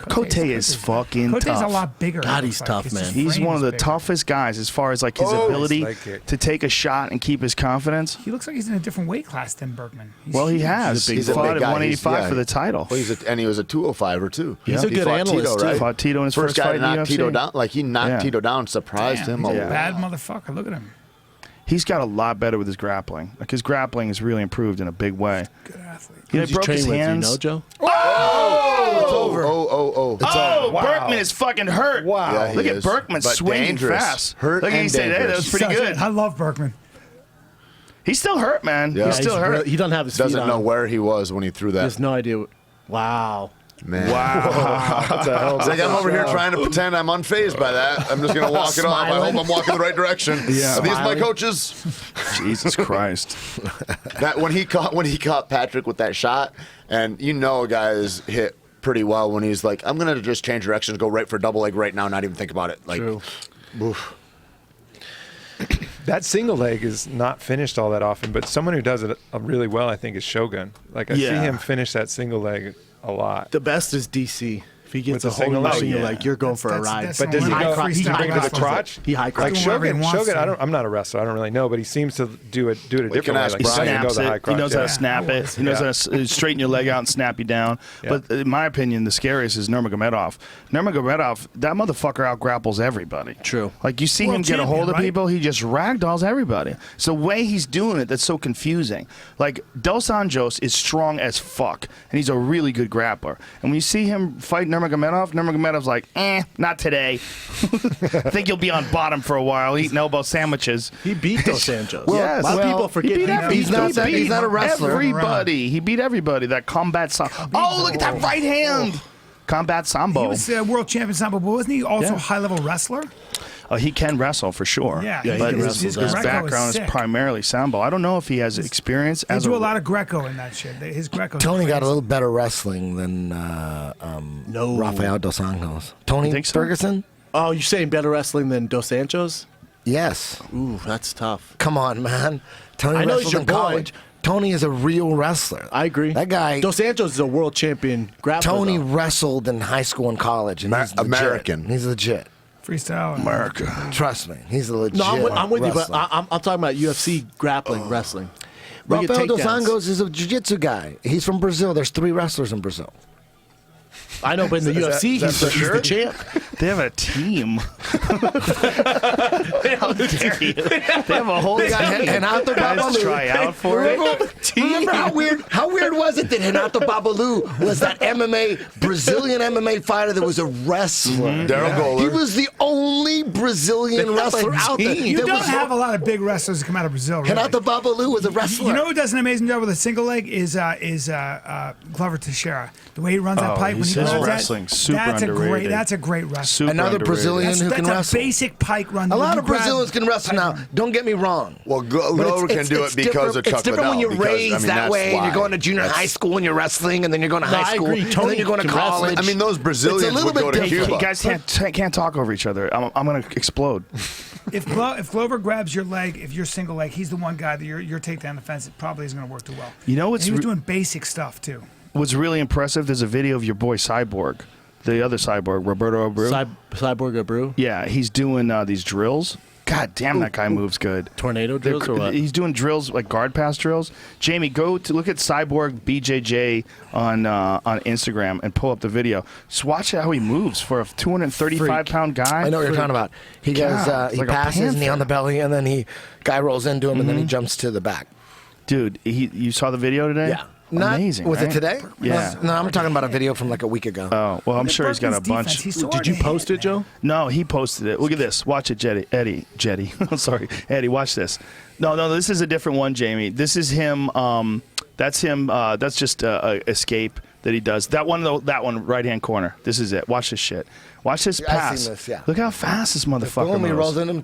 Cote is fucking Cote's tough. a lot bigger. God, it he's looks tough, His man. just He's frame one of is the bigger. toughest guys as far as like his Oh, ability leg kick. to take a shot and keep his confidence. He looks like he's in a different weight class than Berkman. Well, he has. big He He's a fought big at guy. 185 for the title. Well, and he was a 205er too. He's a He good fought analyst, Tito, too. right? Fought Tito in his first guy fight to in the knock UFC. Tito down. Like he knocked Yeah. Tito down, surprised him. He's a lot. bad motherfucker. Look at him. He's got a lot better with his grappling. Like his grappling has really improved in a big way. Good athlete. You know, Who'd he broke train his with, hands. you know, Joe? It's over. Oh. Oh, Berkman is fucking hurt. Wow. Yeah, he Look at is. Berkman But swinging dangerous. fast. Hurt Look at and he said, hey, that was dangerous. pretty good. I love Berkman. He's still hurt, man. Yeah. He's still hurt. He doesn't have his feet Doesn't on know him. where he was when he threw He that. has no idea. Wow. Man. Wow. It's like I'm over here trying to pretend I'm unfazed by that. I'm just gonna walk it off. I hope I'm walking the right direction. Yeah. Are these my Smiling. coaches? Jesus Christ. That when he caught Patrick with that shot, and you know a guy is hit pretty well when he's like, I'm gonna just change directions, go right for a double leg right now, not even think about it. Like, True. oof. That single leg is not finished all that often, but someone who does it really well, I think, is Shogun. Like I see Yeah. him finish that single leg a lot. The best is DC If he gets With a the hold of single the leg. machine, yeah. like you're going for a That's- ride. that's But does he High go? crotch- Does he high bring it to the crotch. crotch? He high Like crotch. Do whatever he Shogun, wants to. I'm not a wrestler. I don't really know, but he seems to do it a different can way. ask Like, Bryan. he doesn't go Snaps the high it. crotch. He knows how yeah. to snap Yeah. it. He knows how to straighten your leg out and snap you down. Yeah. But in my opinion, the scariest is Nurmagomedov. Nurmagomedov, that motherfucker out grapples everybody. True. Like you see World him get a hold champion, of right? people, he just ragdolls everybody. It's the way he's doing it that's so confusing. Like Dos Anjos is strong as fuck, and he's a really good grappler. And when you see him fight Nurmagomedov's like, not today. I think you'll be on bottom for a while, eating elbow sandwiches. He beat Dos Anjos. Yes. A lot of Well, people forget He beat every- he's not he that- beat he's not a wrestler. Everybody. He beat everybody. That combat sambo. Oh, look at that right hand. Combat sambo. He was world champion sambo, but wasn't he also Yeah. a high-level wrestler? He can wrestle for sure. Yeah, Yeah, he but can his, wrestle. his His Greco is background is sick. primarily sambo. I don't know if he has experience They as do a lot of Greco in that shit. His Greco. Tony got a little better wrestling than No. Rafael Dos Anjos. Tony You think so? Ferguson? Oh, you're saying better wrestling than Dos Anjos? Yes. Ooh, that's tough. Come on, man. Tony I know he's wrestled your in boy. college. Tony is a real wrestler. I agree. That guy, Dos Anjos is a world champion grappler. Tony though. wrestled in high school and college. And he's legit. American. He's legit. freestyle. America. Trust me. He's a legit No, I'm with you, but wrestler. I'm talking about UFC grappling, wrestling. We get Rafael Dos takedowns. Anjos is a jiu-jitsu guy. He's from Brazil. There's 3 wrestlers in Brazil. I know, but in the UFC, is that he's for the sure? champ. They have a team. How dare you? They have a whole team. Renato Guys Babalu. try out for it. Remember how weird was it that Renato Babalu was that Brazilian MMA fighter that was a wrestler? Daryl Goller. He was the only Brazilian wrestler out there. You There don't was- have a lot of big wrestlers that come out of Brazil. Really. Renato Babalu was a wrestler. You know who does an amazing job with a single leg is Glover Teixeira. The way he runs that pike when his he runs wrestling, that, super that's underrated. a great wrestler. Super Another underrated. Brazilian who can That's a wrestle. basic pike run. A When lot you of grab- Brazilians can wrestle now. Don't get me wrong. Well, But Glover can do it because of Chuck It's different when Liddell, you're because, raised I mean, that that's way and why. you're going to junior high school and you're wrestling and then you're going to No, high I school agree. and Tony then you're going to can wrestle. college. I mean, those It's a Brazilians little would go bit to different. Cuba. You guys can't talk over each other. I'm gonna explode. If Glover grabs your leg, if you're single leg, he's the one guy that your takedown defense probably isn't going to work too well. You know And what's he was re- doing basic stuff too. What's really impressive? There's a video of your boy Cyborg, the other Cyborg, Roberto Abreu. Cyborg Abreu? Yeah, he's doing these drills. God damn, that guy moves good. Tornado drills or what? He's doing drills like guard pass drills. Jamie, go to look at Cyborg BJJ on Instagram and pull up the video. Just watch how he moves for a 235-pound guy. I know what you're talking about. He goes, God, it's he like a passes knee panther. on the belly, and then guy rolls into him, and then he jumps to the back. Dude, you saw the video today? Yeah. Not, Amazing. Was right? it today? Yeah. No, I'm talking about a video from like a week ago. Oh, well, I'm sure he's got a Berkman's bunch. defense, he's so Did you hard to post hit, it, Joe? No, he posted it. Look at this. Watch it, Jetty. Sorry, Eddie. Watch this. No. This is a different one, Jamie. This is him. That's him. That's just escape that he does. That one, though. That one, right hand corner. This is it. Watch this shit. Watch this I've pass. seen this, yeah. Look how fast this motherfucker Boom, he moves. rolls into him,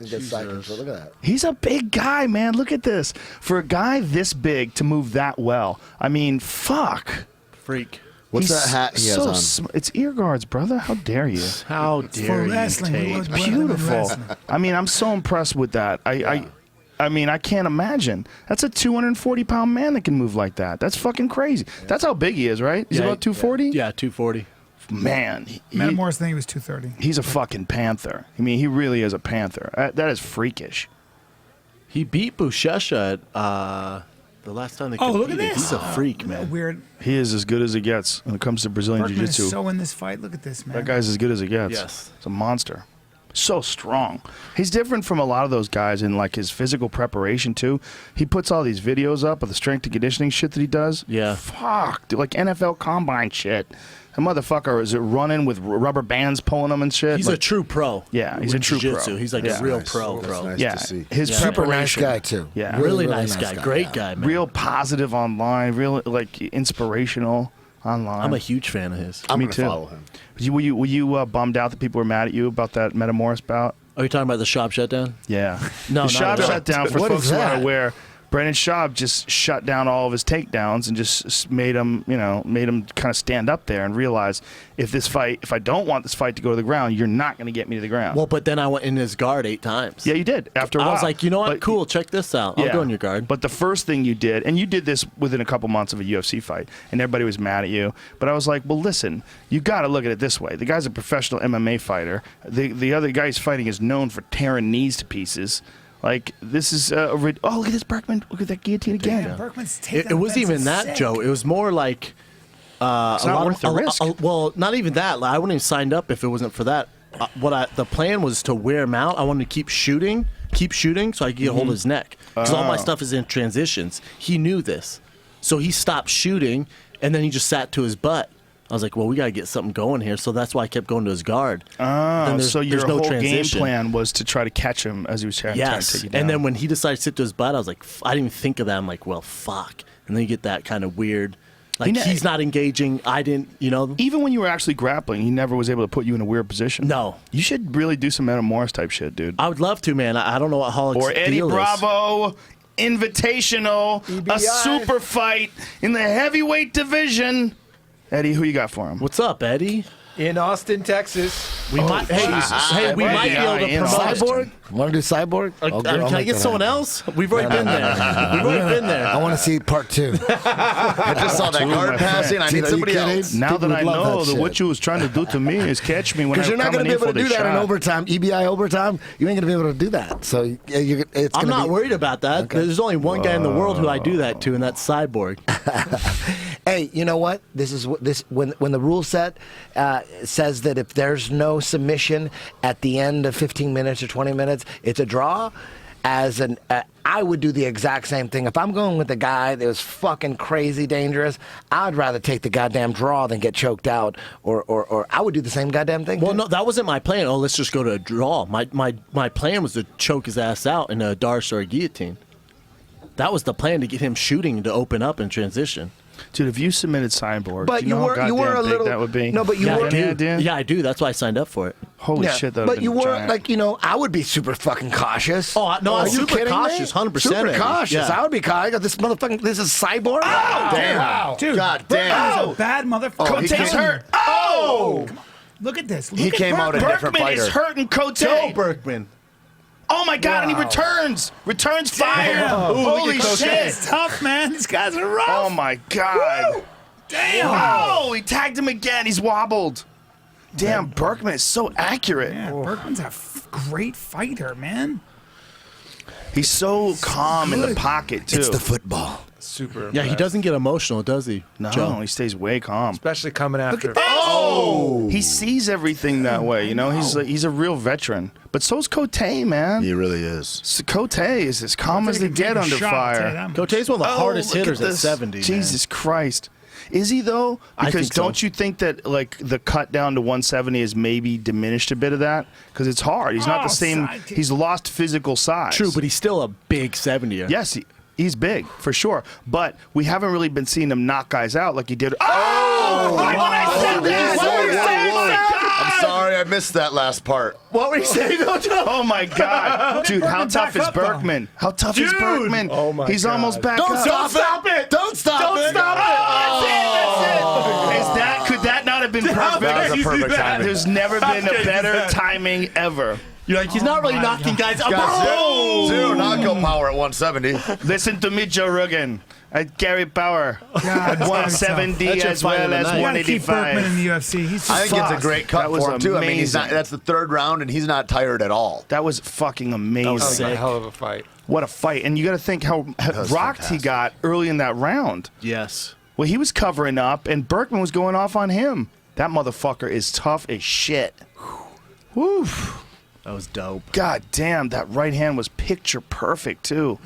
he gets psyched. So look at that. He's a big guy, man. Look at this. For a guy this big to move that well, I mean, fuck. Freak. What's He's that hat he has so on? It's ear guards, brother. How dare you? How For dare you, wrestling, Tate? what- what- Beautiful. wrestling. I mean, I'm so impressed with that. I mean, I can't imagine. That's a 240-pound man that can move like that. That's fucking crazy. That's how big he is, right? He's Yeah, about 240? Yeah, 240. Man, Metamoris thing he was 230. he's a fucking panther. I mean, he really is a panther. That is freakish. He beat Buchecha at the last time they Oh, competed. look at this. He's a freak, man. Weird. He is as good as it gets when it comes to Brazilian Berkman is Jiu-Jitsu. so in this fight. Look at this, man. That guy's as good as it gets. Yes. It's a monster. So strong. He's different from a lot of those guys in like his physical preparation too. He puts all these videos up of the strength and conditioning shit that he does. Yeah. Fuck, dude, like NFL combine shit. That motherfucker is running with rubber bands pulling him and shit. He's like, a true pro. Yeah, he's in a true pro. jiu-jitsu. He's like Yeah. a real Nice. pro. That's nice. yeah. to see. His Yeah. Super nice preparation. guy, too. Yeah. Really nice guy. Great yeah. guy, man. Real positive online. Real like inspirational online. I'm a huge fan of his. I'm Me going too. to follow him. Were you bummed out that people were mad at you about that Metamoris bout? Are you talking about the Schaub shutdown? Yeah. No, the not Schaub at all. shut down for What folks is who that? aren't aware. Brandon Schaub just shut down all of his takedowns and just made him kind of stand up there and realize if I don't want this fight to go to the ground, you're not going to get me to the ground. Well, but then I went in his guard 8 times. Yeah, you did. After a while. I was like, you know what? But- Cool, check this out. I'll go in your guard. But the first thing you did, and you did this within a couple months of a UFC fight, and everybody was mad at you. But I was like, well, listen, you got to look at it this way. The guy's a professional MMA fighter. The other guy he's fighting is known for tearing knees to pieces. Like, this is look at this Berkman. Look at that guillotine again. Yeah, Berkman's It wasn't even that, sick. Joe. It was more like It's not worth the risk. well, not even that. Like, I wouldn't have signed up if it wasn't for that. The plan was to wear him out. I wanted to keep shooting, so I could get hold of his neck. Because all my stuff is in transitions. He knew this, so he stopped shooting, and then he just sat to his butt. I was like, well, we got to get something going here. So that's why I kept going to his guard. Oh, so your no whole transition. game plan was to try to catch him as he was trying to take you down. And then when he decided to sit to his butt, I was like, I didn't even think of that. I'm like, well, fuck. And then you get that kind of weird, like he's not engaging. I didn't, even when you were actually grappling, he never was able to put you in a weird position. No. You should really do some Adam Morris type shit, dude. I would love to, man. I don't know what Hollick's Or Eddie deal is. Bravo, Invitational, a super fight in the heavyweight division. Eddie, who you got for him? What's up, Eddie? In Austin, Texas. We might. Hey, we might be able to in promote. Austin. Cyborg? Want to do Cyborg? Can I get someone else? We've already been there. We've already been there. I want to see part 2. I just saw that guard passing. I need Are you somebody kidding? else. Now People that I would love know that that shit. what you was trying to do to me is catch me when Because I'm you're not going coming to be in able for to the do that in shot. overtime, EBI overtime. You ain't going to be able to do that. So it's I'm gonna not be, worried about that. Okay. There's only one guy in the world who I do that to, and that's Cyborg. Hey, you know what? This is what this when the rule set says that if there's no submission at the end of 15 minutes or 20 minutes, it's a draw. I would do the exact same thing. If I'm going with a guy that was fucking crazy dangerous, I'd rather take the goddamn draw than get choked out, or I would do the same goddamn thing. Well, too. no, that wasn't my plan. Oh, let's just go to a draw. My plan was to choke his ass out in a Darce or a guillotine. That was the plan, to get him shooting to open up and transition. Dude, if you submitted Cyborg, But do you know how you were goddamn a big little. that would be? No, but you Yeah, were. I do. Yeah, dude. Yeah, I do. That's why I signed up for it. Holy Yeah, shit, that but you were giant. I would be super fucking cautious. Oh, no, I'm Are you super kidding cautious, me? 100%. Super Eddie. cautious. Yeah. I would be cautious. I got this motherfucking. This is Cyborg. Damn. Dude, God Berkman damn. is a bad motherfucker. he Cote's came- hurt. Oh! Look at this. He Look at came out a Berkman. different Berkman is fighter. hurting Cote. Joe Berkman. Oh my God, and he returns. Returns fire. Holy shit. It's tough, man. These guys are rough. Oh my God. Damn. Oh, he tagged him again. He's wobbled. Damn, Berkman is so accurate. Yeah, Berkman's a great fighter, man. He's so calm in the good. pocket, too. It's the football. Super. Yeah, he impressed. doesn't get emotional, does he? No, Joe? he stays way calm. Especially coming after. Oh! He sees everything that way, you know? He's a real veteran. But so's Cote, man. He really is. So Cote is as calm as they Take a get under shot, I'll tell you fire. that much. Cote's one of the hardest look at hitters at this. 70. man. Jesus Christ. Is he, though? I Because think so. don't you think that, like, the cut down to 170 has maybe diminished a bit of that? Because it's hard. He's not the same. sidekick. He's lost physical size. True, but he's still a big 70er. Yes, he's big, for sure. But we haven't really been seeing him knock guys out like he did. Oh! Right when I said that! Whoa, What were you whoa, saying? whoa. My God! I'm sorry I missed that last part. What were you saying, Joe? Oh my God, dude! How Berkman tough back is up, though. Berkman? How tough is Berkman? Oh, my He's God. almost back Don't up. stop it! Don't stop it! Oh, that's it. Is that? Could that not have been perfect? That was a perfect timing. There's never been a better timing ever. You're like, he's not really knocking guys out. Got zero knockout power at 170. Listen to me, Joe Rogan. I carry power at 170 That's your as fight well of the as night. You gotta keep Berkman in 185. the UFC. He's I think it's a Fuck. great cut That was for him too. I mean, amazing. that's the third round, and he's not tired at all. That was fucking amazing. That was a Sick. hell of a fight. What a fight. And you got to think how was rocked he fantastic. got early in that round. Yes. Well, he was covering up, and Berkman was going off on him. That motherfucker is tough as shit. Whew. That was dope. God damn, that right hand was picture perfect, too.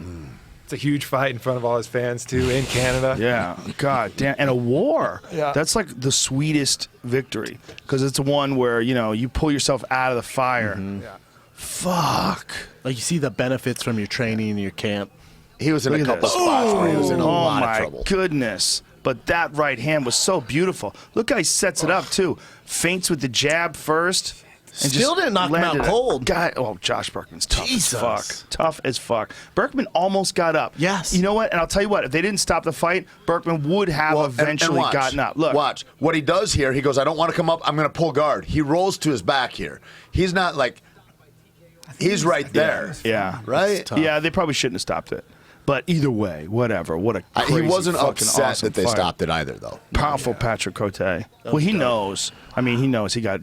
It's a huge fight in front of all his fans too in Canada. Yeah, God damn. And a war. Yeah. That's like the sweetest victory because it's one where, you know, you pull yourself out of the fire. Yeah. Fuck. Like, you see the benefits from your training and your camp. He was in Look a at couple this. spots where he was in a Oh lot of my trouble. goodness. But that right hand was so beautiful. Look how he sets it up, too. Feints with the jab first. And Still didn't knock him out landed it. cold. Josh Berkman's tough Jesus. as fuck. Tough as fuck. Berkman almost got up. Yes. You know what? And I'll tell you what, if they didn't stop the fight, Berkman would have eventually watch, gotten up. Look. Watch. What he does here, he goes, I don't want to come up. I'm going to pull guard. He rolls to his back here. He's not like, he's right there. Yeah. Right? Yeah, they probably shouldn't have stopped it. But either way, whatever. What a crazy, He wasn't fucking upset awesome that they fight. stopped it either, though. Powerful Patrick Cote. Well, he knows. I mean, he knows he got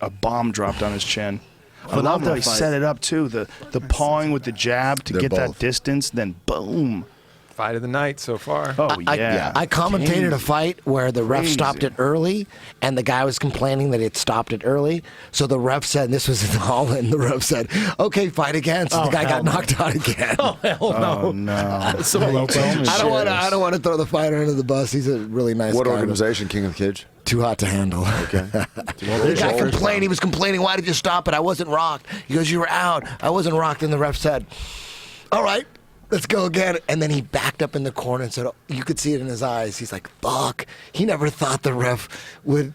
a bomb dropped on his chin. I love love how that he fight. set it up too. The pawing with the jab to They're get that both. distance, then boom. Fight of the night so far. Oh yeah. I commentated a fight where the ref Crazy. stopped it early, and the guy was complaining that it stopped it early. So the ref said, and this was in Holland, the ref said, okay, fight again. So the guy got knocked out again. Hell no. Oh no. So Lopez. I don't want to throw the fighter under the bus. He's a really nice What guy. organization, King of the Cage? Too hot to handle. Okay. The guy complained. He was complaining. Why did you stop it? I wasn't rocked. He goes, you were out. I wasn't rocked. And the ref said, all right, let's go again. And then he backed up in the corner and said, oh, you could see it in his eyes. He's like, fuck. He never thought the ref would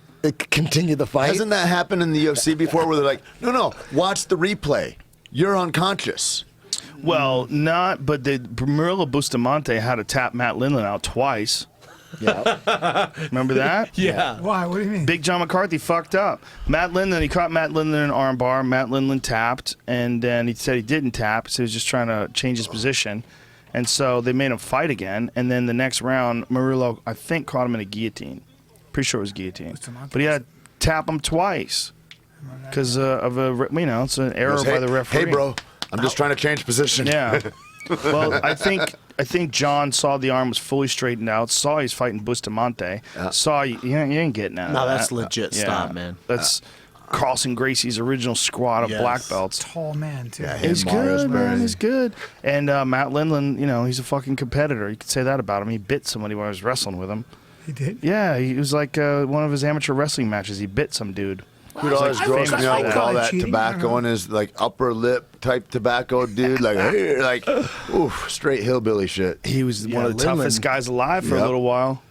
continue the fight. Hasn't that happened in the UFC before where they're like, no, watch the replay. You're unconscious. Well, not. But Murillo Bustamante had to tap Matt Lindland out twice. Yeah. Remember that? Yeah. Why? What do you mean? Big John McCarthy fucked up. Matt Lindland, he caught Matt Lindland in an arm bar. Matt Lindland tapped, and then he said he didn't tap, so he was just trying to change his position. And so they made him fight again. And then the next round, Murillo, I think, caught him in a guillotine. Pretty sure it was guillotine. But he had to tap him twice because of it's an error by the referee. Hey, bro, I'm just trying to change position. Yeah. Well, I think John saw the arm was fully straightened out, saw he's fighting Bustamante, saw you ain't getting out of No, that. that's legit stuff, man. That's Carlson Gracie's original squad of Yes. black belts. Tall man too. Yeah, He's Mario's good, man. crazy. He's good. And Matt Lindland, he's a fucking competitor. You could say that about him. He bit somebody when I was wrestling with him. He did. Yeah, he was like one of his amateur wrestling matches. He bit some dude. Dude always like grossed famous me out for with that. all that Cheating, tobacco in his like upper lip type tobacco, dude. Like, hey, like, oof, straight hillbilly shit. He was one of the Lindland. toughest guys alive for a Yep. little while.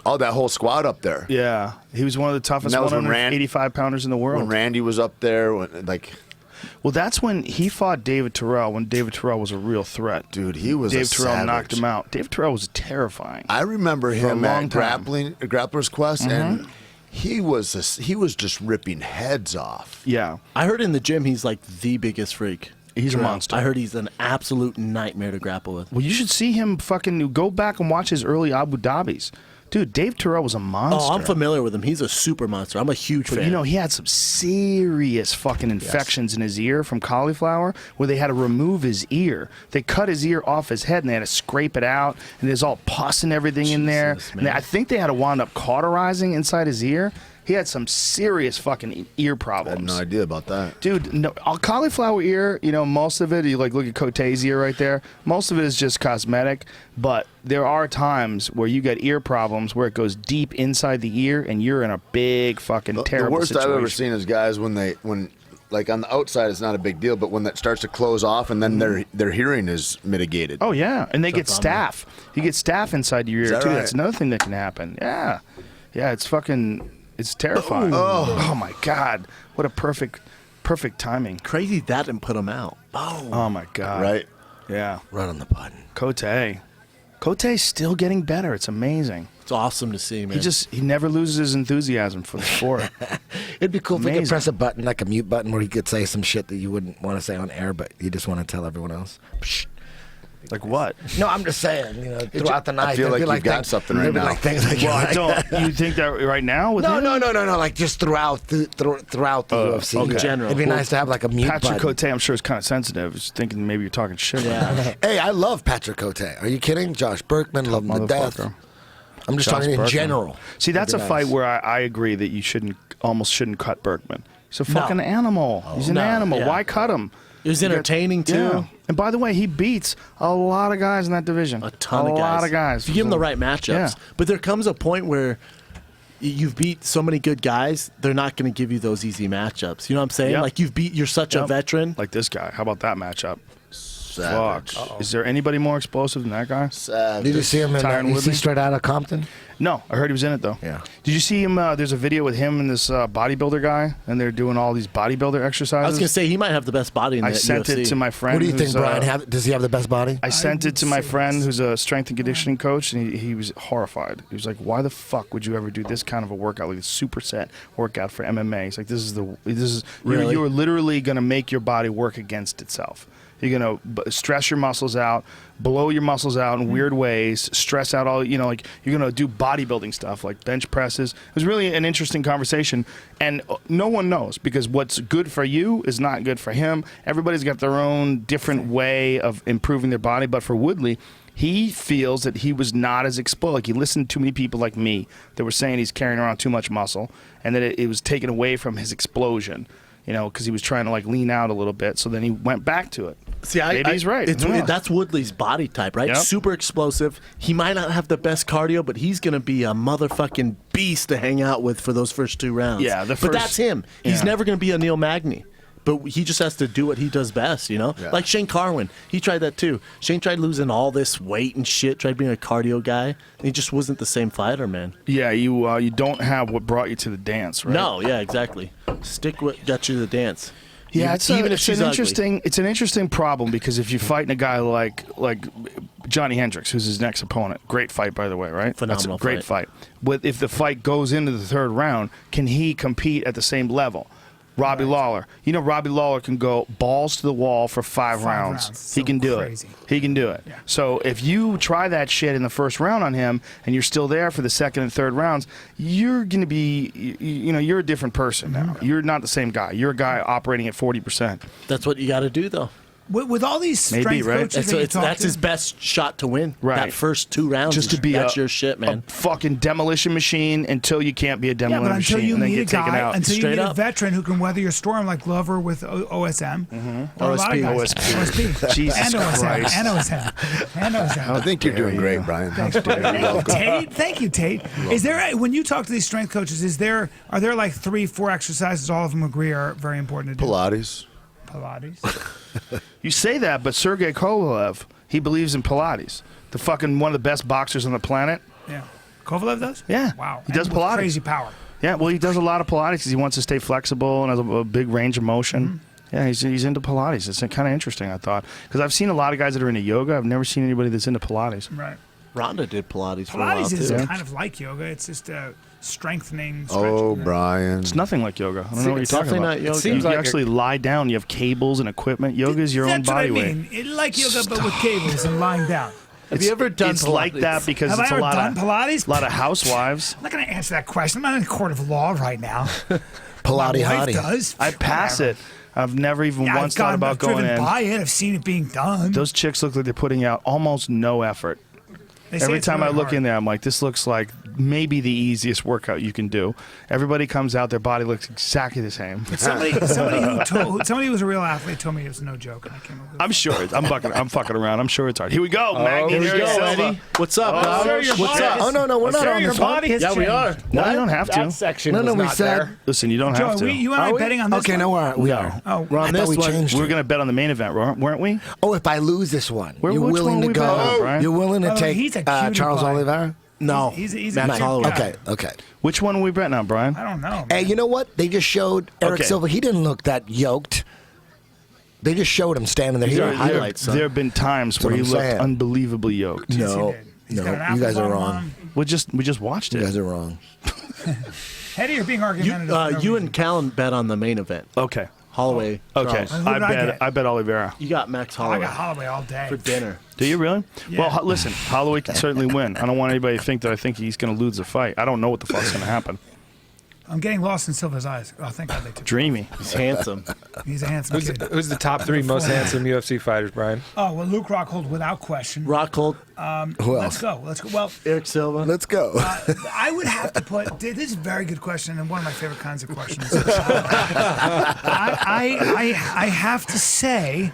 Oh, that whole squad up there. Yeah, he was one of the toughest And that was when 185 pounders in the world. When Randy was up there, Well, that's when he fought David Terrell, when David Terrell was a real threat. dude, he was Dave a Terrell savage. knocked him out. Dave Terrell was terrifying. I remember a him long at time. Grappler's Quest, and he was just ripping heads off. Yeah. I heard in the gym he's like the biggest freak. He's a around. monster. I heard he's an absolute nightmare to grapple with. Well, you should see him fucking go back and watch his early Abu Dhabis. Dude, Dave Terrell was a monster. Oh, I'm familiar with him. He's a super monster. I'm a huge But fan. he had some serious fucking infections in his ear from cauliflower where they had to remove his ear. They cut his ear off his head and they had to scrape it out, and there's all pus and everything in there. Jesus, And man. I think they had to wind up cauterizing inside his ear. He had some serious fucking ear I had problems. no idea about that. Dude, no, a cauliflower ear, most of it, you like look at Cote's ear right there, most of it is just cosmetic, but there are times where you get ear problems where it goes deep inside the ear and you're in a big fucking The terrible worst situation. I've ever seen is guys when like on the outside it's not a big deal, but when that starts to close off and then their hearing is mitigated. Oh, yeah, and they get bummer. staph. You get staph inside your ear, that too. right? That's another thing that can happen. Yeah. Yeah, it's fucking, it's terrifying. Oh, my God. What a perfect timing. Crazy that didn't put him out. Oh, my God. Right? Yeah. Right on the button. Cote's still getting better. It's amazing. It's awesome to see, man. He never loses his enthusiasm for the sport. It'd be cool if we could Amazing. press a button, like a mute button, where he could say some shit that you wouldn't want to say on air, but you just want to tell everyone else. Psh. Like what? No, I'm just saying, throughout the night. feel there'd like be you've got things- something right there'd be now. Like things like Well, I don't. You think that right now with No, him? no. Like just throughout the UFC. okay. In general. It'd be nice to have like a mute Patrick button. Cote, I'm sure is kind of sensitive. Just thinking maybe you're talking shit. yeah. Hey, I love Patrick Cote. Are you kidding? Josh Berkman, love him to death. Motherfucker. I'm just Josh talking in Berkman. general. See, that's a It'd be fight nice. where I agree that you almost shouldn't cut Berkman. He's a fucking No. animal. He's an No, animal. yeah. Why cut him? It was entertaining, too. Yeah. And by the way, he beats a lot of guys in that division. A ton of guys. A lot of guys. If you give them the right matchups. Yeah. But there comes a point where you've beat so many good guys, they're not going to give you those easy matchups. You know what I'm saying? Yep. Like you're such a Yep. veteran. Like this guy. How about that matchup? Fuck. Is there anybody more explosive than that guy? Did you see him Tyron in Woodley? straight out of Compton? No, I heard he was in it though. Yeah. Did you see him? There's a video with him and this bodybuilder guy, and they're doing all these bodybuilder exercises. I was gonna say he might have the best body in the I sent UFC. it to my friend. What do you think, who's, Brian? Does he have the best body? I sent it to would my say friend yes. who's a strength and conditioning coach, and he was horrified. He was like, "Why the fuck would you ever do this kind of a workout, like a superset workout for MMA?" He's like, Really? you're literally gonna make your body work against itself. You're gonna stress your muscles out, blow your muscles out in weird ways, stress out all, like you're gonna do bodybuilding stuff like bench presses. It was really an interesting conversation, and no one knows because what's good for you is not good for him. Everybody's got their own different way of improving their body, but for Woodley, he feels that he was not as exposed. Like he listened to too many people like me that were saying he's carrying around too much muscle, and that it was taken away from his explosion. Because he was trying to lean out a little bit, so then he went back to it. See, Maybe he's right. That's Woodley's body type, right? Yep. Super explosive. He might not have the best cardio, but he's gonna be a motherfucking beast to hang out with for those first 2 rounds. Yeah, but that's him. He's Yeah. never gonna be a Neil Magny. But he just has to do what he does best, Like Shane Carwin. He tried that too. Shane tried losing all this weight and shit, tried being a cardio guy. And he just wasn't the same fighter, man. Yeah, you don't have what brought you to the dance, right? No, yeah, exactly. Stick what got you to the dance. Yeah, Even if she's ugly. it's an interesting problem because if you're fighting a guy like Johnny Hendricks, who's his next opponent, great fight by the way, right? Phenomenal That's a great fight. But if the fight goes into the 3rd round, can he compete at the same level? Robbie Lawler. Robbie Lawler can go balls to the wall for 5 rounds. rounds. He So can do crazy. it. He can do it. Yeah. So if you try that shit in the 1st round on him and you're still there for the 2nd and 3rd rounds, you're going to be, you're a different person now. You're not the same guy. You're a guy operating at 40%. That's what you got to do, though. With all these Maybe, strength right? coaches that you talk That's to, his best shot to win. Right. That first 2 rounds. Just to be that's a, your shit, man. a fucking demolition machine until you can't be a yeah, demolition but until machine you and then meet a get taken guy, out. until you Straight meet a up. veteran who can weather your storm like Glover with OSM, or a lot of guys. OSP. Jesus and OSM, Christ. and OSM, and OSM. I think you're doing great, Brian. Thanks, dude. You're welcome. Tate, thank you, Tate. Is there when you talk to these strength coaches? Are there like 3-4 exercises all of them agree are very important to do? Pilates. Pilates. You say that, but Sergey Kovalev, he believes in Pilates. The fucking one of the best boxers on the planet. Yeah. Kovalev does? Yeah. Wow. He does And with Pilates. Crazy power. Yeah, well, he does a lot of Pilates because he wants to stay flexible and has a big range of motion. Yeah, he's into Pilates. It's kind of interesting, I thought. Because I've seen a lot of guys that are into yoga. I've never seen anybody that's into Pilates. Right. Rhonda did Pilates for a while, Pilates is too. kind of like yoga. It's just strengthening. Oh, stretching. Brian. It's nothing like yoga. I don't know what you're It's talking definitely about. not yoga. It seems You like actually lie down. You have cables and equipment. Yoga is your own That's what body I weight. mean. It like yoga, but with cables and lying down. Have you ever done It's Pilates? like that because Have it's I a ever lot done of Pilates? a lot of housewives. I'm not going to answer that question. I'm not in a court of law right now. Pilates My wife hottie. does. I pass Whatever. it. I've never even Yeah, once thought about I've driven going in. by it. I've seen it being done. Those chicks look like they're putting out almost no effort. They say Every it's time really I look hard. in there, I'm like, this looks like maybe the easiest workout you can do. Everybody comes out, their body looks exactly the same. Somebody who was a real athlete told me it was no joke. And I came up with I'm sure. I'm fucking around. I'm sure it's hard. Here we go. Maggie, Here we Eric go, Silva. Eddie. What's up, Oh, dog? sir, your What's body up? is- Oh, no, we're not Sir, on your this one. body has Yeah, we changed. are. No, you don't have That to. section No, was no, we not said- there. Listen, you don't have Joe, to. you and I Are we? betting on this Okay, one? no, we are. Oh, We're on I this thought we one. changed We're it. going to bet on the main event, weren't we? Oh, if I lose this one, Which you're one willing we to bet on, go. Brian? You're willing to By the way, take he's a cutie Charles pie. Oliveira? No. He's a Max cute Holloway. guy. Okay. Which one are we betting on, Brian? I don't know. Hey, man. you know what? They just showed Eric Okay. Silva. He didn't look that yoked. They just showed him standing there. He There didn't- are highlights, son. There have been times where what he I'm looked saying. unbelievably yoked. Yes, he No, did. He's no, got an you apple guys are bottom wrong. on. We just watched You it. guys are wrong. Eddie, you're being argumentative. for no You reason. and Callen bet on the main event. Okay. Holloway. Okay. Charles. Who did I get? I bet Oliveira. You got Max I Holloway got Holloway all day. for dinner. Do you really? Yeah. Well, listen, Holloway can certainly win. I don't want anybody to think that I think he's going to lose the fight. I don't know what the fuck's going to happen. I'm getting lost in Silva's eyes. Oh, thank God they took. Dreamy. He's handsome. He's a handsome kid. Who's the top 3 most handsome UFC fighters, Brian? Oh well, Luke Rockhold without question. Rockhold, Who Let's else? go. Let's go. Well, Eric Silva. Let's go. I would have to put. This is a very good question and one of my favorite kinds of questions. I have to say,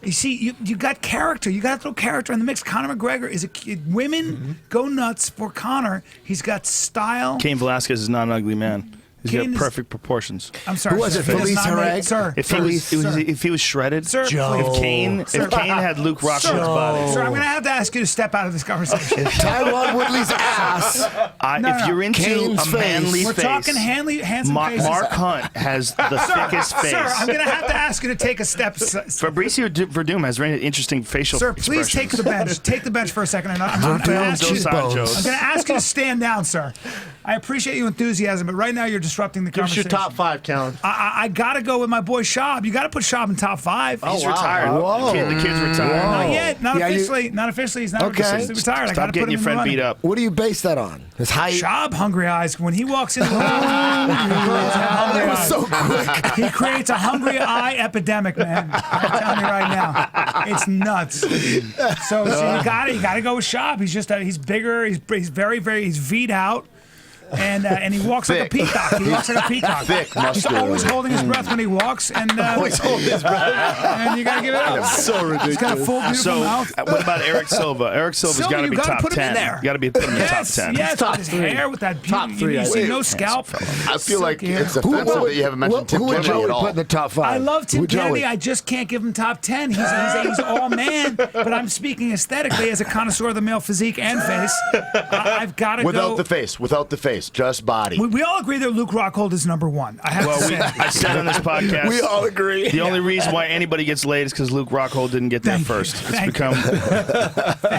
you see, you got character. You got to throw character in the mix. Conor McGregor is a kid. Women go nuts for Conor. He's got style. Cain Velasquez is not an ugly man. He's got Kane is- perfect proportions. I'm sorry. Who was sir. it, He does Felice not make- Herreg? Sir, If he was shredded, Sir, Joe. if Kane had Luke Rockhold's body, Sir, I'm going to have to ask you to step out of this conversation. Tyron Woodley's ass. if you're into Kane's a manly We're face, talking handsome faces. Mark Hunt has the thickest face. Sir, I'm going to have to ask you to take a step. Fabricio Verdum has very interesting facial Sir, please expressions. take the bench. Take the bench for a second. I'm going to ask you. Dos Cheekbones. Anjos. I'm going to ask you to stand down, sir. I appreciate your enthusiasm, but right now you're disrupting the Give us conversation. your top 5, Callen. I got to go with my boy Schaub. You got to put Schaub in top 5. He's wow. retired. Whoa. The kid's retired. Not yet. Not Yeah, officially. Not officially. He's not Okay. officially retired. I got Stop to put getting him your in the friend running. beat up. What do you base that on? His height? Schaub, hungry eyes. When he walks in the room, That was so quick. he creates a hungry eye epidemic, man. I'm telling you right now, it's nuts. So you got to go with Schaub. He's just he's bigger. He's he's V'd out. And he walks like a peacock. He walks like a peacock. Thick, He's muscular. always holding his breath when he walks, and Always hold his breath. and you gotta give it up. So ridiculous. He's got a full, beautiful So, mouth. what about Eric Silva? Eric Silva's Silva, got to you be gotta top put him in 10. there. You got to be put him in the top Yes, 10. yes, Top with his 3. hair, with that Top beauty. 3, You I see think. no scalp. I feel like Silky hair. it's offensive that you haven't mentioned Tim who would Kennedy Joey at all. put in the top 5? I love Tim Who Joey? Kennedy. I just can't give him top 10. He's all man, but I'm speaking aesthetically as a connoisseur of the male physique and face. I've got to Without go. the face, just body. We all agree that Luke Rockhold is number 1. I have to say. I said on this podcast. We all agree. The only reason why anybody gets laid is because Luke Rockhold didn't get there Thank you. first. It's Thank become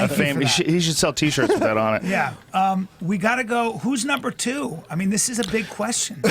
famous. that. He should sell T-shirts with that on it. Yeah. We got to go. Who's number 2? I mean, this is a big question.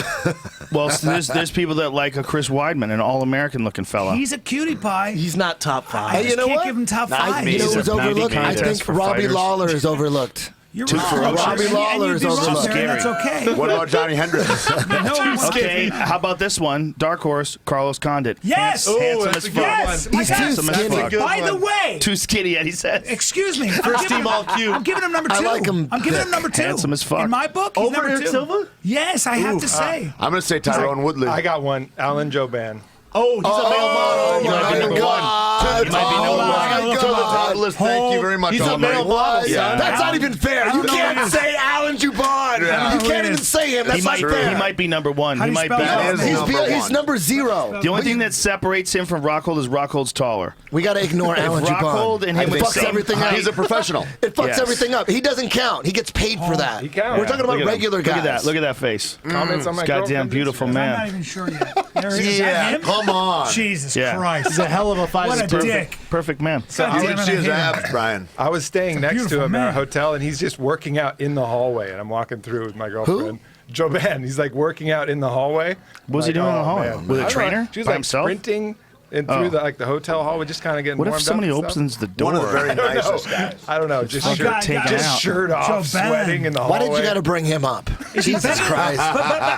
Well, so there's people that like a Chris Weidman, an all-American looking fella. He's a cutie pie. He's not top 5. I just you know can't what? give him top Not 5. me. You know He's who's a overlooked? I contest think for Robbie fighters. Lawler is overlooked. You're Two wrong. for Robbie And you'd Lawler is be wrong overlooked. there, and that's okay. What about Johnny Hendricks? No, Okay, how about this one? Dark horse, Carlos Condit. Yes. Handsome that's as a fuck. good Yes. one. My He's God. too Handsome as skinny. fuck. By the way, Too skinny, Eddie said. excuse me. First team all Q. I'm giving him number 2. I like him I'm giving him thick. number 2. Handsome as fuck. In my book, he's Over number Eric 2. Silva? Yes, I have to say. I'm going to say Tyrone Woodley. I got one. Alan Joban. Oh, he's a male model. You might be number one. You might be number one. To the top list. Thank you very much. He's a male model, Yeah. son. That's not even fair. You don't know can't who it is. say Alan Jubon. Yeah. You can't even say him. That's He not might, fair. he might be number one. How He do you might spell be. that? That is number He's one. number 0. The only thing that separates him from Rockhold is Rockhold's taller. We got to ignore Alan Rockhold Jubon. and him It with fucks same everything up. He's a professional. It fucks Yes. everything up. He doesn't count. He gets paid for that. he counts. We're talking about Look at him. regular Look guys. at that. Look at that face. Comments on my Goddamn girlfriend's beautiful Instagram. I'm man. not even sure yet. There is Yeah, that him? come on. Jesus Yeah. Christ. He's a hell of a fighter. What a dick. Perfect man. So God How damn would it, she I his hate him. abs, Brian? I was staying next to beautiful him at a man. hotel, and he's just working out in the hallway, and I'm walking through with my girlfriend. Joban, he's like working out in the hallway. What was he Like, doing in the oh, hallway? man. With a I don't know. trainer? She was By like himself? sprinting and Oh. through the hotel hallway, just kind of getting What warmed if somebody up and opens the door? One of the very I don't know. nicest guys. I don't know. Just Oh, shirt, God, taken just out. shirt off, Joban. sweating in the Why hallway. did you got to bring him up? Jesus Christ.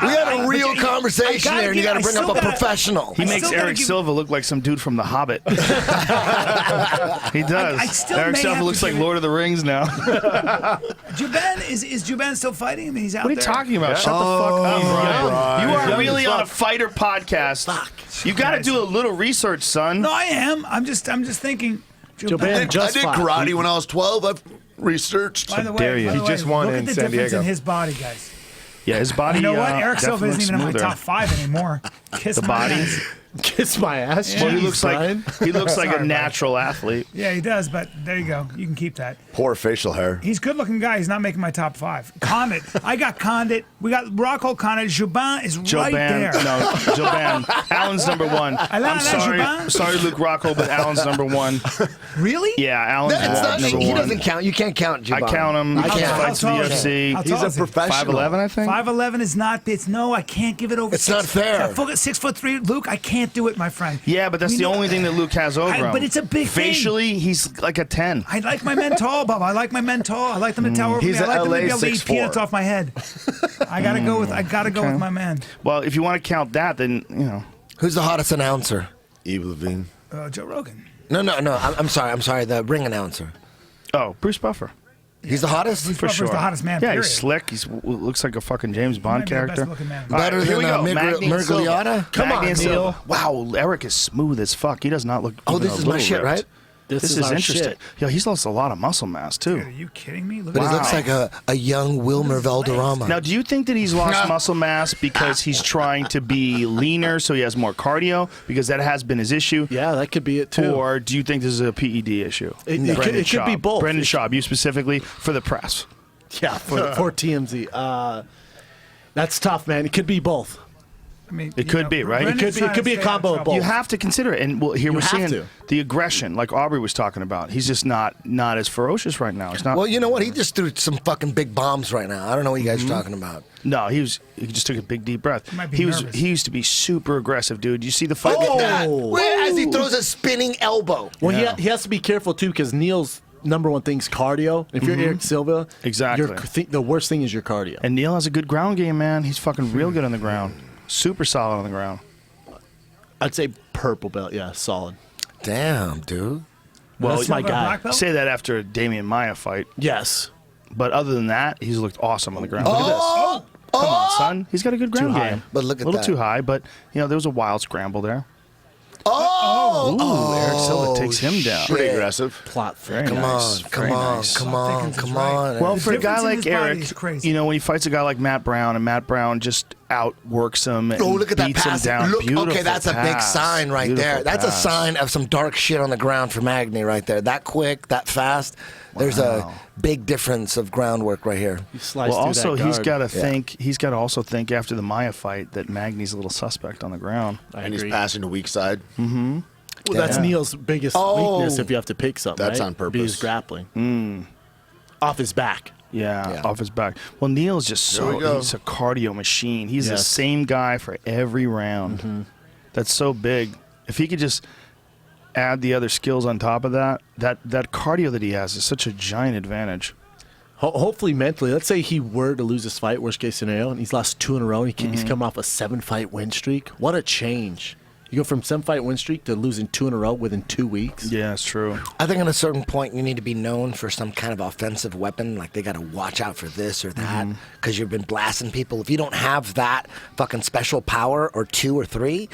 We had a real conversation here, and you got to bring up a professional. He makes still gotta Eric give- Silva look like some dude from The Hobbit. He does. I still Eric may Silva have looks to like give it- Lord of the Rings now. Juban, is Juban still fighting? I mean, he's out What are you there. talking about? Shut the fuck up, Brian. Brian. You are Young really as on a fuck. fighter podcast. You got to do a little research, son. No, I am. I'm just thinking. Joban I just did fought. karate when I was 12. I've researched. By the way, dare you. by the He way, just won look in at the San difference in Diego. his body, guys. Yeah, his body. You know what? Eric Silva definitely isn't even in my smoother. top 5 anymore. Kiss The my body. ass. Kiss my ass. Well, he Jeez, looks like Brian. he looks like a Sorry, natural athlete. Yeah, he does, but there you go. You can keep that. Poor facial hair. He's a good-looking guy. He's not making my top 5. Condit. I got Condit. We got Rockhold Condit. Juban is right there. No, Joban. Alan's number one. Alain I'm sorry, Joban? sorry, Luke Rockhold, but Alan's number one. Really? Yeah, Alan's That's not, number he one. doesn't count. You can't count I Jubon. count him. I He can't. fights in the How tall is he? UFC. How He's tall a is he? professional. 5'11", I think. 5'11" is not. It's no. I can't give it over. It's not fair. 6'3", Luke. I can't do it, my friend. Yeah, but that's We the know- only thing that Luke has over him. But it's a big thing. Facially, he's like a 10. I like my men tall, Bob. I like my men tall. I like them to tower over He's me. I like a them to be LA able to eat 6'4". peanuts off my head. I gotta go with. I gotta go with my man, Well, if you want to count that, then, you know. Who's the hottest announcer? Eve Levine. Joe Rogan. No. I'm sorry. The ring announcer. Oh, Bruce Buffer. He's the hottest? For Buffer's sure. the hottest man, Yeah, period. he's slick. He looks like a fucking James Bond Might be the character. best-looking man. All right, Better here we than go. Magny and Silva. Mergliata? Come Magny on, and Neil. Silva. Wow, Eric is smooth as fuck. He does not look. Oh, even this a is my little shit, ripped. right? This is our interesting. shit. Yo, he's lost a lot of muscle mass too. Dude, are you kidding me? Look But at he looks like a young Wilmer Valderrama. Now, do you think that he's lost muscle mass because he's trying to be leaner so he has more cardio? Because that has been his issue. Yeah, that could be it too. Or do you think this is a PED issue? It Brendan could be Schaub. both. Brendan Schaub, you specifically for the press. Yeah, for TMZ. That's tough, man. It could be both. I mean, It could be, right? It Brendan's could be- it trying to could be a stay out of combo of trouble. both. You have to consider it, and well, here You we're have seeing to. the aggression, like Aubrey was talking about. He's just not as ferocious right now. It's not. Well, you know what? He just threw some fucking big bombs right now. I don't know what you guys are talking about. No, he just took a big deep breath. might be He nervous. used to be super aggressive, dude. You see the fight? Look at that. Oh. As he throws a spinning elbow. Well, Yeah. he has to be careful too because Neil's number one thing's cardio. If you're Eric Silva, Exactly. the worst thing is your cardio. And Neil has a good ground game, man. He's fucking real good on the ground. Super solid on the ground. I'd say purple belt. Yeah, solid. Damn, dude. Well, that's my Silver guy. black belt? Say that after a Damian Maia fight. Yes. But other than that, he's looked awesome on the ground. Look at this. Come on, son. He's got a good ground high. game. But look at a little that. too high, but there was a wild scramble there. Oh, Ooh, Eric Silva takes him down. Pretty shit. aggressive. Plot Very Come nice. on, come Very on, nice. come I'm on, thinking come he's right. on. Well, The for a guy difference in like his body Eric, is crazy. when he fights a guy like Matt Brown, and Matt Brown just outworks him and Oh, look at that beats pass. him down. Look, Beautiful okay, that's a big pass. sign right Beautiful there. That's a pass. sign of some dark shit on the ground for Magny right there. That quick, that fast. There's a big difference of groundwork right here. You slice Well, through also that he's guard. got to think. He's got to also think after the Maia fight that Magny's a little suspect on the ground. I And agree. he's passing to weak side. Well, that's Yeah. Neil's biggest Oh. weakness if you have to pick something. That's right? on purpose. Be his grappling. Off his back. Yeah, Yeah. off his back. Well, Neil's just There we go. he's a cardio machine. He's the Yes. same guy for every round. That's so big. If he could just add the other skills on top of that cardio that he has is such a giant advantage. Hopefully mentally, let's say he were to lose this fight, worst case scenario, and he's lost 2 in a row, and he's coming off a 7-fight win streak. What a change. You go from 7-fight win streak to losing 2 in a row within 2 weeks. Yeah, it's true. I think at a certain point you need to be known for some kind of offensive weapon. Like they got to watch out for this or that because you've been blasting people. If you don't have that fucking special power or 2 or 3,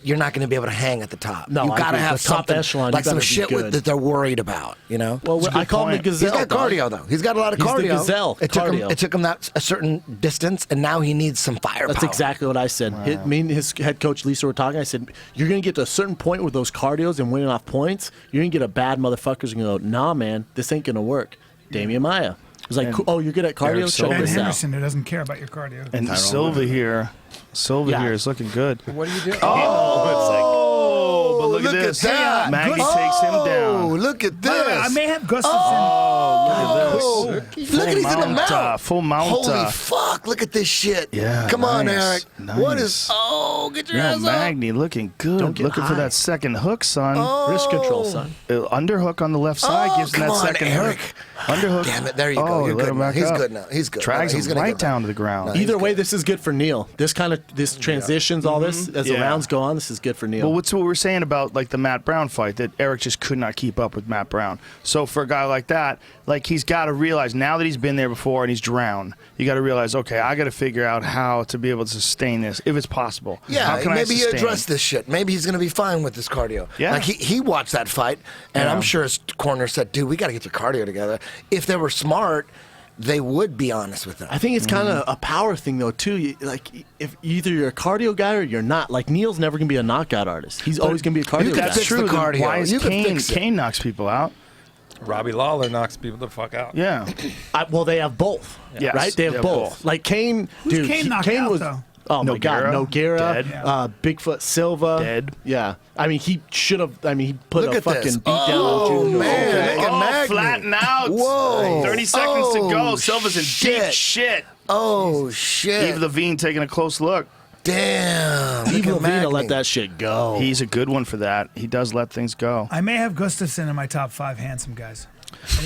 you're not going to be able to hang at the top. No, you I got to agree. have The top something echelon, you like some better be shit good. that they're worried about. You know. Well, That's a I good call him the point. gazelle. He's got dog. cardio though. He's got a lot of He's the cardio. gazelle, It took him. cardio. It took him that a certain distance, and now he needs some firepower. That's exactly what I said. Me and his head coach Lisa were talking. I said, "You're going to get to a certain point with those cardios and winning off points. You're going to get a bad motherfuckers and go, nah, man, this ain't going to work." Damian Maia was like, And "Oh, you're good at cardio. Eric Check Silva. Ben this out." Henderson, who doesn't care about your cardio. And Silva here Yeah. is looking good. What are you doing? Oh, but look at this. that. Maggie takes him Oh, down. look at By the way, this. I may have Gustafson. Oh, look at he's in the mount, mount. full mount. Holy fuck! Look at this shit. Yeah, Come on, nice, Eric. What is? nice. Oh, get your Yeah, ass up. Magny looking good. Don't get Looking for high. that second hook, son. Wrist control, son. Underhook on the left side Oh, gives him that come on, second Eric. hook. Underhook. Damn it! There you Oh, go. You're let good him now. back He's up. good now. He's good. Drags He's him gonna right go down back. to the ground. No, he's Either way, good. this is good for Neil. This transitions, all this as the Yeah. rounds go on. This is good for Neil. Well, what's what we're saying about like the Matt Brown fight that Eric just could not keep up with Matt Brown. So for a guy like that, like he's got to realize now that he's been there before and he's drowned, you got to realize, okay, I got to figure out how to be able to sustain this if it's possible. How Yeah, can I maybe he sustain? addressed this shit. Maybe he's going to be fine with this cardio. Yeah. Like he watched that fight, and Yeah. I'm sure his corner said, dude, we got to get your cardio together. If they were smart, they would be honest with him. I think it's kind of a power thing, though, too. Like, if either you're a cardio guy or you're not. Like, Neil's never going to be a knockout artist. He's always going to be a cardio you guy. can That's fix the true. Then cardio. why is You can Kane? fix it. Kane knocks people out. Robbie Lawler knocks people the fuck out. Yeah. Well, they have both, Yes, right? They have they have both. both. Like, Kane, Who's Kane knocked Kane out, was. though? Oh, my God. Nogueira, Nogueira, dead. Bigfoot Silva. Dead. Yeah. I mean, he should have. I mean, he put Look a at fucking this. beat down Oh, on Junior. man. Look at Oh, Magny. flatten out. Whoa. 30 seconds to go. Oh, Silva's in shit. deep shit. Oh, shit. Eve Levine taking a close look. Damn. Look Evil at Levine Magny. let that shit go. He's a good one for that. He does let things go. I may have Gustafson in my top 5 handsome guys.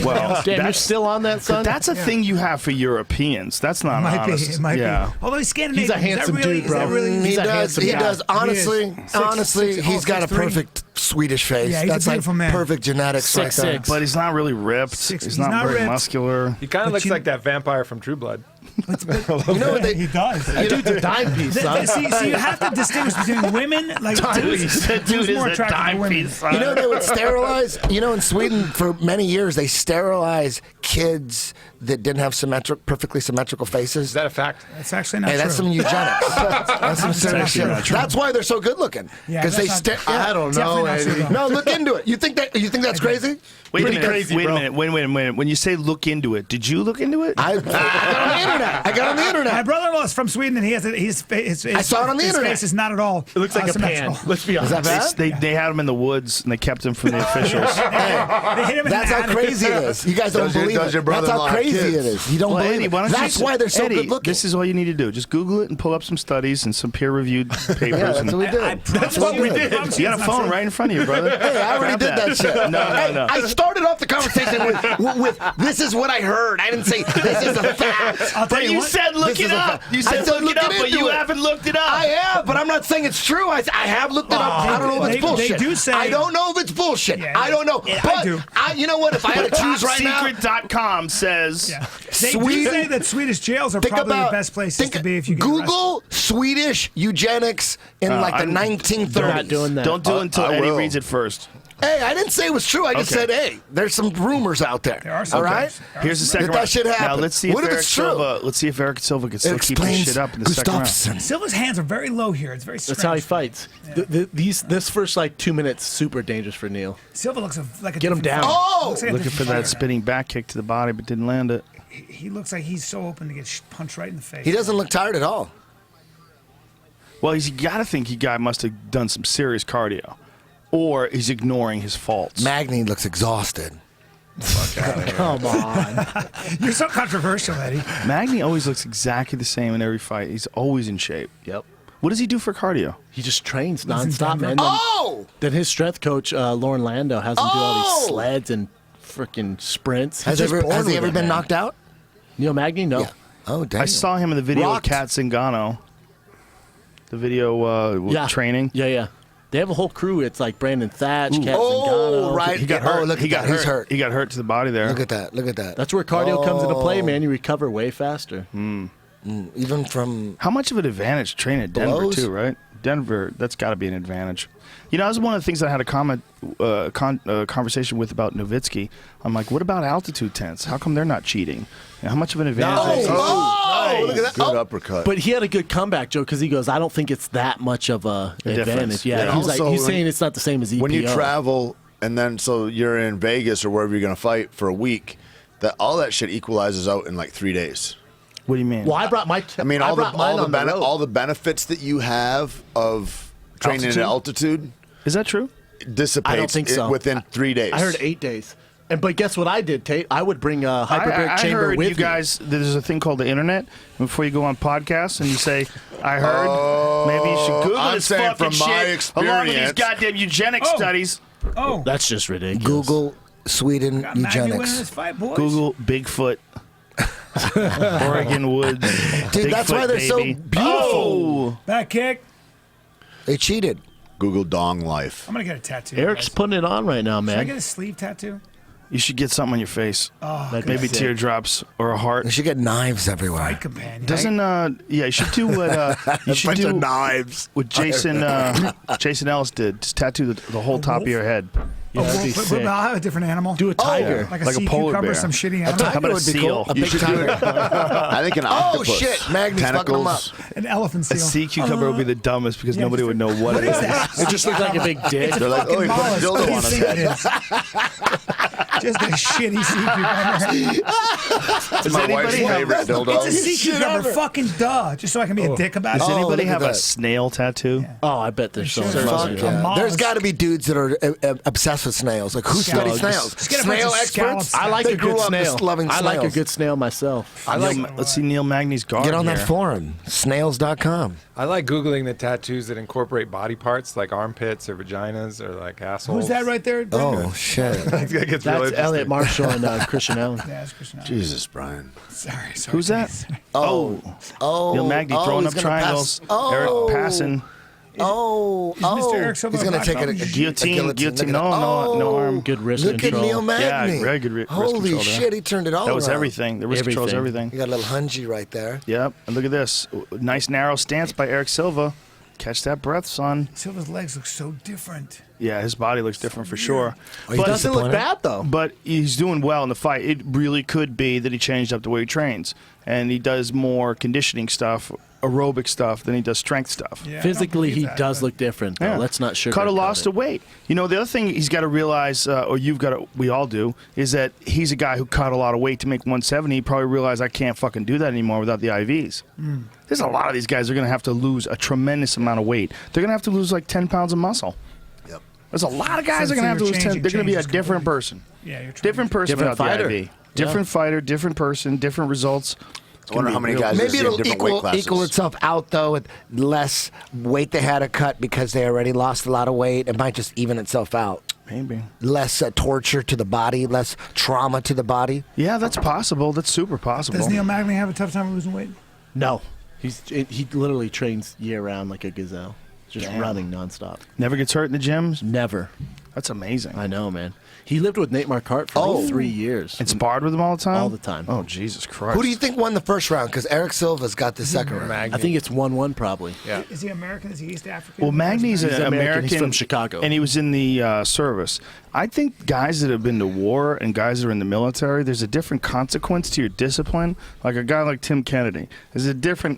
Well, Damn, you're still on that, son? that's a thing you have for Europeans. That's not Might honest. be. It might yeah. be. Although he's Scandinavian. He's a Is that handsome really- dude, is that bro. really- He He's a does. handsome He guy. does. Honestly, He is. honestly, Six- he's got a 6'3". perfect Swedish face. Yeah, he's a That's like beautiful man. perfect genetics right there. 6'6". But he's not really ripped. He's He's not not very ripped. muscular. He kind But of looks you- like that vampire from True Blood. You know what He does. Dude's a dime piece, son. See, you have to distinguish between women, like dudes, who's more attractive to women. You know they would sterilize. You know, in Sweden for many years they sterilize kids that didn't have perfectly symmetrical faces. Is that a fact? That's actually not Hey, true. that's some eugenics. That's some serious actually shit. not true. That's why they're so good looking. Yeah, Because that's they not- I don't know, Definitely not Eddie. true, though. No, look into it. You think that's crazy? Wait a Pretty minute. crazy, wait bro. a minute. Wait a minute. When you say look into it, did you look into it? I got on the internet. I got on the My internet. brother-in-law is from Sweden, and he has I saw it on the his internet. face is not at all. It looks like a symmetrical. pan. Let's be honest. Is that bad? They had him in the woods and they kept him from the officials. They hit him in That's the how attic. crazy it is. You guys don't Does your- believe does it. your That's how brother-in-law have crazy kids? it is. You don't Well, believe Eddie, it. why don't you That's just- why they're so Eddie, good looking. This is all you need to do. Just Google it and pull up some studies and some peer-reviewed papers. Yeah, that's and what we did. I promise what you, we I did. promise you got a it's not phone true. right in front of you, brother. Hey, I already Grab did that shit. No. I started off the conversation with this is what I heard. I didn't say this is a fact. I'll tell But you you what. said look This it is a up. fact. You I said said look it up, look but into you it. haven't looked it up. I have, but I'm not saying it's true. I have looked it up. I don't know if it's bullshit. They do say- I don't know if it's bullshit. Yeah, I don't know. yeah, but I do. you know what? If I had to choose right now, TopSecret.com says Yeah. They do Sweden- say that Swedish jails are think probably about the best places think- to be if you get Google Swedish eugenics in like the I'm- 1930s. They're not doing that. don't do it until I Eddie will. reads it first. Hey, I didn't say it was true. I just Okay. said, hey, there's some rumors out there. There are some All right? rumors. Here's the second That round. shit Now happened. let's see if What if Eric it's true? Silva. Let's see if Eric Silva can It still keep this explains shit up in the second round. Gustafsson. Silva's hands are very low here. It's very strange. That's how he fights. This first like 2 minutes super dangerous for Neil. Silva looks like a Get him different down. fighter. Oh! Looks like a Looking different for that fighter. spinning back kick to the body, but didn't land it. He looks like he's so open to get punched right in the face. He doesn't look tired at all. Well, you got to think he must have done some serious cardio, or he's ignoring his faults. Magny looks exhausted. Come on. You're so controversial, Eddie. Magny always looks exactly the same in every fight. He's always in shape. Yep. What does he do for cardio? He just trains Lives in nonstop, Denver. man. Then, Oh! then his strength coach, Lauren Lando, has him do all Oh! these sleds and freaking sprints. Has He's just born he with ever it, been man. knocked out? Neil Magny? No. Yeah. Oh, damn. I saw him in the video Rocked. with Kat Zingano. The video Yeah. training. Yeah. They have a whole crew. It's like Brandon Thatch, Kat Oh, Zingano. right. He got Oh, hurt. look at he got that. hurt. He's hurt. He got hurt to the body there. Look at that. Look at that. That's where cardio comes into play, man. You recover way faster. Even from How much of an advantage training at Denver Blows? too, right? Denver, that's got to be an advantage. You know, that was one of the things that I had a conversation with about Nowitzki. I'm like, what about altitude tents? How come they're not cheating? And how much of an advantage? is oh, look at that. Good Oh, uppercut. But he had a good comeback, Joe, because he goes, I don't think it's that much of a difference. advantage. Yeah, Yeah, he's like, also he's when- saying it's not the same as EPO. when you travel and then so you're in Vegas or wherever you're going to fight for a week, that all that shit equalizes out in like 3 days. What do you mean? Well, I brought my. I mean, I brought mine on the road. all the benefits that you have of training at altitude Is that true? dissipates I don't think so. within 3 days. I heard 8 days. But guess what I did, Tate? I would bring a hyperbaric I chamber heard with you guys. There's a thing called the internet. And before you go on podcasts and you say, "I heard," maybe you should Google I'm this saying fucking from my shit along with these experience- goddamn eugenics Oh. studies. Oh, That's just ridiculous. Google Sweden got Magny winning eugenics. this fight, boys. Google Bigfoot, Oregon woods. Dude, that's why Bigfoot, they're so baby. beautiful. Oh! Back kick. They cheated. Google Dong Life. I'm gonna get a tattoo. Eric's guys. putting it on right now, Should I man. get a sleeve tattoo? You should get something on your face. That'd be Maybe sick. teardrops or a heart. They should get knives everywhere. Fight companion. Doesn't yeah? You should do what you should bunch of do knives. what Jason Ellis did. Just tattoo the whole top of your head. Yeah, that'd be But sick. I'll have a different animal. Do a tiger. like a like a sea polar cucumber, bear. some shitty A animal. How about tiger a would be seal? cool. A You big should do tiger. I think an Oh octopus. shit! Magny's fucking them up. Tentacles. An elephant A seal. sea cucumber would be the dumbest because nobody would know what it What is is. that? It just looked like a big dick. They're like, oh, he put a Mollusk. dildo on What his do you head. think it is? Just a shitty sea cucumber. It's my wife's anybody have- favorite It's a dildo. sea Shit cucumber. ever. Fucking duh. Just so I can be a dick about Does it. anybody look at have a that. snail tattoo? Oh, I bet there's so Sure. much. Fuck A yeah. mollusk. There's got to be dudes that are obsessed with snails. Like, who studies snails? Just get a bunch Snail of experts? scallops. I like They a grew good up snail. just loving I like a snails. good snail myself. Let's see Neil Magny's guard. Get on that here. forum, snails.com. I like Googling the tattoos that incorporate body parts like armpits or vaginas or like assholes. Who's that right there? Oh, shit. That gets real That's interesting. Elliot Marshall and Christian Allen. Yeah, that's Christian Allen. Jesus, Brian. Sorry. Who's that? Oh, Neil Magny throwing he's up gonna triangles. pass. Oh. Eric passing. Oh, Mr. Eric Silva he's going to a take black a belt? Guillotine. Look at No arm. Good wrist Look control. at Neil Magny. Yeah, very good wrist Holy control there. shit, he turned it all That was around. everything. The wrist controls everything. You got a little hungy right there. Yep. And look at this. Nice narrow stance by Eric Silva. Catch that breath, son. Silva's legs look so different. Yeah, his body looks different for sure. Are you But Doesn't look disappointed? bad though. But he's doing well in the fight. It really could be that he changed up the way he trains. And he does more conditioning stuff, aerobic stuff, than he does strength stuff. Yeah, I don't Physically, believe he that, does but- look different. Though. Yeah. Let's not sugarcoat Cut a loss it. to weight. You know, the other thing he's got to realize, or you've got to, we all do, is that he's a guy who cut a lot of weight to make 170. He probably realized I can't fucking do that anymore without the IVs. There's a lot of these guys who are going to have to lose a tremendous amount of weight. They're going to have to lose like 10 pounds of muscle. Yep. There's a lot of guys So that are going to have to you're lose 10. changing- They're going to be a changes different completely. person. Yeah, you're trying Different person Different without fighter. the IV. Different fighter, different person, different results. I wonder how many guys Maybe in it'll different weight classes. equal itself out, though, with less weight they had to cut because they already lost a lot of weight. It might just even itself out. Maybe. Less torture to the body, less trauma to the body. Yeah, that's possible. That's super possible. Does Neil Magny have a tough time losing weight? No, he literally trains year round like a gazelle, just running nonstop. Never gets hurt in the gyms? Never. That's amazing. I know, man. He lived with Nate Marquardt for like 3 years. And sparred with him all the time? All the time. Oh, Jesus Christ. Who do you think won the first round? Because Eric Silva's got the second round. I think it's 1-1 probably. Yeah. Is he American? Is he East African? Well, Magny's He's an American. American. He's from Chicago. And he was in the service. I think guys that have been to war and guys that are in the military, there's a different consequence to your discipline. Like a guy like Tim Kennedy,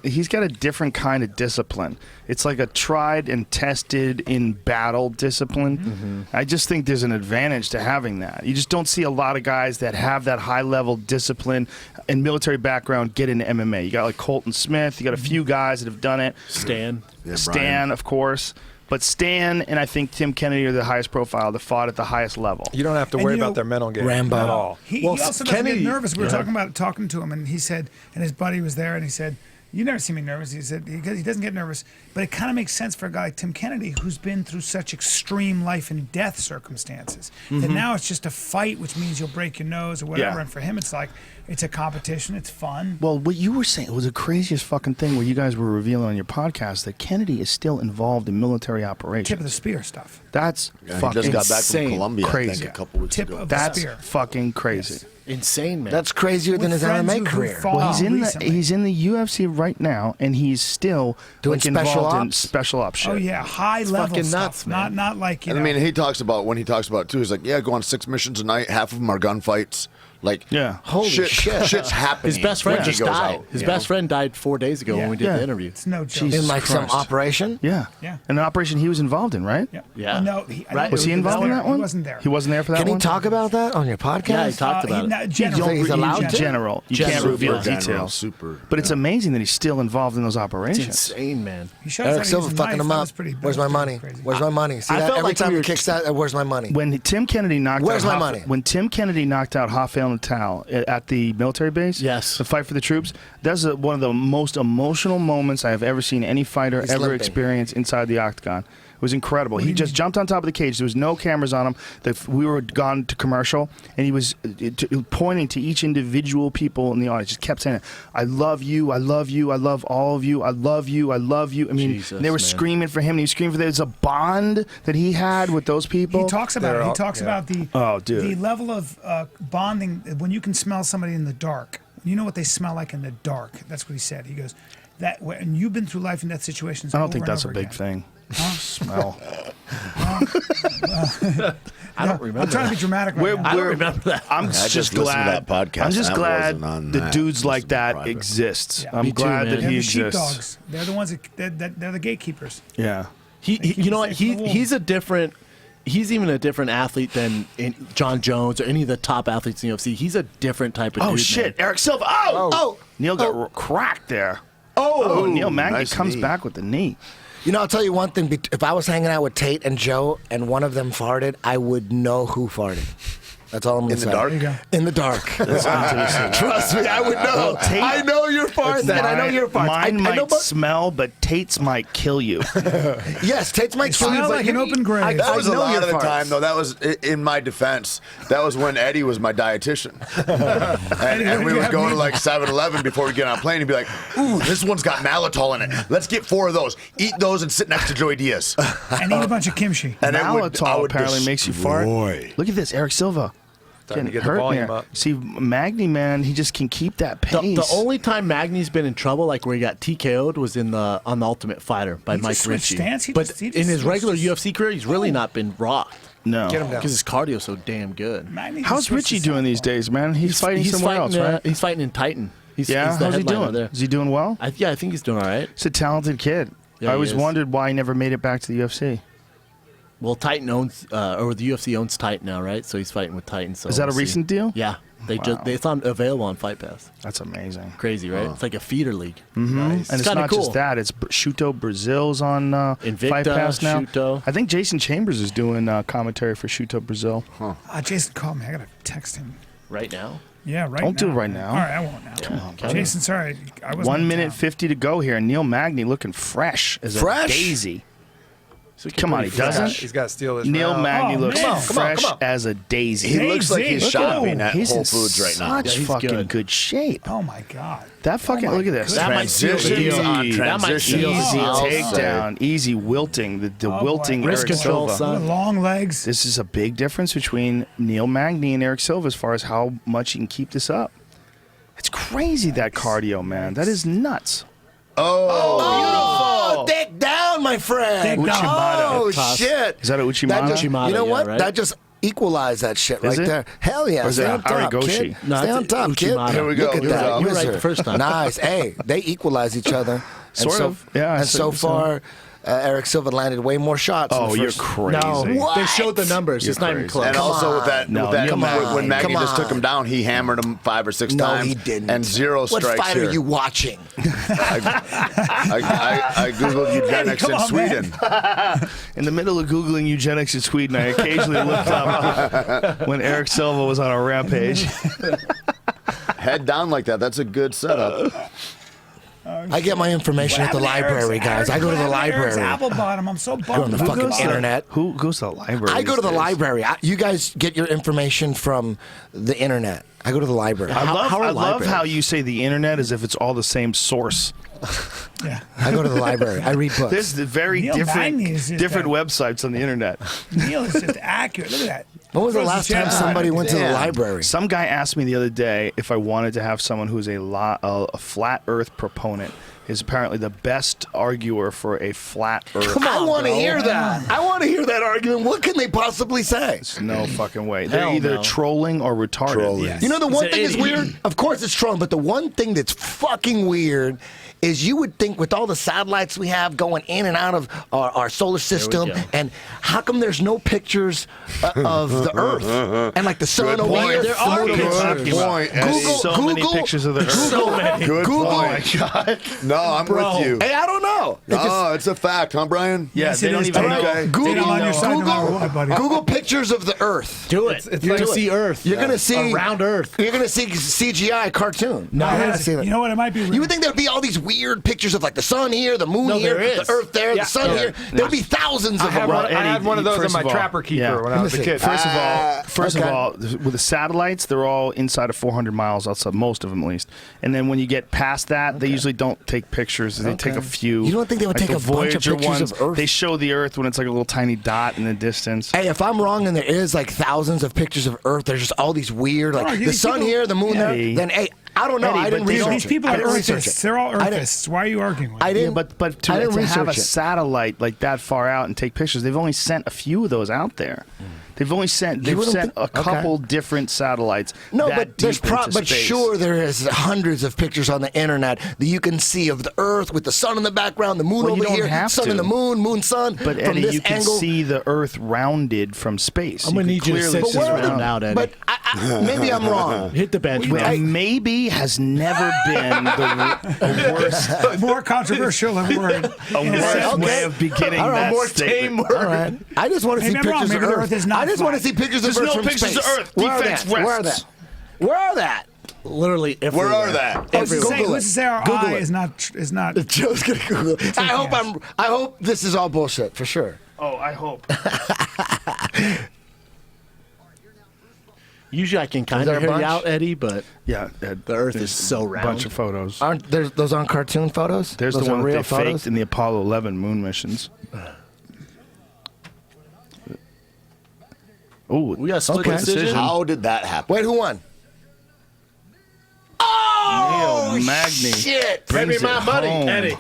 he's got a different kind of discipline. It's like a tried and tested in battle discipline. Mm-hmm. I just think there's an advantage to having that. You just don't see a lot of guys that have that high level discipline and military background get into MMA. You got like Colton Smith, you got a few guys that have done it. Stan. Yeah, Stan, Bryan. of course. But Stan and I think Tim Kennedy are the highest profile that fought at the highest level. You don't have to And worry you know, about their mental game Rambo. at all. He Well, also doesn't Kennedy- get nervous. We were Yeah. talking to him, and he said, and his buddy was there, and he said, "You never see me nervous." He said he doesn't get nervous, but it kind of makes sense for a guy like Tim Kennedy, who's been through such extreme life and death circumstances. That now it's just a fight, which means you'll break your nose or whatever. Yeah. And for him, it's like it's a competition. It's fun. Well, what you were saying was the craziest fucking thing where you guys were revealing on your podcast that Kennedy is still involved in military operations. Tip of the spear stuff. That's Yeah, he fucking just got back insane. from Colombia, I Crazy. think, a couple weeks Tip ago. of the That's spear. fucking crazy. Insane, man. That's crazier than With his friends MMA who career. fought Well, recently. he's in the UFC right now, and he's still Doing like, involved special in ops? special ops shit. Oh yeah, high level fucking stuff. nuts, man. Not like you And know. I mean, he talks about it too. He's like, yeah, go on 6 missions a night. Half of them are gunfights. Like, Yeah. Holy shit. shit's happening. His best friend when he just goes died. out, His you best know? friend died 4 days ago Yeah. when we did Yeah. the interview. it's no joke. Jesus In like some Christ. operation? Yeah. Yeah. An operation he was involved in, right? Yeah. Yeah. Well, no, I Right. don't Was he think involved in there. that one? He wasn't there. He wasn't there for that Can one? he talk about that on your podcast? Yeah, he talked about it. General. He's allowed to? General. You can't General, reveal yeah. General, details. super. But it's amazing that he's still involved in those It's operations. insane, man. He showed us Eric how to Silva use a fucking knife. him That up. was pretty- Where's my that was money? crazy. Where's my money? See I that? felt Every like time we he were- kicks that, where's my money? When Tim Kennedy knocked Where's out my money? When Tim Kennedy knocked out Rafael Natal at the military base, Yes. the fight for the troops, that's one of the most emotional moments I have ever seen any fighter He's ever limping. experience inside the octagon. It was incredible. He just jumped on top of the cage. There was no cameras on him. We were gone to commercial, and he was pointing to each individual people in the audience. Just kept saying, "I love you. I love you. I love all of you. I love you. I love you." I mean, Jesus, they were man. screaming for him. And he was screaming for them. There's a bond that he had with those people. He talks about it. He talks yeah. about the Oh, dude. the level of bonding when you can smell somebody in the dark. You know what they smell like in the dark. That's what he said. He goes, "That when you've been through life in that situation." I don't think that's a big thing. Smell. I don't remember. I'm trying to be dramatic right now. I don't remember that. I'm I just just listened to glad. that podcast. I'm just That glad wasn't on the that. dudes like Listened to that private. exists. Yeah. I'm Me too, glad man. that They're he the exists. sheepdogs. They're the ones they're the gatekeepers. Yeah. You know what? safe from the He's a different. He's even a different athlete than John Jones or any of the top athletes in the UFC. He's a different type of Oh dude. shit, man. Eric Silva. Oh. Neil got cracked there. Oh, Neil Magny nice comes knee. back with the knee. You know, I'll tell you one thing. If I was hanging out with Tate and Joe and one of them farted, I would know who farted. That's all I'm going to In say. the dark? There you go. In the dark. Trust me, I would know. I know your farts, and I know your farts. Mine I know might smell, but Tate's might kill you. Yes, Tate's might kill you, smell but like an open grave. That was a know lot your of the farts. time, though. That was, in my defense, that was when Eddie was my dietitian. and we would go to like 7-Eleven before we get on a plane and be like, ooh, this one's got maltol in it. Let's get 4 of those. Eat those and sit next to Joey Diaz. And eat a bunch of kimchi. And I Maltol would apparently makes you fart. destroy. Look at this, Eric Silva. Time to Getting get the hurt volume there. up. See, Magny, man, he just can keep that pace. The only time Magny's been in trouble, like where he got TKO'd, was on the Ultimate Fighter by He Mike just switched Ritchie. stance. He But just- he in just his regular switched- UFC career, he's really not been rocked no. Get him down. because his cardio's so damn good. Magny just How's switched Richie to doing these southpaw. days, man? He's fighting somewhere else, right? He's fighting in Titan. He's the How's he headliner doing? there. Is he doing well? I think he's doing all right. He's a talented kid. Yeah, I he always is. wondered why he never made it back to the UFC. Well, Titan owns, or the UFC owns Titan now, right? So he's fighting with Titan. So Is that a we'll see. recent deal? Yeah, it's on available on Fight Pass. That's amazing. Crazy, right? It's like a feeder league. And it's kinda not cool. just that. It's Shuto Brazil's on Invicta, Fight Pass now. Shuto. I think Jason Chambers is doing commentary for Shuto Brazil. Jason called me. I gotta text him. Right now. Yeah, right. Don't now. do it right now. All right, I won't now. Come on, Jason, sorry, I was 1 minute 50 to go here. Neil Magny looking fresh as Fresh? a daisy. So Come on, he doesn't. He's got to steal this Neil round. Magny Oh, looks man. fresh as a daisy. He looks like he's Look at shopping him. at He's Whole in Foods right now. such Yeah, he's fucking good shape. Oh my god. That fucking look at this. That might seal the Transitions deal. on That might seal the transitions. Easy deal. I'll takedown, easy wilting. The Oh, boy. wilting Wrist Eric control, Silva. son. With long legs. This is a big difference between Neil Magny and Eric Silva as far as how much he can keep this up. It's crazy, that cardio, man. That is nuts. Oh, dick down, my friend. Dick down. Oh, Toss. shit. Is that a Uchimata? That just, Uchimata, you know yeah, what? right? That just equalized that shit right it? there. Hell yeah. Or is Stay it on top, Arigoshi? kid. No, Stay it's on top, kid. Uchimata. Here we go. Look at Here we that. go. You were right Wizard. the first time. Nice. Hey, they equalize each other. Sort of. Yeah, I And so think so. far, Eric Silva landed way more shots. in Oh, the you're first- crazy. No, What? they showed the numbers. You're It's not even crazy. close. And Come also with on. that, No, with that come when on, Maggie come just took on. him down, he hammered him 5 or 6 No, times. he didn't. And 0 What strikes fight here. are you watching? I googled eugenics come in on, Sweden. In the middle of Googling eugenics in Sweden, I occasionally looked up when Eric Silva was on a rampage. Head down like that. That's a good setup. I get my information at the What happened to library, Eric's- guys. I go to the what happened to Eric's library. Apple bottom. I'm so Go bummed. on the Who fucking goes there? internet. Who goes to the library? I go to the these days? library. You guys get your information from the internet. I go to the library. I love, How are I love libraries? how you say the internet as if it's all the same source. Yeah. I go to the library. I read books. There's the very Neil different Magny is just different a- websites on the internet. Neil is just accurate. Look at that. When was the Throws last chair time out. somebody went to the Damn. library? Some guy asked me the other day if I wanted to have someone who's a flat Earth proponent. Is apparently the best arguer for a flat Earth. I want to hear that. I want to hear that argument. What can they possibly say? No fucking way. They're Hell either no. trolling or retarded. Trolling. Yes. You know, the one an thing is idiot. weird. Of course, it's trolling, but the one thing that's fucking weird is you would think with all the satellites we have going in and out of our solar system, go. and how come there's no pictures of the Earth and like the sun Good over point. here? There are the moon over pictures. here. Good point. Google- so many Google- pictures of the Earth. So many. Good Google. point. No, I'm Bro. with you. Hey, I don't know. It just- Oh, it's a fact, huh, Brian? Yeah, Yes, they it don't is, even Tate. know. Okay. Google, Tate, I'm on your side no matter what, buddy. Google pictures of the Earth. Do it. It's You're like- gonna see Earth. You're gonna see around Earth. You're gonna see CGI cartoon. No, I it haven't is. seen it. You know what? It might be. You would think there'd be all these weird pictures of like the sun here, the moon No, here, there is. the Earth there, Yeah. the sun Yeah. here. There'd be thousands I of had them. one, Eddie, I had one of those first on my of all- Trapper Keeper yeah. when I was a Let me kid. see. First okay. of all, with the satellites, they're all inside of 400 miles outside, most of them at least. And then when you get past that, they usually don't take pictures. They take a few. You don't think they would like take the a bunch of Voyager pictures ones, of Earth? They show the Earth when it's like a little tiny dot in the distance. Hey, if I'm wrong and there is like thousands of pictures of Earth, there's just all these weird, like Oh, the these sun people- here, the moon Eddie. there. Then, hey, I don't know. Eddie, I didn't but they research don't- These it. people I are didn't research Earthists. it. They're all I didn't- Earthists. Why are you arguing with I me? didn't. But to I didn't have a research it. satellite like that far out and take pictures, they've only sent a few of those out there. They've only sent wouldn't sent think- a couple different satellites. No, that but there's deep into but space. sure there is hundreds of pictures on the internet that you can see of the Earth with the sun in the background, the moon Well, you over don't here, have sun to. in the moon, moon sun. But from Eddie, this you can angle. see the Earth rounded from space. I'm gonna need you to clearly sit see this it round round. out, Eddie. But maybe I'm wrong. Hit the bench, bro. Maybe has never been the worst, More controversial than word. way of beginning All right, that more statement. All right. I just want to see Maybe I'm wrong. pictures of Maybe the Earth. Earth is not I just want to flat. see pictures There's of Earth no from pictures space. of Earth. Where are Defense that? Where are rests. that? Where are that? Literally Where everywhere. are that? Who's to say, Google who's it. to say our Google eye it. is not? Joe's gonna Google it. I hope this is all bullshit for sure. Oh, I hope. Usually I can kind there of a hear you bunch? out, Eddie, but Yeah, the Earth is so round. bunch of photos. Aren't those on cartoon photos? There's those the are one that real they photos? faked in the Apollo 11 moon missions. Oh, we got a split Okay. decision. How did that happen? Wait, who won? Oh Neil Magny shit! Pay me brings my it money, home. Eddie.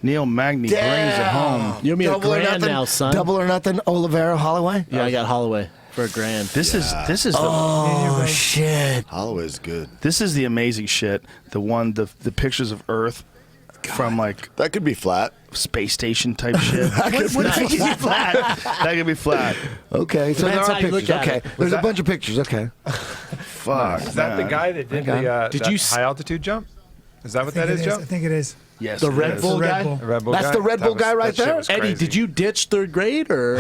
Neil Magny brings it home. You owe me Double a or grand nothing. now, son. Double or nothing. Olivera Holloway. Yeah, I got Holloway for $1,000. This is Oh shit! Holloway's good. this is the amazing shit. The pictures of Earth from like That could be flat. space station type shit. That could be flat. That could be flat. Okay, so there Depends are how you look pictures. at Okay, it. there's a that- bunch of pictures. Okay. Fuck. Is that the guy that did Okay. the Did that you high altitude jump? Is that what that is, I Joe? think it is. Yes. The it Red is. Bull The Red guy? Bull. The Red Bull That's guy? the Red Bull guy right that shit there? was Eddie, crazy. did you ditch third grade or?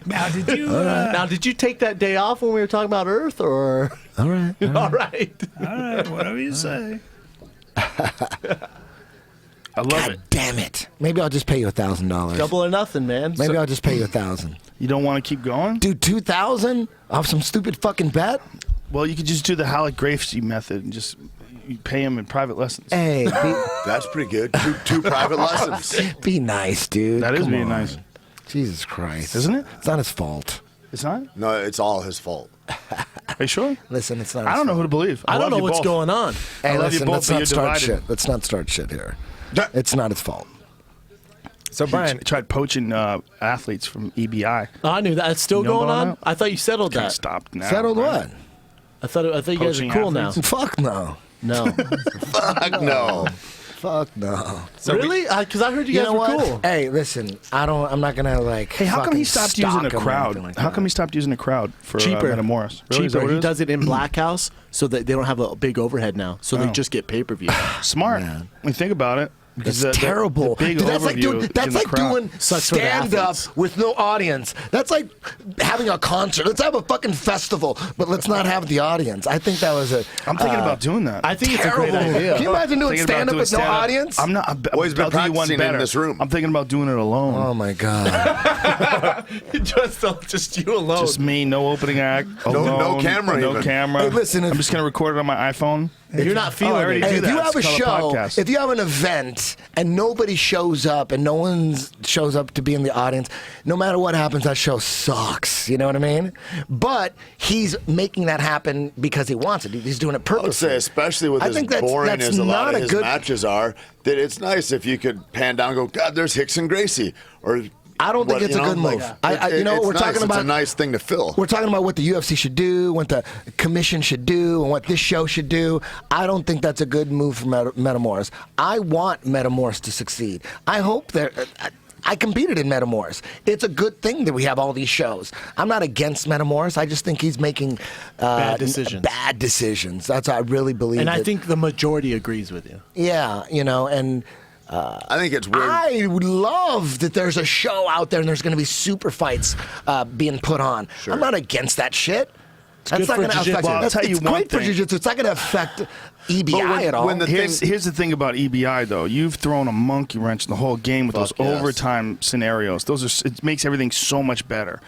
Now, did you? Now, did you take that day off when we were talking about Earth or? All right. All right. all right, whatever you say. I love God it. damn it! Maybe I'll just pay you $1,000. Double or nothing, man. Maybe I'll just pay you 1,000. You don't want to keep going? Dude, 2,000 off some stupid fucking bet? Well, you could just do the Halleck Gracie method and just you pay him in private lessons. Hey, That's pretty good. Two private lessons. be nice, dude. That is Come being on. nice. Jesus Christ. Isn't it? It's not his fault. It's not? No, it's all his fault. Are you sure? Listen, it's not. I don't know who to believe. I don't love know you what's both. going on. Hey, I love you listen, both, let's but not you're start divided. shit. Let's not start shit here. It's not his fault. So Brian, He tried poaching athletes from EBI. Oh, I knew that. It's still You know going about on. that? I thought you settled Kind of that. stopped now. Settled right? what? I thought you guys are Poaching cool athletes? Fuck no. now. No. Fuck no. Fuck no. Really? Because I heard you You guys know were what? cool. Hey, listen. I'm not gonna like. Hey, how come he fucking stopped using stalk a him or crowd? anything like How that. come he stopped using a crowd for Cheaper. Metamoris? Really? Is that Cheaper. what He it is? does it in Black House so that they don't have a big overhead now. So they just get pay-per-view. Smart. Man. When you think about it. Because It's terrible. The big Dude, that's like overview doing, in that's the like crowd. doing Sucks for the stand up athletes. with no audience. That's like having a concert. Let's have a fucking festival, but let's not have the audience. I think that was a. I'm thinking about doing that. I think terrible. it's a great idea. Can you imagine doing Thinking about stand up doing with no stand-up. audience? I'm not. Well, he's been I'll do you one practicing in better. this room. I'm thinking about doing it alone. Oh my god. just you alone. Just me, no opening act, No alone, camera no even. camera. Hey, listen, I'm if- just gonna record it on my iPhone. You're not feeling I already it. do Hey, if that. you have a It's called a show, podcast. if you have an event and nobody shows up and no one shows up to be in the audience, no matter what happens, that show sucks. You know what I mean? But he's making that happen because he wants it. He's doing it I would purposely. say, especially with I as think that's- boring that's as a lot not of a his good- matches are, that it's nice if you could pan down and go, God, there's Hicks and Gracie. Or I don't think what, it's a you know, good move. like, You know, it's we're nice. talking about It's a nice thing to fill. We're talking about what the UFC should do, what the commission should do, and what this show should do. I don't think that's a good move for Metamoris. I want Metamoris to succeed. I hope that. I competed in Metamoris. It's a good thing that we have all these shows. I'm not against Metamoris. I just think he's making Bad decisions. Bad decisions. That's what I really believe. And I that- think the majority agrees with you. yeah, you know, and. I think it's weird. I would love that there's a show out there and there's going to be super fights being put on. I'm not against that shit. That's good not for going to jiu-jitsu. affect. Well, I'll That's, tell you it's one great for thing. jiu-jitsu. It's not going to affect EBI at all. when the Here's the thing about EBI though. You've thrown a monkey wrench in the whole game with Fuck those yes. overtime scenarios. It makes everything so much better.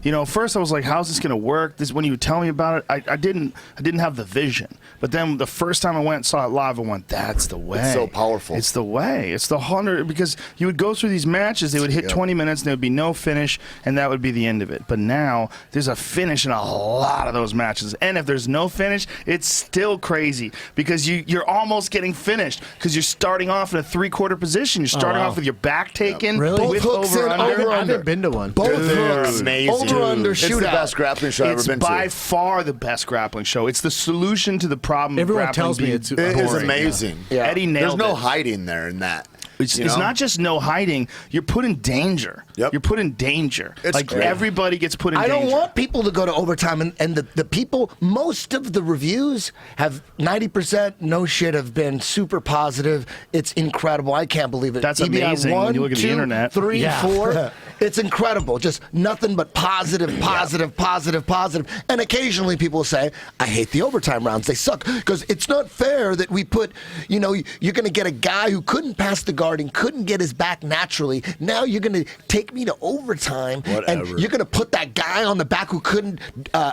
You know, first I was like, "How's this gonna work?" This when you tell me about it, I didn't have the vision. But then the first time I went and saw it live, I went, "That's the way." It's so powerful. It's the way. It's the 100 because you would go through these matches. They would hit 20 minutes, and there would be no finish, and that would be the end of it. But now there's a finish in a lot of those matches, and if there's no finish, it's still crazy because you're almost getting finished because you're starting off in a 3/4 position. You're starting wow. off with your back taken Really? Both with hooks over in, under. over I under. haven't been to one. Both They're hooks, amazing. over under It's the shootout. best grappling show I've It's ever been by to. far the best grappling show. It's the solution to the problem. of Everyone grappling tells me being it's It is boring. amazing. Yeah. Eddie nailed There's no it. hiding there in that. It's not just no hiding. You're put in danger. Yep. You're put in danger. It's like great. everybody gets put in I danger. don't want people to go to overtime, and the people, most of the reviews have 90% no shit have been super positive. It's incredible. I can't believe it. That's EBI amazing when 1, you look at the 2, internet. 3, Yeah. 4. It's incredible. Just nothing but positive, positive, positive, positive. And occasionally people say, I hate the overtime rounds. They suck. Because it's not fair that we put, you're going to get a guy who couldn't pass the guard and couldn't get his back naturally. Now you're going to take me to overtime. Whatever. And you're going to put that guy on the back who couldn't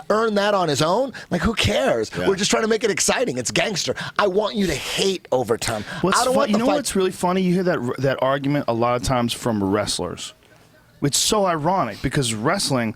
earn that on his own? Like, who cares? Yeah. We're just trying to make it exciting. It's gangster. I want you to hate overtime. I don't want you the know fight. what's really funny? You hear that argument a lot of times from wrestlers. It's so ironic because wrestling,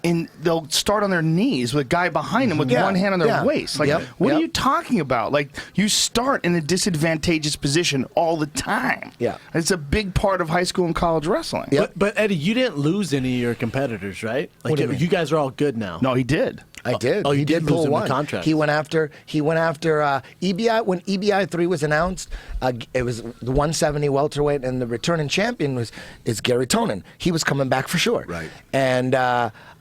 they'll start on their knees with a guy behind them with Yeah, one hand on their yeah. waist. Like, Yep, what are yep. you talking about? Like, you start in a disadvantageous position all the time. Yeah. It's a big part of high school and college wrestling. Yep. But Eddie, you didn't lose any of your competitors, right? Like, What do you mean? you guys are all good now. No, he did. I did. Oh, you he did did lose pull him the one. contract. He went after EBI when EBI 3 was announced. It was the 170 welterweight, and the returning champion is Gary Tonin. He was coming back for sure. Right. And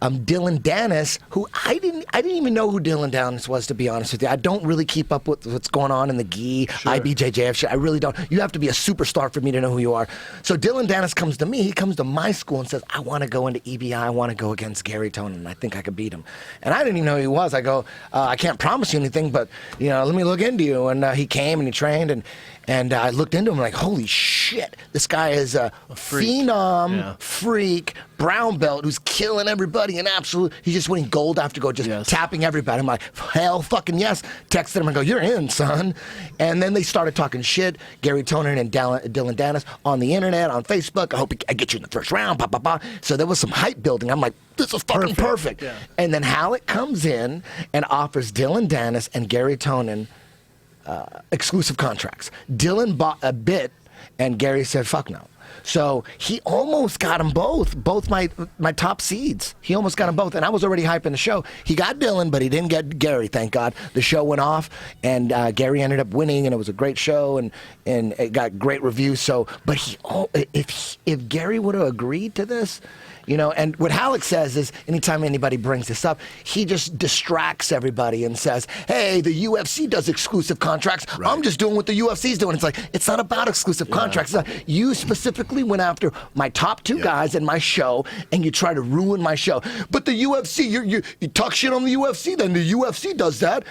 Dylan Dennis, who I didn't even know who Dylan Dennis was, to be honest with you. I don't really keep up with what's going on in the gi, IBJJF shit. I really don't. You have to be a superstar for me to know who you are. So Dylan Dennis comes to me. He comes to my school and says, I want to go into EBI. I want to go against Gary Tonin. I think I could beat him. And I didn't even know who he was. I go, I can't promise you anything, but let me look into you. And he came and he trained, and I looked into him like, holy shit, this guy is a phenom, freak, brown belt who's killing everybody in absolute. He's just winning gold after gold, just tapping everybody. I'm like, hell fucking yes. Texted him and go, you're in, son. And then they started talking shit, Gary Tonin and Dylan Dennis on the internet, on Facebook. I hope I get you in the first round, blah, blah, blah. So there was some hype building. I'm like, this is fucking perfect. Yeah. And then Halleck comes in and offers Dylan Dennis and Gary Tonin exclusive contracts. Dylan bought a bit, and Gary said, fuck no. So he almost got them both my top seeds. He almost got them both, and I was already hyping the show. He got Dylan, but he didn't get Gary, thank God. The show went off, and Gary ended up winning, and it was a great show, and it got great reviews. So, but if Gary would have agreed to this, and what Halleck says is anytime anybody brings this up, he just distracts everybody and says, hey, the UFC does exclusive contracts. Right. I'm just doing what the UFC's doing. It's like, it's not about exclusive contracts. It's like, you specifically went after my top two guys in my show, and you try to ruin my show. But the UFC, you talk shit on the UFC, then the UFC does that.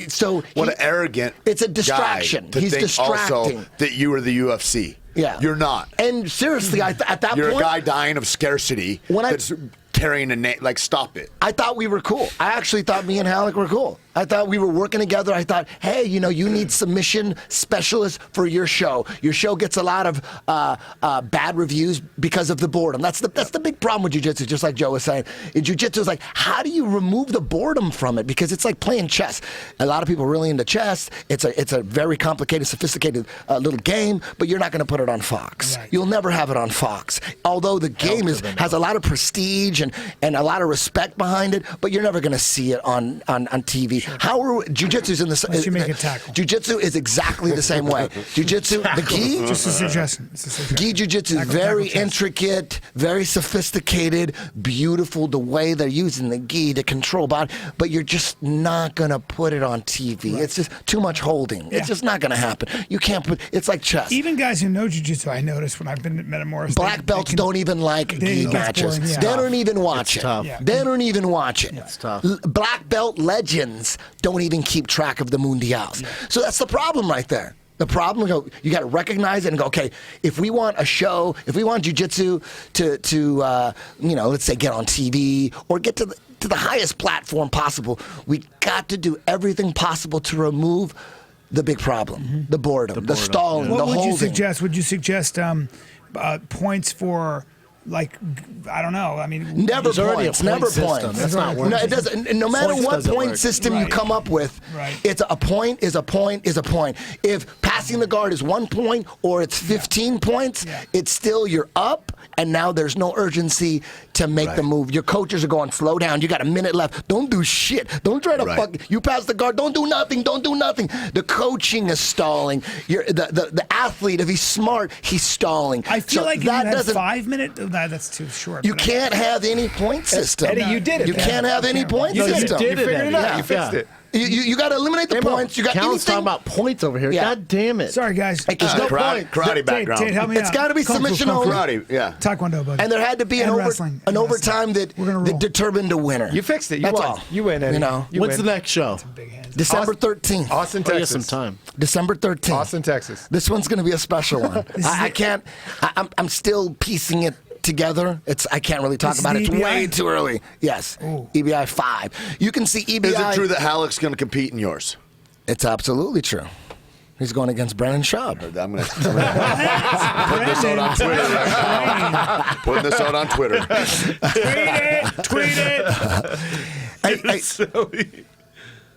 So what an arrogant it's a distraction. guy to He's think distracting. Also that you were the UFC. Yeah. You're not. And seriously, at that point, you're a guy dying of scarcity that's carrying a name. Like, stop it. I thought we were cool. I actually thought me and Halleck were cool. I thought we were working together. I thought, hey, you need submission specialists for your show. Your show gets a lot of bad reviews because of the boredom. That's the big problem with jiu-jitsu, just like Joe was saying. Jiu-jitsu is like, how do you remove the boredom from it? Because it's like playing chess. A lot of people are really into chess. It's a very complicated, sophisticated little game, but you're not going to put it on Fox. Right. You'll never have it on Fox. Although the game has a lot of prestige and a lot of respect behind it, but you're never going to see it on TV. Sure. Jiu-jitsu's in the Unless you make a tackle. Jiu-jitsu is exactly the same way. Jiu-jitsu, the gi, just a suggestion. Gi jiu-jitsu is very intricate, very sophisticated, beautiful. The way they're using the gi to control body, but you're just not gonna put it on TV. Right. It's just too much holding. Yeah. It's just not gonna happen. You can't put. It's like chess. Even guys who know jiu-jitsu, I noticed when I've been at Metamoris, black belts don't even like gi matches. Boring, yeah. They don't even watch it. Tough. Yeah. They don't even watch it. Yeah. It's tough. Black belt legends don't even keep track of the mundials. Yeah. So that's the problem right there. The problem, you got to recognize it and go, okay, if we want a show, if we want jiu-jitsu to let's say get on TV or get to the highest platform possible, we got to do everything possible to remove the big problem, the boredom, the stalling, the holding. What would you suggest? Would you suggest points for... Like, I don't know. I mean, never points. Never points. That's not working. No, it doesn't. No matter what point system you come up with, it's a point is a point is a point. If passing the guard is 1 point or it's 15 points, it's still you're up, and now there's no urgency to make the move. Your coaches are going, slow down. You got a minute left. Don't do shit. Don't try to fuck. You pass the guard. Don't do nothing. Don't do nothing. The coaching is stalling. The athlete, if he's smart, he's stalling. I feel like if you that had doesn't. 5 minutes, that's too short. You can't have any point system. Eddie, you did it. You can't have any point No, you system. did it, figured it out. Eddie. You fixed it. You got to eliminate the points. You got Callen's talking anything. about points over here. Yeah. God damn it. Sorry, guys. There's no point. Karate background. Tate, help me It's out. got to be Kung fu, submission kung fu. only. Karate, yeah. Taekwondo, buddy. And there had to be And wrestling. an And overtime that We're gonna roll. determined a winner. You fixed it. You That's won. all. You win, Eddie. You know. You When's win. the next show? Big hands. December 13th. Austin, Oh, you got Texas. some time. December 13th. Austin, Texas. This one's going to be a special one. I can't. I'm still piecing it together. I can't really talk This is about it. It's the EBI? way too early. Yes. Ooh. EBI 5. You can see EBI. Is it true that Halleck's going to compete in yours? It's absolutely true. He's going against Brennan Schaub. I'm going to put this out on Twitter. Putting this out on Twitter. Tweet it.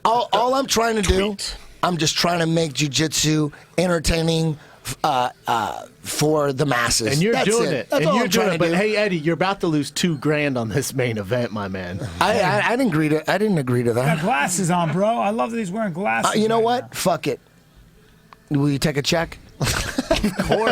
All I'm trying to do, I'm just trying to make jiu-jitsu entertaining for the masses. And you're That's doing it. That's And all you're I'm doing trying it. to But do. hey, Eddie, you're about to lose $2,000 on this main event, my man. I didn't agree to. I didn't agree to Got that. glasses on, bro. I love that he's wearing glasses. You know right what? now. Fuck it. Will you take a check? Of course.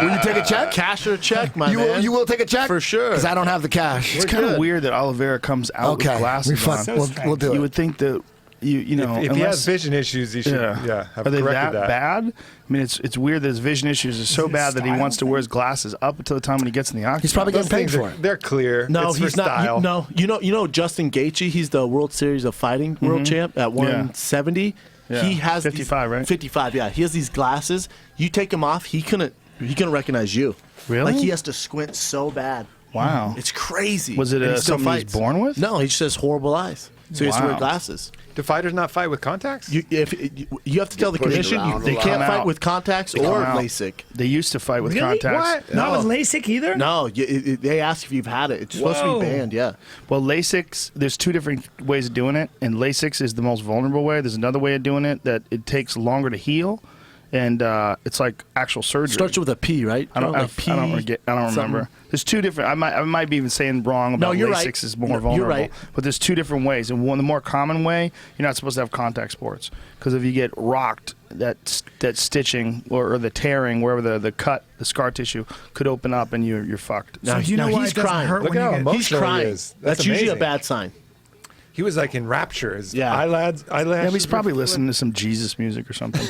Will you take a check? Cash or check, my You man. will take a check For sure. because I don't have the cash. It's kind of weird that Oliveira comes out Okay, with glasses we fuck. on. So We'll strange. do You it. would think that you know If he has vision issues, he should have Are they corrected that. bad? I mean, it's weird that his vision issues are so it a bad that he style wants to thing? wear his glasses up until the time when he gets in the octagon. He's probably Those getting paid things for are, it. they're clear. No, it's he's for not. style. No, you know Justin Gaethje. He's the World Series of Fighting world champ at 170. Yeah. He has 55, right? 55. Yeah, he has these glasses. You take them off, he couldn't recognize you. Really? Like he has to squint so bad. Wow. It's crazy. Was it And he still something he's fights. born with? No, he just has horrible eyes. So he has to wear Wow. glasses. Do fighters not fight with contacts? You have to tell the pushed commission around a they lot. can't Come fight out. with contacts They or come out. LASIK. They used to fight with Really? contacts. What? Not with LASIK either? No, they ask if you've had it. It's supposed to Whoa. be banned. Yeah. Well, LASIK, there's two different ways of doing it, and LASIK is the most vulnerable way. There's another way of doing it that it takes longer to heal, and it's like actual surgery. Starts with a P, right? I don't Like remember. something. There's two different. I might be even saying wrong about you're LASIK right. is more No, vulnerable. you're right. But there's two different ways, and the more common way, you're not supposed to have contact sports because if you get rocked, that stitching or the tearing, wherever the cut, the scar tissue could open up, and you're fucked. No, do you know why he's it doesn't crying. hurt Look when at how you get? emotional He's he crying. is. That's usually a amazing. bad sign. He was like in rapture. His Yeah. eyelashes. Yeah, he's probably listening to some Jesus music or something.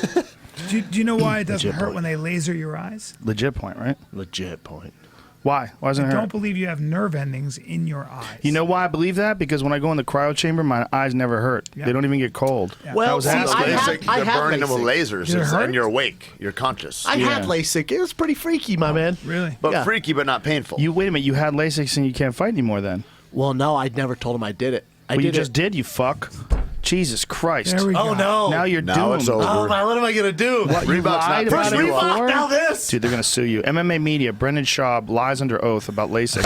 Do you know why it doesn't Legit hurt point. when they laser your eyes? Legit point, right? Legit point. Why? Why doesn't I it don't hurt? believe you have nerve endings in your eyes. You know why I believe that? Because when I go in the cryo chamber, my eyes never hurt. Yeah. They don't even get cold. Yeah. Well, I was see, asking. I It's had- like I they're had burning them with LASIK. lasers, Did it hurt? and you're awake. You're conscious. I had Yeah. LASIK. It was pretty freaky, my man. Really? but Yeah. freaky, but not painful. You wait a minute. You had LASIK and you can't fight anymore. Then Well, no, I'd never told him I did it. I well, did you just it. did. You fuck. Jesus Christ. There we Oh go. no! Now you're Now doomed. it's over. Oh man, what am I gonna do? What, you Reebok's not lied about First it anymore. Reebok, before? now this. Dude, they're gonna sue you. MMA Media. Brendan Schaub lies under oath about LASIK.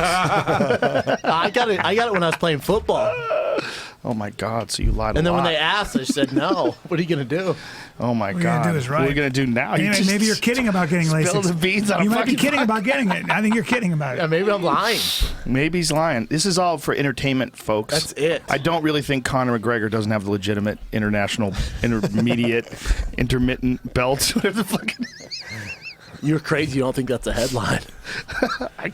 I got it when I was playing football. Oh my God. So you lied. And a then when lot. they asked, I said no. What are you gonna do? Oh my What God. you're gonna do is right. What are you gonna do now? You Anyway, just maybe you're kidding about getting LASIK. spilled the beans on a You might be fucking kidding podcast. about getting it. I think you're kidding about Yeah, it. maybe I'm lying. Maybe he's lying. This is all for entertainment, folks. That's it. I don't really think Conor McGregor doesn't have the legitimate international, intermediate, intermittent belt. Whatever the fuck. You're crazy. You don't think that's a headline?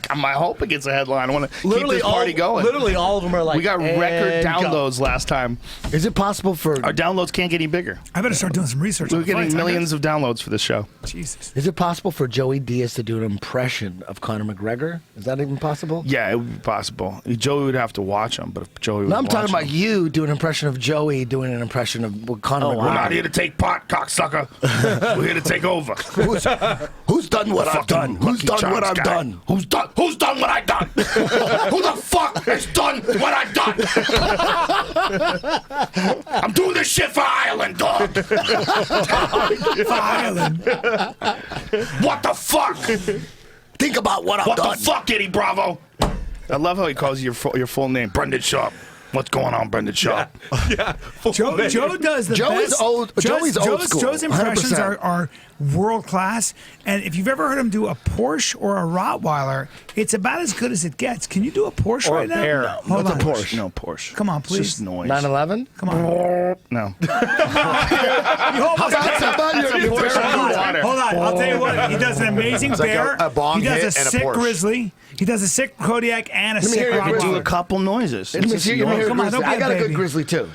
I'm hoping it's a headline. I want to keep this party going. Literally, all of them are like. We got record "And go." downloads last time. Is it possible for? Our downloads can't get any bigger. I better start doing some research. We're on getting fights, I millions of downloads for this show. guess. Jesus. Is it possible for Joey Diaz to do an impression of Conor McGregor? Is that even possible? Yeah, it would be possible. Joey would have to watch him, but if Joey would No, I'm talking watch about him- you doing an impression of Joey doing an impression of Conor Oh, McGregor. We're not here to take part, cocksucker. We're here to take over. Who's done what I've Fucking done? Who's Lucky done what Charms I've guy. done? Who's done what I've done? Who the fuck has done what I've done? I'm doing this shit for Ireland, dog. Ireland. What the fuck? Think about what I've What done. the fuck, Eddie Bravo? I love how he calls your full name, Brendan Schaub. What's going on, Brendan Schaub? Joe does the Joe best. is old- Joey's old school, Joe's impressions 100%. are world class. And if you've ever heard him do a Porsche or a Rottweiler, it's about as good as it gets. Can you do a Porsche Or a right now? bear. Hold What's on. a Porsche? No Porsche. Come on, It's please. just noise. 911? Come on. No. You almost How about your Porsche underwater. Hold on, I'll tell you what. He does an amazing like bear. a bong he does hit a and a sick Porsche. grizzly. He does a sick Kodiak and a Let me sick hear you I do a Grizzly. Rottweiler. couple noises. Let me It's see. just Let me hear noise. Come on, grizzly. don't be I got a baby. good grizzly too.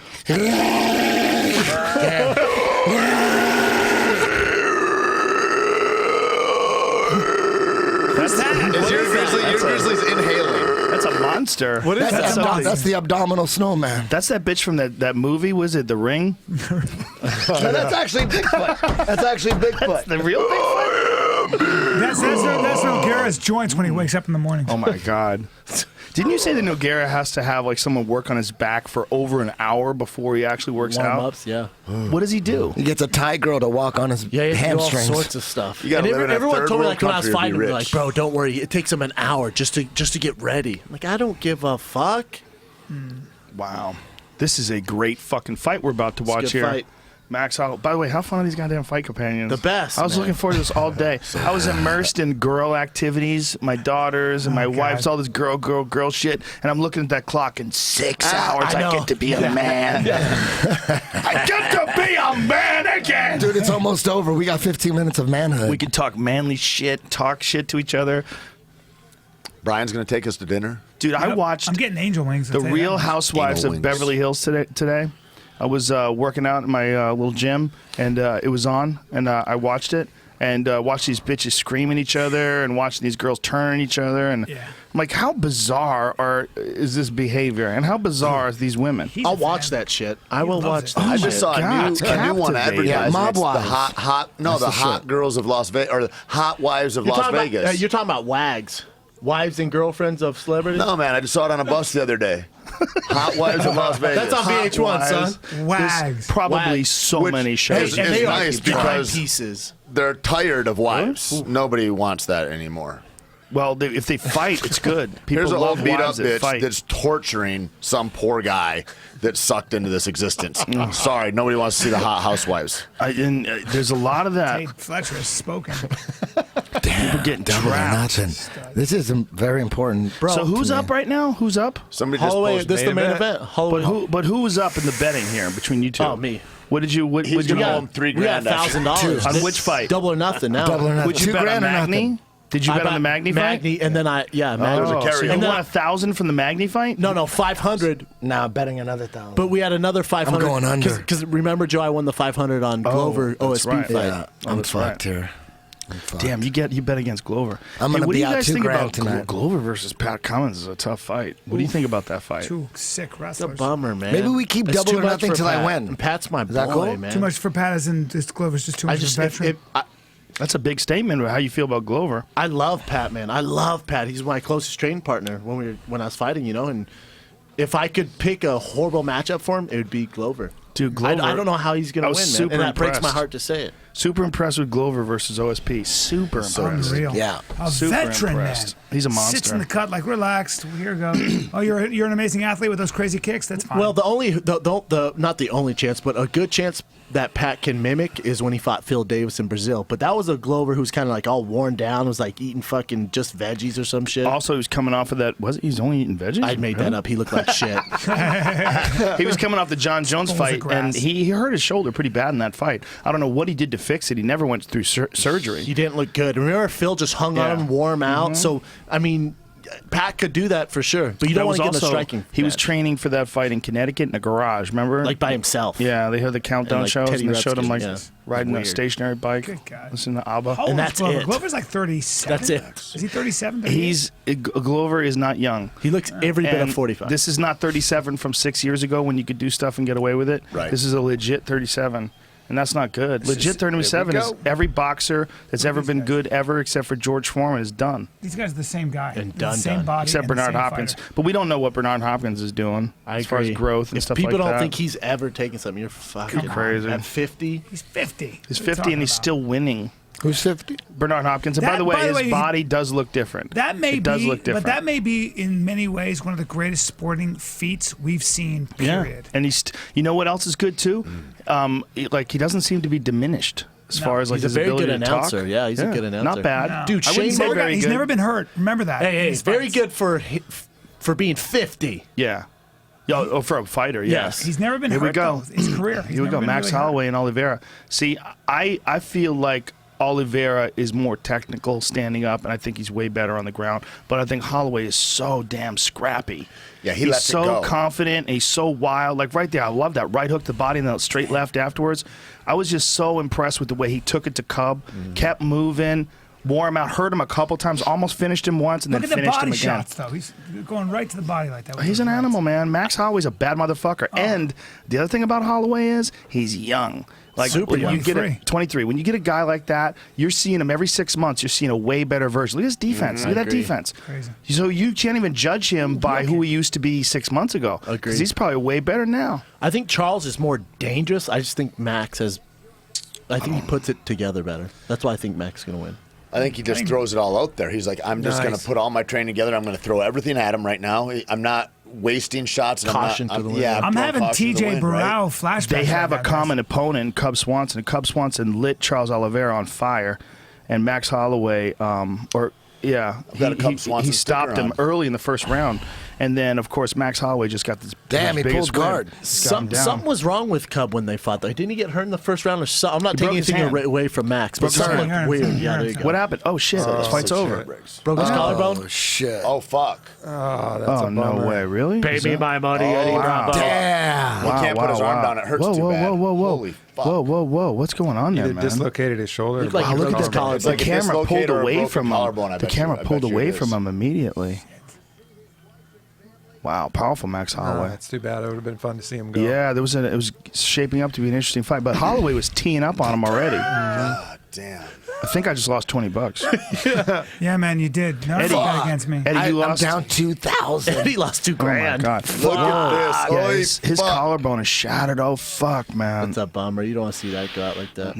That's that. Is your grizzly? Your grizzly's inhaling. That's a monster. What is That's, that? that's the abdominal snowman. That's that bitch from that movie. Was it The Ring? No, that's actually Bigfoot. That's actually Bigfoot. The real Bigfoot? That's Nogueira's joints when he wakes up in the morning. Oh my god. Didn't you say that Nogueira has to have like someone work on his back for over an hour before he actually works out? Warm-ups, yeah. What does he do? He gets a Thai girl to walk on his Yeah, you have to do all hamstrings. sorts of stuff. You gotta And live in a everyone third told me world like when I was country to be fighting, they're rich. like, bro, don't worry, it takes him an hour just to get ready. I'm like, I don't give a fuck. Wow. This is a great fucking fight we're about to It's a watch good here. fight. Max, by the way, how fun are these goddamn fight companions? The best, I was man. looking forward to this all day. I was immersed in girl activities, my daughters and my wife's, all this girl shit, and I'm looking at that clock in 6 hours. I know. get to be a man. I get to be a man again. Dude, it's almost over. We got 15 minutes of manhood. We can talk manly shit, talk shit to each other. Brian's gonna take us to dinner. Dude, I watched I'm getting angel wings. I'll The tell you Real that. Housewives Anal of wings. Beverly Hills today. I was working out in my little gym, and it was on, and I watched it, and watched these bitches screaming at each other, and watching these girls turn each other, and Yeah. I'm like, how bizarre is this behavior, and how bizarre are these women? He's I'll a watch fan. that shit. I will loves watch it. that I shit. just saw God, it's a new one captivating. advertising. Mob It's the Wives. the the hot shit. girls of Las Vegas, or the hot wives of You're Las talking about- Vegas. you're talking about WAGs. Wives and girlfriends of celebrities? No, man, I just saw it on a bus the other day. Hot wives of Las Vegas. That's on VH1, son. Wags. Probably Wags. so Which many is- shows. And is they are nice dime because- pieces. They're tired of wives. Nobody wants that anymore. Well, if they fight, it's good. People Here's a love old beat up wives that bitch fight. that's torturing some poor guy that's sucked into this existence. Sorry, nobody wants to see the hot housewives. Mm. There's a lot of that. Tait Fletcher has spoken. People getting Double or trapped. nothing. This is very important. Bro, So who's to me. up right now? Who's up? Somebody just Holloway, posted this is the main event. Holloway, But who was up in the betting here between you two? Oh, me. What did you? What He's would you gonna go? owe him $3 we got grand. after. $1,000. On which fight? Double or nothing now. Double or nothing. Would you $2 bet on grand or Magny? nothing. Did you I bet on the Magny fight? Magny, and then Magny. Oh, carry so you And then won I- 1,000 from the Magny fight? No, 500. Now betting another 1,000. But we had another 500. going under. Because remember, Joe, I won the 500 on Glover that's OSB right. fight. yeah, I'm that's fucked right. here. I'm fucked. Damn, you bet against Glover. I'm gonna what be do you out guys $2 think grand about tonight. Glover versus Pat Cummins is a tough fight. What do you think about that fight? Two sick It's a wrestlers. bummer, man. Maybe we keep It's double too or much nothing for till I Pat. win. And Pat's my that boy, cool? man. Too much for Pat, as in this Glover's just too I much just, of a if, veteran. That's a big statement about how you feel about Glover. I love Pat, man. I love Pat. He's my closest training partner when I was fighting, and if I could pick a horrible matchup for him, it would be Glover. Dude, Glover. I don't know how he's going I to was win, man. super And that breaks my impressed. heart to say it. Super impressed with Glover versus OSP. Super impressed. Unreal. Yeah. A Super veteran impressed. man. He's a Sits monster. in the cut like relaxed. Here we go. Oh, you're an amazing athlete with those crazy kicks. That's fine. Well, the not the only chance, but a good chance that Pat can mimic is when he fought Phil Davis in Brazil. But that was a Glover who's kind of like all worn down, was like eating fucking just veggies or some shit. Also, he was coming off of that. He's only eating veggies? I made that up. He looked like shit. He was coming off the John Jones Full of fight, grass. and he hurt his shoulder pretty bad in that fight. I don't know what he did to fix it. He never went through surgery. He didn't look good. Remember, Phil just hung Yeah. on him, wore him out. So, I mean, Pat could do that for sure. But you don't That want was to get in a also- striking. He was match. training for that fight in Connecticut in a garage, remember? like by himself. Yeah, they had the countdown And, like, shows, Teddy and they showed him like Ruxpin, yeah. riding a Weird. stationary bike, Good God. listening to ABBA. How old and is that's Glover? it. Glover's like 37. That's it. Is he 37? Glover is not young. He looks every bit And of 45. This is not 37 from 6 years ago when you could do stuff and get away with it. Right. This is a legit 37. And that's not good. Legit 37 is go. every boxer that's ever been good ever except for George Foreman is done. These guys are the same guy. And The done, same done. body. Except and the Bernard same Hopkins. fighter. But we don't know what Bernard Hopkins is doing as far as growth and if stuff people like don't that. think he's ever taken something, you're fucking You're crazy. At 50, He's 50. He's What are you 50 and he's talking still winning. Who's 50? Bernard Hopkins. And by the way, his body does look different. That may it does be, look different. but that may be in many ways one of the greatest sporting feats we've seen. Period. And you know what else is good too? Like he doesn't seem to be diminished as far as like He's a his very ability good to talk. announcer. Yeah, he's a good announcer. Not bad, No. Dude, I wouldn't Shane say Morgan, very He's good. never been hurt. Remember that. Hey, He's very fights. good for being 50. Yeah. Oh, for a fighter, Yes. He's never been Here hurt. we go. Though, his career. He's Here we never go. been Max really hurt. Holloway and Oliveira. See, I feel like Oliveira is more technical standing up, and I think he's way better on the ground. But I think Holloway is so damn scrappy. Yeah, he he's lets it so go. confident. And he's so wild. Like right there, I love that right hook to the body and then straight left afterwards. I was just so impressed with the way he took it to Cub, kept moving, wore him out, hurt him a couple times, almost finished him once, and Look then at the finished him body again. shots, though. He's going right to the body like that. with He's those an rights. animal, man. Max Holloway's a bad motherfucker. And the other thing about Holloway is he's young. Like Super when young. you get 23. 23. When you get a guy like that, you're seeing him every 6 months. You're seeing a way better version. Look at his defense. Look at that agree. defense. Crazy. So you can't even judge him by who he used to be 6 months ago. Agreed. Because he's probably way better now. I think Charles is more dangerous. I just think Max has. I think he puts it together better. That's why I think Max is going to win. I think he just throws it all out there. He's like, I'm just going to put all my training together. I'm going to throw everything at him right now. I'm not wasting shots. And Caution I'm to not, the wind. Yeah, I'm throwing having caution to the TJ wind, right? Burrell flashbacks. They have a right now, common guys. opponent, Cub Swanson. Cub Swanson lit Charles Oliveira on fire. And Max Holloway, got a Cub he Swanson stopped sticker him on. early in the first round. And then, of course, Max Holloway just got this Damn, he biggest pulled win. guard. Got him Something down. was wrong with Cub when they fought, though. Didn't he get hurt in the first round? Or something? I'm not He broke taking his anything hand. away from Max, but Broke his something hand. looked weird. Yeah, Yeah, there you go. What happened? Oh, shit. This fight's over. Broke his collarbone? Oh, shit. Oh, fuck. Oh, that's Oh, a no bummer. way. Really? Is that- my money, Eddie Bravo. Damn. He can't put his arm down. It hurts whoa, too whoa, bad. Whoa, whoa, whoa. Holy fuck. Whoa, whoa, whoa. What's going on there, Either man? dislocated his shoulder. Looked like or he Wow, look broke at his this collarbone. It's The like a camera pulled dislocated or a away broken from him. collarbone, I The bet you- camera I pulled bet you away it from is. him immediately. Wow, powerful Max Oh, Holloway. that's too bad. It would have been fun to see him go. Yeah, it was shaping up to be an interesting fight, but Holloway was teeing up on him already. God damn. I think I just lost $20. Yeah, man, you did. No, you Eddie. got against me. Eddie, you I'm lost. down 2,000. He lost $2 Oh my grand. God! Look at this. Yeah, Holy his fuck. collarbone is shattered. Oh fuck, man! That's a bummer. You don't want to see that go out like that.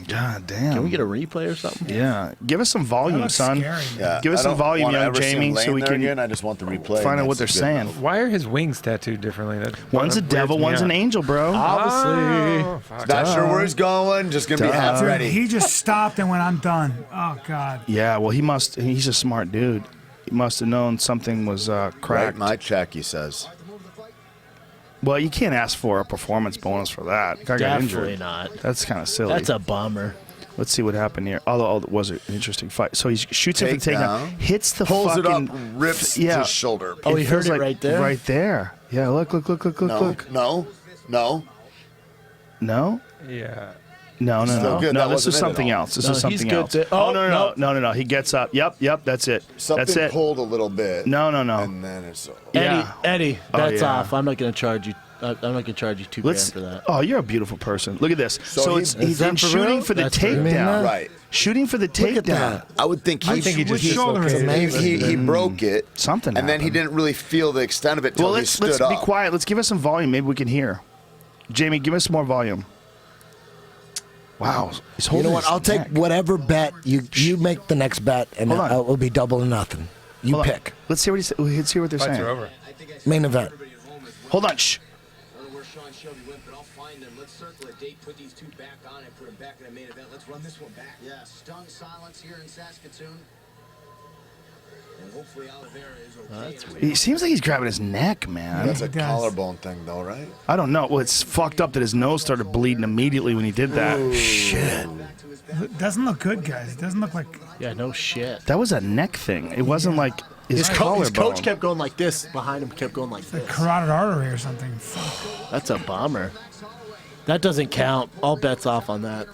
God damn! Can we get a replay or something? Yeah, give us some That volume, looks son. scary, man. Yeah, Give us I some don't volume, wanna young ever see him Jamie, so laying we there can again. I just want the replay. find out and what they're that's good saying. enough. Why are his wings tattooed differently? One's a weirds devil, me one's out. an angel, bro. Obviously. Oh, fuck. Not sure where he's going. Just gonna be half Dude, ready. he just stopped and went, I'm done. Oh, God. Yeah, well, he's a smart dude. He must have known something was Write cracked. my check, he says. Well, you can't ask for a performance bonus for that. Guy got Definitely injured. not. That's kind of silly. That's a bummer. Let's see what happened here. Although it was an interesting fight. So he shoots him for the takedown, Takedown. hits the Pulls it fucking up, rips yeah. his shoulder. Oh, he feels heard it right there? Right there. Yeah, look. No, No. no. Yeah. No. Still good. No, That this is wasn't it at something all. else. This No, is he's something good else. to- Oh, oh, no. He gets up. Yep, that's it. Something That's it. pulled a little bit. No. And then it's. Yeah. Eddie, Oh, that's yeah. off. I'm not going to charge you. I'm not going to charge you $2 grand for that. Oh, you're a beautiful person. Look at this. So So he's- he's Is that in for shooting real? for the That's for real. takedown. Right. Shooting for the Look at takedown. that. I would think he, I think he just Which shoulder is dislocated. amazing. he broke it. Something And then he happened. didn't really feel the extent of it till Well, he let's stood be up. quiet. Let's give us some volume. Maybe we can hear. Jamie, give us some more volume. Wow. He's You holding know what? his I'll take neck. whatever bet you make the next bet, and Hold on. it'll be double or nothing. You Hold on. pick. Let's hear what let's hear what they're Fights saying. are over. Main event. Hold on. Shh. I don't know where Sean Shelby went, but I'll find him. Let's circle a date, put these two back on, and put them back in the main event. Let's run this one back. Yeah, stung silence here in Saskatoon. And hopefully Oliveira is okay. He seems like he's grabbing his neck, man. That's a He does. collarbone thing, though, right? I don't know. Well, it's fucked up that his nose started bleeding immediately when he did that. Shit. It doesn't look good, guys. It doesn't look like. Yeah, no shit. That was a neck thing. It wasn't like his His collarbone. coach kept going like this. Behind him kept going like The this. carotid artery or something. Fuck. That's a bummer. That doesn't count. All bets off on that.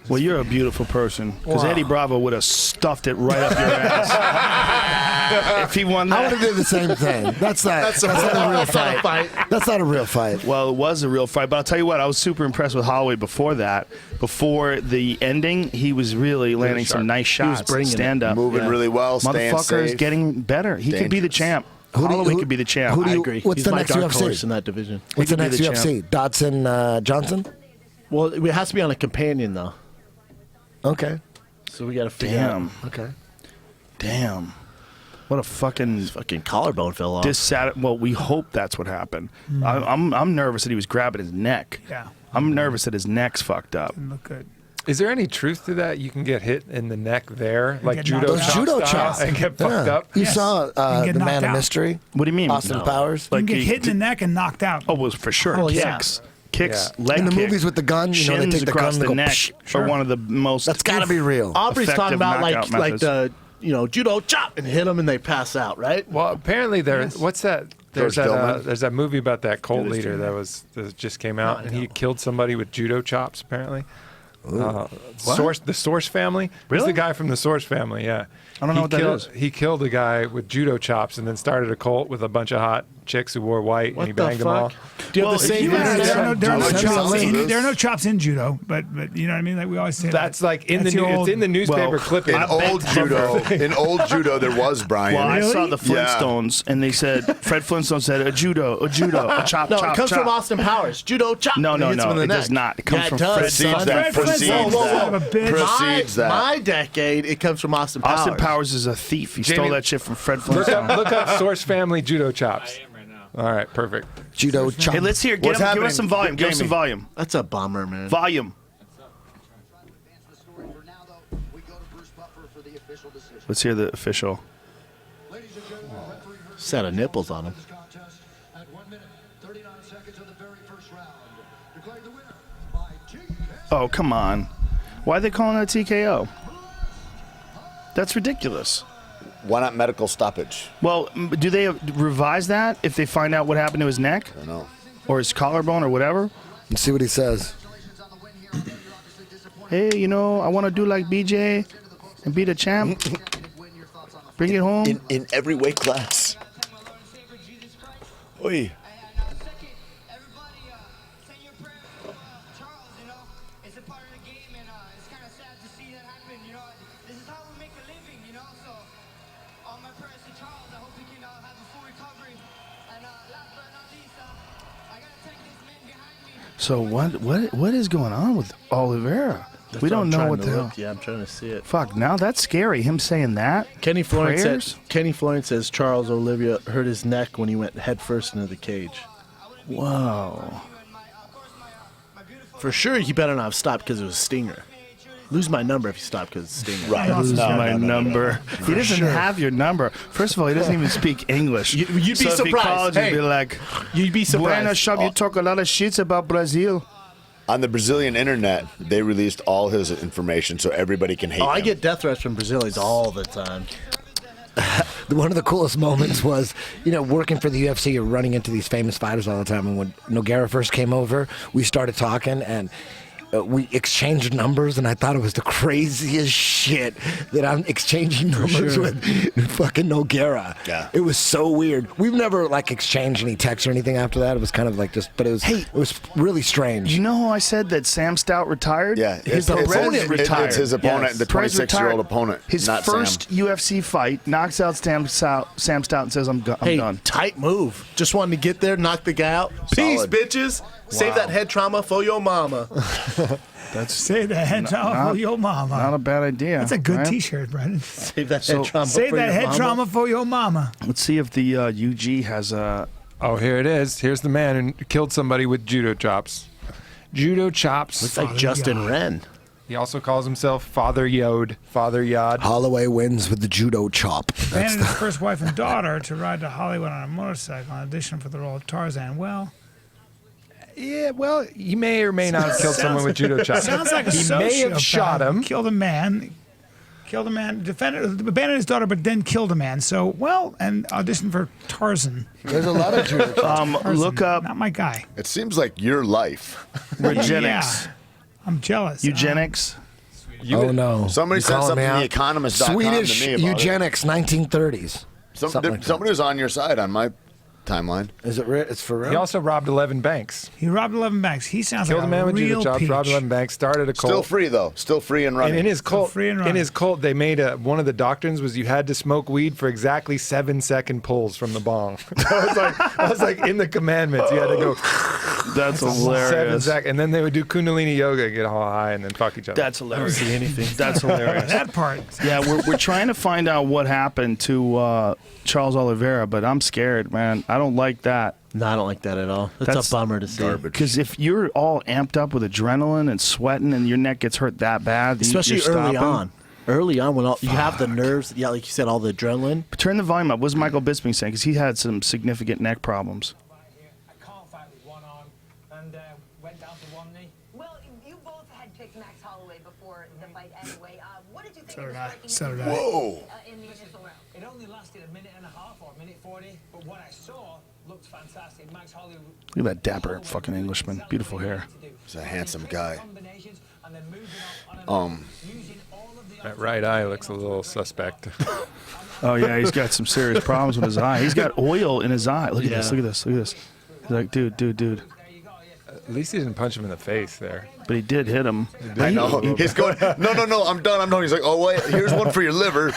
Well, you're a beautiful person. Because Eddie Bravo would have stuffed it right up your ass if he won I would that. have did the same thing. That's not a real fight. That's not a real fight. Well, it was a real fight, but I'll tell you what, I was super impressed with Holloway before that. Before the ending, he was really landing some nice shots. bringing it. Stand up. Moving really well, staying Motherfucker is safe. getting better. He could be the Dangerous. champ. Who do you- Holloway who- could be the champ. who do I you- agree. what's He's the my next dark UFC? horse in that division. What's the could be next the UFC? Dodson Johnson? Well, it has to be on a companion though. Okay. So we got to figure out. Damn. Okay. Damn. What a fucking His fucking collarbone fell off. Well, we hope that's what happened. I'm nervous that he was grabbing his neck. Yeah. I'm nervous that his neck's fucked up. Didn't look good. Is there any truth to that? You can get hit in the neck there, like get judo knocked chop out. Judo style, chops. and get fucked Yeah. up? You Yes. saw You can get the knocked Man of out. Mystery, What do you mean? Austin Powers. You can get he hit in the did- neck and knocked out. Oh, well, for sure. Oh, yeah. Kicks, Yeah. leg In the kick, movies with the gun, you know, they shins take the across gun and the go, neck psh, are one of the most. That's got to be real. Aubrey's talking effective about knockout like methods. the judo chop and hit them and they pass out, right? Well, apparently what's that? There's George that. Dillman? There's that movie about that cult this leader to that just came out, and he killed somebody with judo chops. Apparently, the Source family. He's Really? the guy from the Source family. Yeah. I don't know what that killed, is. He killed a guy with judo chops, and then started a cult with a bunch of hot chicks who wore white, What and he the banged them all. fuck? Do you Well, have the if same you Yeah, Yes. there are no Judo chops. chops. There are no chops in judo, but you know what I mean. Like we always say. That's like in that's the your it's old- in the newspaper well, clipping. In old judo, there was Brian. Well, I saw the Yeah. Flintstones, and they said Fred Flintstone said a judo, a chop, No, chop, it comes chop. from Austin Powers. Judo chop. No, and no, hits him in no, the it neck. does not. It comes Yeah, from it does, Precedes son. that. Fred Precedes Flintstone, Whoa, whoa, son of a that. bitch. Precedes that. My decade, it comes from Austin Powers. Austin Powers is a thief. He stole Jamie, that shit from Fred look Flintstone. up Source family judo chops. All right, perfect. Judo chop. Hey, let's hear. What's Give happening? us some volume. Give us some Jamie. volume. That's a bummer, man. Volume. Let's hear the official. Set of nipples on him. Oh, come on. Why are they calling it a TKO? That's ridiculous. Why not medical stoppage? Well, do they revise that if they find out what happened to his neck I don't know. or his collarbone or whatever? Let's see what he says. Hey, you know, I want to do like BJ and be the champ. Bring it home. In every weight class. Oi. So what is going on with Oliveira? We don't know what the hell. Yeah, I'm trying to see it. Fuck, now that's scary. Him saying that. Kenny Florence Prayers? says Charles Oliveira hurt his neck when he went headfirst into the cage. Whoa. For sure, he better not have stopped because it was a stinger. Lose my number if you stop because it's a stinger. Right. Lose No, my no, no, number. He doesn't have your number. First of all, he doesn't even speak English. You'd be so if he surprised. called, Hey, you'd be like, You'd be surprised. Bueno, Schaub, you talk a lot of shits about Brazil. On the Brazilian internet, they released all his information so everybody can hate Oh, I him. get death threats from Brazilians all the time. One of the coolest moments was, working for the UFC, you're running into these famous fighters all the time. And when Nogueira first came over, we started talking and we exchanged numbers, and I thought it was the craziest shit that I'm exchanging numbers with fucking Nogueira. Yeah. It was so weird. We've never exchanged any texts or anything after that. It was kind of but it was really strange. You know who I said that Sam Stout retired? Yeah, his it's opponent his- retired. it's his opponent, Yes. the Perez 26-year-old retired. opponent, His not first UFC fight knocks out Sam Stout and says, "I'm Hey, done." tight move. Just wanted to get there, knock the guy out. Peace, Solid. bitches. Save that head trauma for your mama. Say that head trauma for your mama. Not a bad idea. That's a good right? T-shirt, Brendan. Save that head trauma Say for that your head mama. trauma for your mama. Let's see if the UG has a. Oh, here it is. Here's the man who killed somebody with judo chops. Judo chops. It's like Justin Wren. He also calls himself Father Yod. Father Yod. Holloway wins with the judo chop. Abandoned his first wife and daughter to ride to Hollywood on a motorcycle in audition for the role of Tarzan. Well, Yeah, well, he may or may not have killed someone with judo chops. sounds like a He may have sociopath. shot him. Killed a man, abandoned his daughter, but then killed a man. So, and auditioned for Tarzan. There's a lot of judo chops. Tarzan, Look up Not my guy. It seems like your life. eugenics. Yeah, I'm jealous. Eugenics. Oh no! Somebody You said calling something me in out? theeconomist.com Swedish to me about eugenics, 1930s. Something like that. Somebody was on your side on my timeline. Is it real? It's for real. He also robbed 11 banks. He robbed 11 banks. He sounds Killed like a man with judo real chops, peach. robbed 11 banks, started a cult. Still free though. Still free and running. And in his cult, free and running. they made one of the doctrines was you had to smoke weed for exactly 7-second pulls from the bong. That was like in the commandments. You had to go That's 7 hilarious. seconds, and then they would do Kundalini yoga, get all high, and then fuck each other. That's hilarious. See anything? That's hilarious. That part. Yeah, we're trying to find out what happened to Charles Oliveira, but I'm scared, man. I don't like that. No, I don't like that at all. That's a bummer to see. Because if you're all amped up with adrenaline and sweating and your neck gets hurt that bad, Especially you're early stopping. on. Early on, when you have the nerves, yeah, like you said, all the adrenaline. Turn the volume up. What's Michael Bisping saying? Because he had some significant neck problems. I can't fight with one arm and went down to one knee. Well, you both had picked Max Holloway before the fight anyway. What did you think So of did the I. striking So that did you I. did, in the initial round? It only lasted a minute and a half or a minute 40, but what I saw looked fantastic. Max Holloway. Look at that dapper fucking Englishman. Beautiful hair. He's a handsome guy. Combinations and then moving on using all of the That right eye looks a little suspect. Oh yeah, he's got some serious problems with his eye. He's got oil in his eye. Look at this. Yeah. Look at this. Look at this. He's like, dude. At least he didn't punch him in the face there. But he did hit him. I know. He's going, no, I'm done. He's like, oh, wait, here's one for your liver.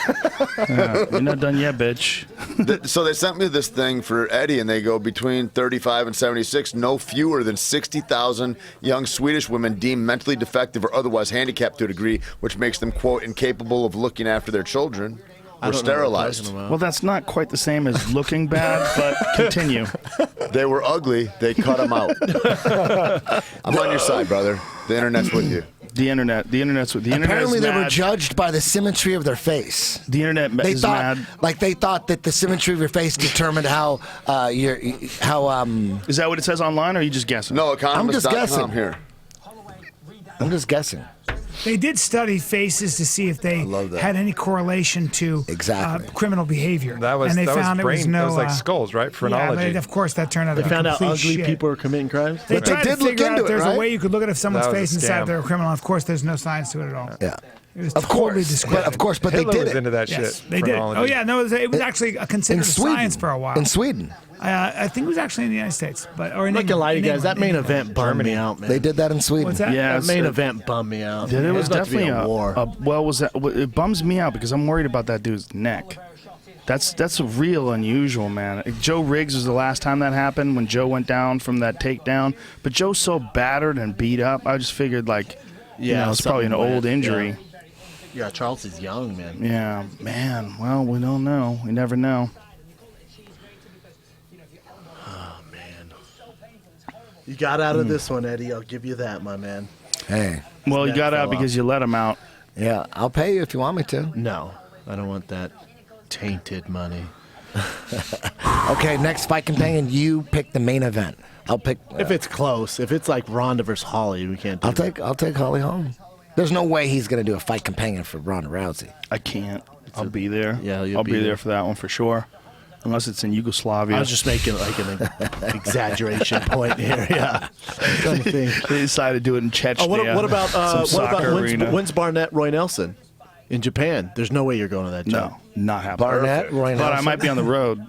You're not done yet, bitch. So they sent me this thing for Eddie, and they go between 35 and 76, no fewer than 60,000 young Swedish women deemed mentally defective or otherwise handicapped to a degree, which makes them, quote, incapable of looking after their children. I Were don't know what you're sterilized. talking about. Well, that's not quite the same as looking bad, but continue. They were ugly. They cut them out. I'm on your side, brother. The internet's with you. The internet's with the internet. Apparently, is they were mad. judged by the symmetry of their face. The internet They is thought, mad. they thought that the symmetry of your face determined how Is that what it says online, or are you just guessing? No, I'm just guessing. economist.com here. I'm just guessing. They did study faces to see if they love that. had any correlation to Exactly. criminal behavior. That was and they that found was there brain. was no. that was like skulls, right? Yeah, Phrenology. but of course, that turned out They to be found out complete ugly shit. people are committing crimes. They But they tried did to look figure out into if it, there's right? a way you could look at someone's That was a face and decide scam. if they're a criminal. Of course, there's no science to it at all. Yeah. It was Of totally course. descriptive. But of course, but Hitler they did was it. into that Yes, shit. they did. Phrenology. Oh yeah, no, it was actually considered in a Sweden. science for a while. In Sweden. I think it was actually in the United States, but or in I'm not gonna lie to you England, guys. That main in England. event bummed me out, man. They did that in Sweden. What's that? Yeah, That it's- main event bummed me out. It was about to be definitely a war. it bums me out because I'm worried about that dude's neck. That's real unusual, man. Joe Riggs was the last time that happened when Joe went down from that takedown. But Joe's so battered and beat up, I just figured it's probably an something old went, injury. Yeah, Charles is young, man. Yeah, man. Well, we don't know. We never know. Oh man, you got out of this one, Eddie. I'll give you that, my man. Hey. Well, you neck got fell out because off. you let him out. Yeah, I'll pay you if you want me to. No, I don't want that tainted money. Okay, next fight companion, you pick the main event. I'll pick. If it's close, if it's like Ronda versus Holly, we can't do I'll take Holly Holm. There's no way he's gonna do a fight companion for Ronda Rousey. I can't. I'll be there. Yeah, you'll I'll be be there there. for that one for sure. Unless it's in Yugoslavia. I was just making like an exaggeration point here. Yeah, I'm trying to think. They decided to do it in Chechnya. Oh, what about some soccer arena. when's Barnett Roy Nelson in Japan? There's no way you're going to that job. No, not happening. Barnett, Roy But I Nelson. might be on the road.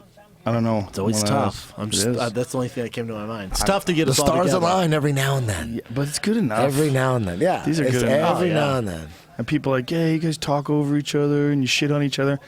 I don't know. It's always when that tough. is. I'm It just is. that's the only thing that came to my mind. It's tough to get The us all stars together. align every now and then. Yeah, but it's good enough. Every now and then. Yeah. These are it's good enough. every Oh, yeah. now and then. And people are like, yeah, you guys talk over each other and you shit on each other.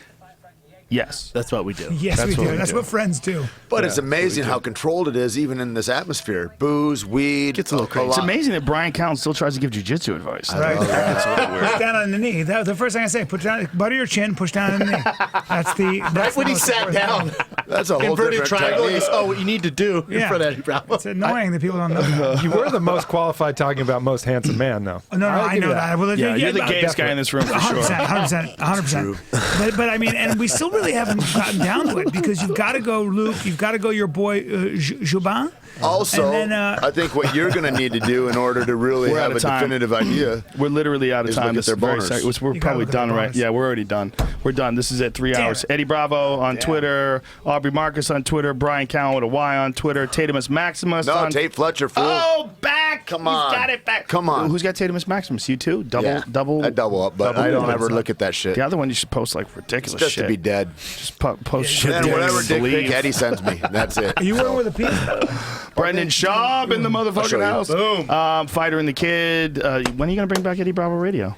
Yes. That's what we do. Yes, That's we what do. we That's do. what friends do. But it's amazing how controlled it is, even in this atmosphere. Booze, weed. Gets a little crazy. It's amazing that Bryan Callen still tries to give jiu-jitsu advice. Right. Push down on the knee. That was the first thing I say. Put down, butter your chin, push down on the knee. That's the. That's Right when the he most sat important down, thing. That's a whole inverted different triangle. technique. Oh, what you need to do in Yeah. front of Eddie Bravo. It's annoying that people don't know that. You were the most qualified talking about most handsome man, though. No, I give know you that. Well, Yeah, you're the but- gayest guy in this room for sure. 100%. But I mean, and we still really haven't gotten down to it because you've got to go, Luke. You've got to go, your boy Jubin. Also, And then, I think what you're going to need to do in order to really We're out have of a time. definitive idea. We're literally out of Is time. look at This their is very boners. second. We're You gotta probably look at their done, right? boners. Yeah, we're already done. We're done. This is it. 3 Damn hours. it. Eddie Bravo on Twitter. Aubrey Marcus on Twitter. Bryan Callen with a Y on Twitter. Tatimus Maximus No, on Tait Fletcher, fool. Oh, back. Come He's on. got it back. Come on. Who's got Tatimus Maximus? You too? Double. Yeah, I double up, but double I don't up. ever look at that shit. The other one you should post like ridiculous Just shit. to be dead. Just post shit. And you don't whatever even dick believe. pic Eddie sends me. That's it. You were with a piece. Brendan Schaub in the I'll show motherfucking you. house. Boom. Fighter and the Kid. When are you gonna bring back Eddie Bravo Radio?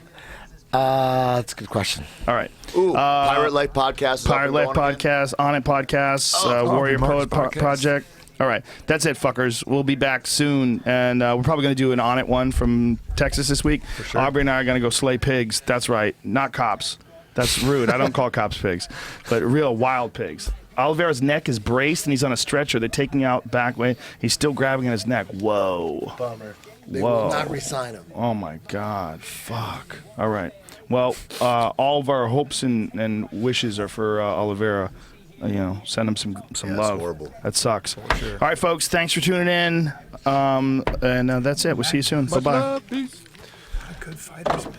That's a good question. All right. Ooh, Pirate Life Podcast. is up Pirate and Life going again. Podcast, On It Podcast, Warrior Marcus Poet Podcast. Project. All right. That's it, fuckers. We'll be back soon, and we're probably going to do an On It one from Texas this week. For sure. Aubrey and I are going to go slay pigs. That's right. Not cops. That's rude. I don't call cops pigs, but real wild pigs. Oliveira's neck is braced, and he's on a stretcher. They're taking out back way. He's still grabbing at his neck. Whoa. Bummer. They Whoa. will not re-sign him. Oh, my God. Fuck. All right. Well, all of our hopes and wishes are for Oliveira. Send him some Yeah, love. it's horrible. That sucks. All right, folks. Thanks for tuning in. And that's it. We'll see you soon. Bye-bye. Good fighters, man.